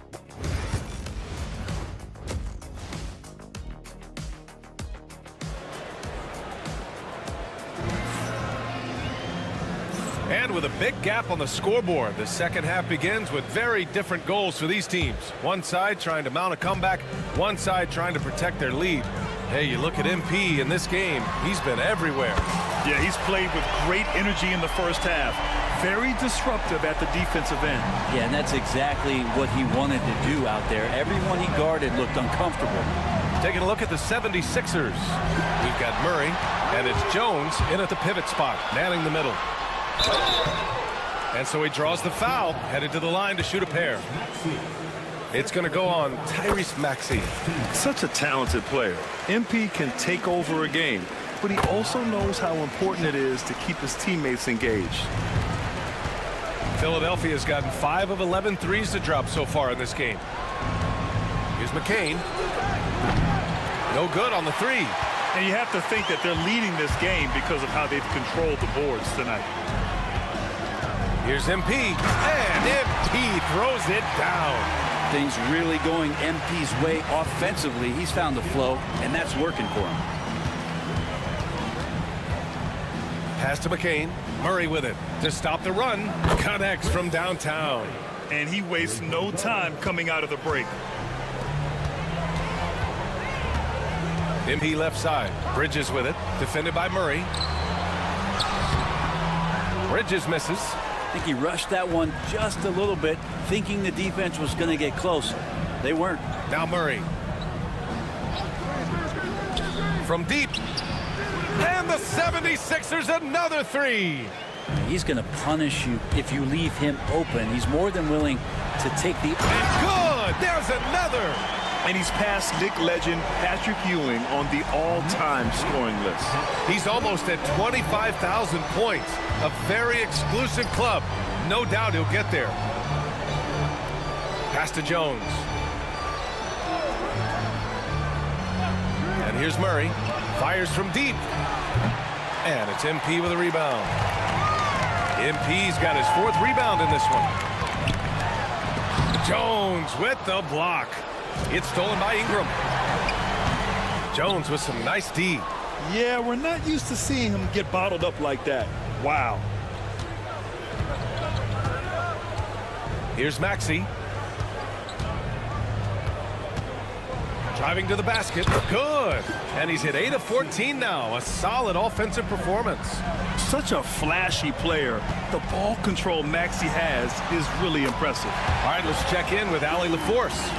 And with a big gap on the scoreboard, the second half begins with very different goals for these teams. One side trying to mount a comeback, one side trying to protect their lead. Hey, you look at MP in this game, he's been everywhere. Yeah, he's played with great energy in the first half. Very disruptive at the defensive end. Yeah, and that's exactly what he wanted to do out there. Everyone he guarded looked uncomfortable. Taking a look at the 76ers. We've got Murray, and it's Jones in at the pivot spot, manning the middle. And so he draws the foul, headed to the line to shoot a pair. It's going to go on Tyrese Maxey. Such a talented player. MP can take over a game, but he also knows how important it is to keep his teammates engaged. Philadelphia's gotten 5 of 11 threes to drop so far in this game. Here's McCain. No good on the 3. And you have to think that they're leading this game because of how they've controlled the boards tonight. Here's MP, and MP throws it down. Things really going MP's way offensively. He's found the flow, and that's working for him. Pass to McCain. Murray with it to stop the run. Connects from downtown. And he wastes no time coming out of the break. MP left side. Bridges with it. Defended by Murray. Bridges misses. I think he rushed that one just a little bit, thinking the defense was going to get close. They weren't. Now Murray. From deep. And the 76ers another 3. He's going to punish you if you leave him open. He's more than willing to take the... And good! There's another! And he's passed Knick legend Patrick Ewing on the all-time scoring list. He's almost at 25,000 points. A very exclusive club. No doubt he'll get there. Pass to Jones. And here's Murray. Fires from deep. And it's MP with a rebound. MP's got his 4th rebound in this one. Jones with the block. It's stolen by Ingram. Jones with some nice D. Yeah, we're not used to seeing him get bottled up like that. Wow. Here's Maxey. Driving to the basket. Good. And he's hit 8 of 14 now. A solid offensive performance. Such a flashy player. The ball control Maxey has is really impressive. All right, let's check in with Allie LaForce.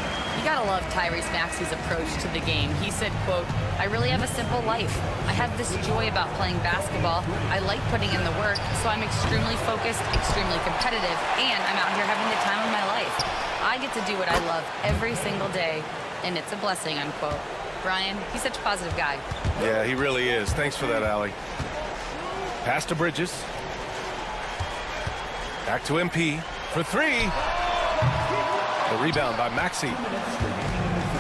gotta love Tyrese Maxey's approach to the game. He said, quote, "I really have a simple life. I have this joy about playing basketball. I like putting in the work, so I'm extremely focused, extremely competitive, and I'm out here having the time of my life. I get to do what I love every single day, and it's a blessing," unquote. Brian, he's such a positive guy. Yeah, he really is. Thanks for that, Allie. Pass to Bridges. Back to MP for three. The rebound by Maxey.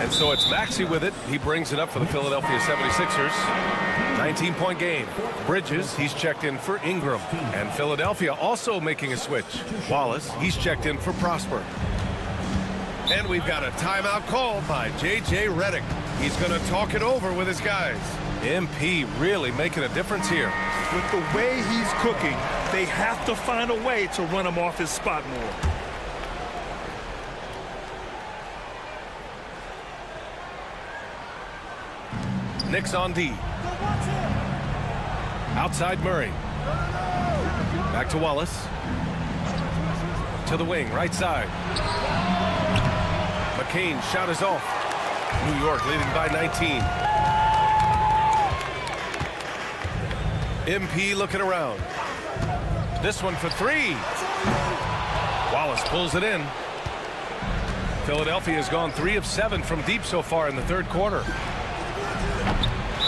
And so it's Maxey with it. He brings it up for the Philadelphia 76ers. 19-point game. Bridges, he's checked in for Ingram. And Philadelphia also making a switch. Wallace, he's checked in for Prosper. And we've got a timeout called by J.J. Redick. He's going to talk it over with his guys. MP really making a difference here. With the way he's cooking, they have to find a way to run him off his spot more. Knicks on D. Outside Murray. Back to Wallace. To the wing, right side. McCain shot is off. New York leading by 19. MP looking around. This one for three. Wallace pulls it in. Philadelphia has gone 3 of 7 from deep so far in the third quarter.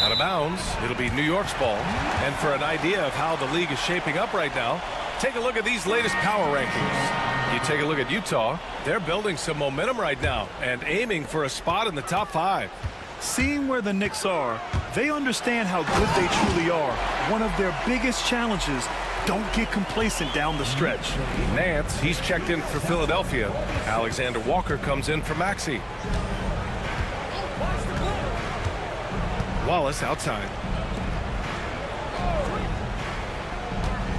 Out of bounds. It'll be New York's ball. And for an idea of how the league is shaping up right now, take a look at these latest power rankings. You take a look at Utah. They're building some momentum right now and aiming for a spot in the top 5. Seeing where the Knicks are, they understand how good they truly are. One of their biggest challenges, don't get complacent down the stretch. Nance, he's checked in for Philadelphia. Alexander Walker comes in for Maxey. Wallace outside.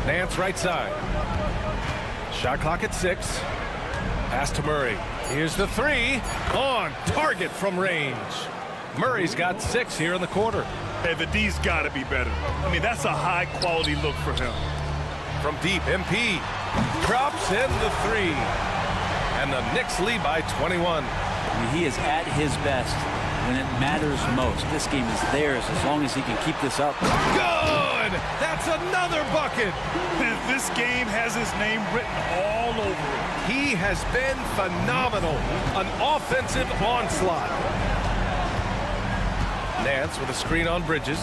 Nance right side. Shot clock at 6. Pass to Murray. Here's the three. On target from range. Murray's got 6 here in the quarter. Hey, the D's got to be better. I mean, that's a high-quality look for him. From deep, MP drops in the 3. And the Knicks lead by 21. I mean, he is at his best when it matters most. This game is theirs as long as he can keep this up. Good! That's another bucket! This game has his name written all over it. He has been phenomenal. An offensive onslaught. Nance with a screen on Bridges.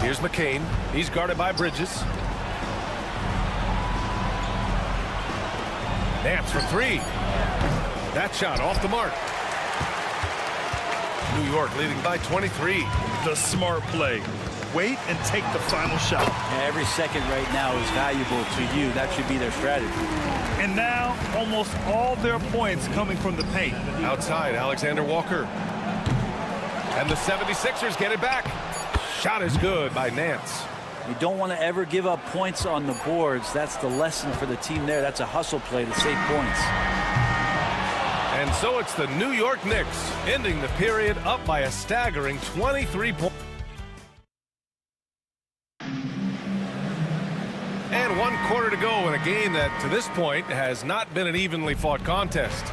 Here's McCain. He's guarded by Bridges. Nance for 3. That shot off the mark. New York leading by 23. The smart play. Wait and take the final shot. Yeah, every second right now is valuable to you. That should be their strategy. And now, almost all their points coming from the paint. Outside, Alexander Walker. And the 76ers get it back. Shot is good by Nance. You don't want to ever give up points on the boards. That's the lesson for the team there. That's a hustle play to save points. And so it's the New York Knicks ending the period up by a staggering 23 points. And 1 quarter to go in a game that, to this point, has not been an evenly fought contest.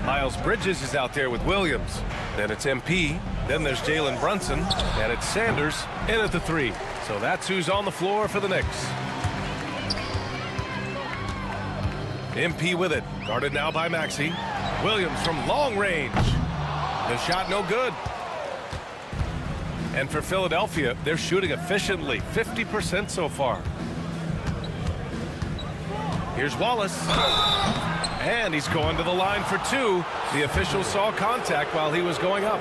Miles Bridges is out there with Williams. Then it's MP. Then there's Jalen Brunson. And it's Sanders in at the 3. So that's who's on the floor for the Knicks. MP with it. Guarded now by Maxey. Williams from long range. The shot no good. And for Philadelphia, they're shooting efficiently. 50% so far. Here's Wallace. And he's going to the line for 2. The official saw contact while he was going up.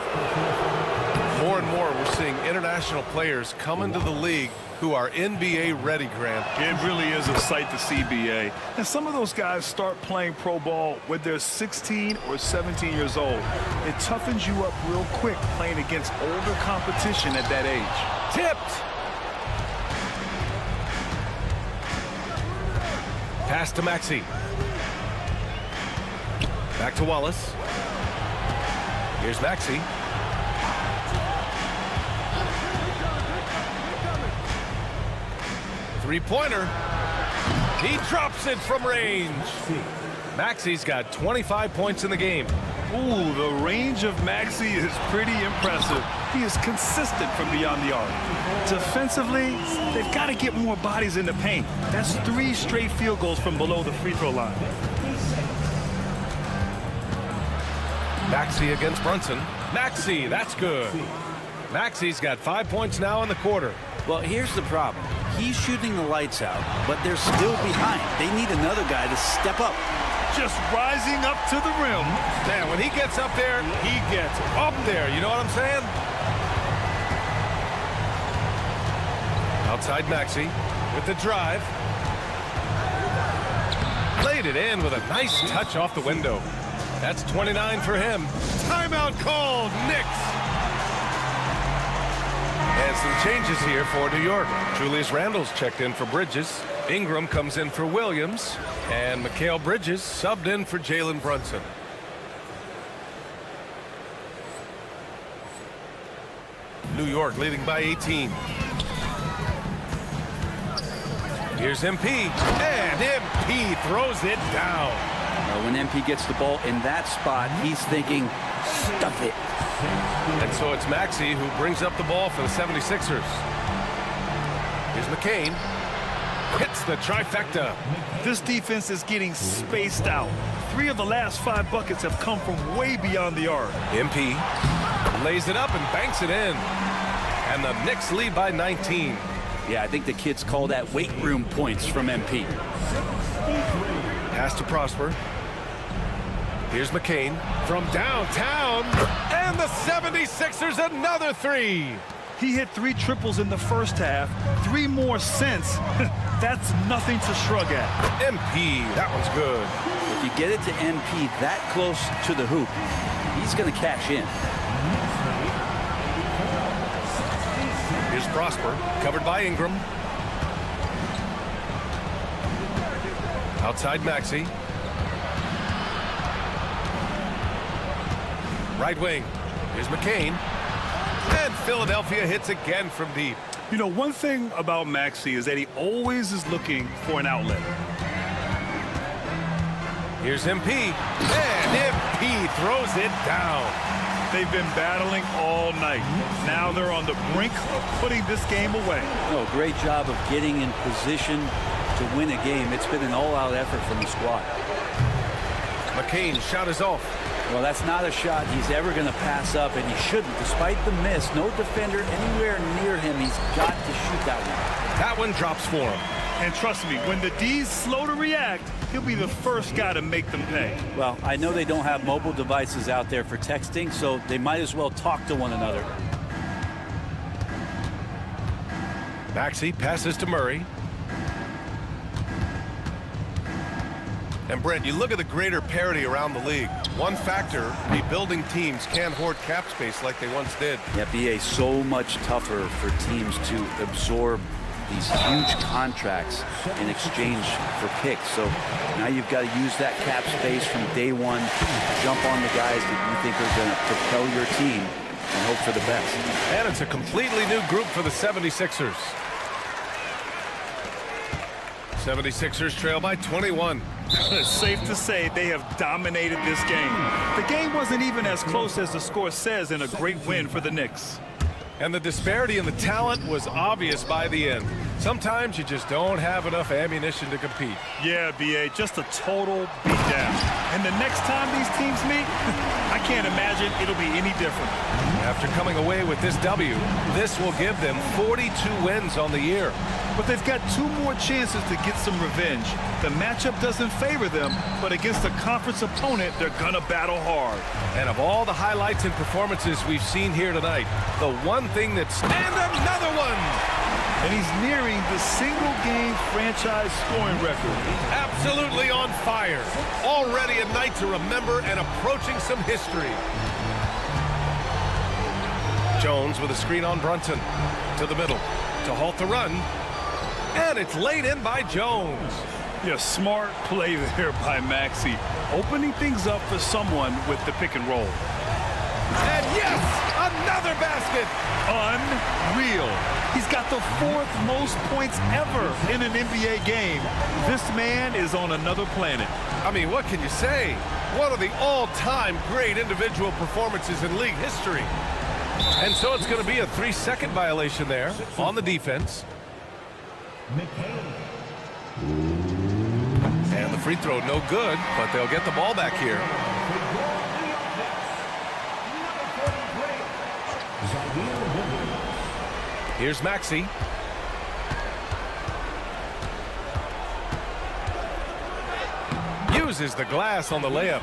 More and more, we're seeing international players come into the league who are NBA ready, Grant. It really is a sight to see, BA. And some of those guys start playing pro ball when they're 16 or 17 years old. It toughens you up real quick playing against older competition at that age. Tipped. Pass to Maxey. Back to Wallace. Here's Maxey. Three-pointer. He drops it from range. Maxey's got 25 points in the game. Ooh, the range of Maxey is pretty impressive. He is consistent from beyond the arc. Defensively, they've got to get more bodies in the paint. That's 3 straight field goals from below the free throw line. Maxey against Brunson. Maxey, that's good. Maxey's got 5 points now in the quarter. Well, here's the problem. He's shooting the lights out, but they're still behind. They need another guy to step up. Just rising up to the rim. Man, when he gets up there, he gets up there. You know what I'm saying? Outside Maxey with the drive. Laid it in with a nice touch off the window. That's 29 for him. Timeout called, Knicks. And some changes here for New York. Julius Randle's checked in for Bridges. Ingram comes in for Williams. And Mikal Bridges subbed in for Jalen Brunson. New York leading by 18. Here's MP. And MP throws it down. When MP gets the ball in that spot, he's thinking, stuff it. And so it's Maxey who brings up the ball for the 76ers. Here's McCain. Hits the trifecta. This defense is getting spaced out. 3 of the last 5 buckets have come from way beyond the arc. MP lays it up and banks it in. And the Knicks lead by 19. Yeah, I think the kids call that weight room points from MP. Pass to Prosper. Here's McCain from downtown. And the 76ers another 3. He hit 3 triples in the first half, 3 more since. That's nothing to shrug at. MP, that one's good. If you get it to MP that close to the hoop, he's going to cash in. Here's Prosper, covered by Ingram. Outside Maxey. Right wing. Here's McCain. And Philadelphia hits again from deep. You know, one thing about Maxey is that he always is looking for an outlet. Here's MP. And MP throws it down. They've been battling all night. Now they're on the brink of putting this game away. Oh, great job of getting in position to win a game. It's been an all-out effort from the squad. McCain shot is off. Well, that's not a shot he's ever going to pass up, and he shouldn't. Despite the miss, no defender anywhere near him. He's got to shoot that one. That one drops for him. And trust me, when the D's slow to react, he'll be the first guy to make them pay. Well, I know they don't have mobile devices out there for texting, so they might as well talk to one another. Maxey passes to Murray. And Brent, you look at the greater parity around the league. One factor, rebuilding teams can't hoard cap space like they once did. Yeah, BA, so much tougher for teams to absorb these huge contracts in exchange for picks. So now you've got to use that cap space from day one, jump on the guys that you think are going to propel your team and hope for the best. And it's a completely new group for the 76ers. 76ers trail by 21. It's safe to say they have dominated this game. The game wasn't even as close as the score says in a great win for the Knicks. And the disparity in the talent was obvious by the end. Sometimes you just don't have enough ammunition to compete. Yeah, BA, just a total beatdown. And the next time these teams meet, I can't imagine it'll be any different. After coming away with this W, this will give them 42 wins on the year. But they've got 2 more chances to get some revenge. The matchup doesn't favor them, but against a conference opponent, they're gonna battle hard. And of all the highlights and performances we've seen here tonight, the one thing that's... And another one! And he's nearing the single-game franchise scoring record. Absolutely on fire. Already a night to remember and approaching some history. Jones with a screen on Brunson. To the middle. To halt the run. And it's laid in by Jones. Yeah, smart play there by Maxey. Opening things up for someone with the pick and roll. And yes, another basket. Unreal. He's got the 4th most points ever in an NBA game. This man is on another planet. I mean, what can you say? One of the all-time great individual performances in league history. And so it's going to be a 3-second violation there on the defense. And the free throw no good, but they'll get the ball back here. Here's Maxey. Uses the glass on the layup.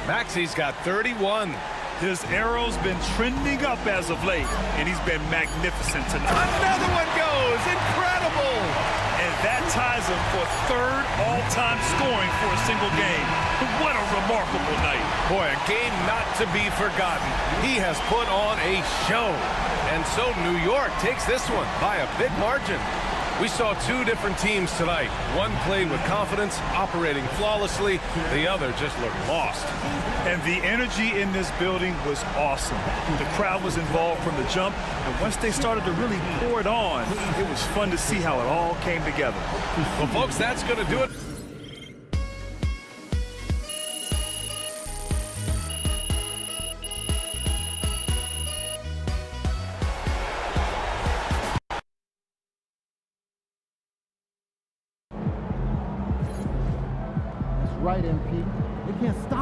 Maxey's got 31. His arrow's been trending up as of late, and he's been magnificent tonight. Another one goes. Incredible. And that ties him for 3rd all-time scoring for a single game. What a remarkable night. Boy, a game not to be forgotten. He has put on a show. And so New York takes this one by a big margin. We saw 2 different teams tonight. One played with confidence, operating flawlessly. The other just looked lost. And the energy in this building was awesome. The crowd was involved from the jump, and once they started to really pour it on, it was fun to see how it all came together. Well, folks, that's going to do it. Right, MP. They can't stop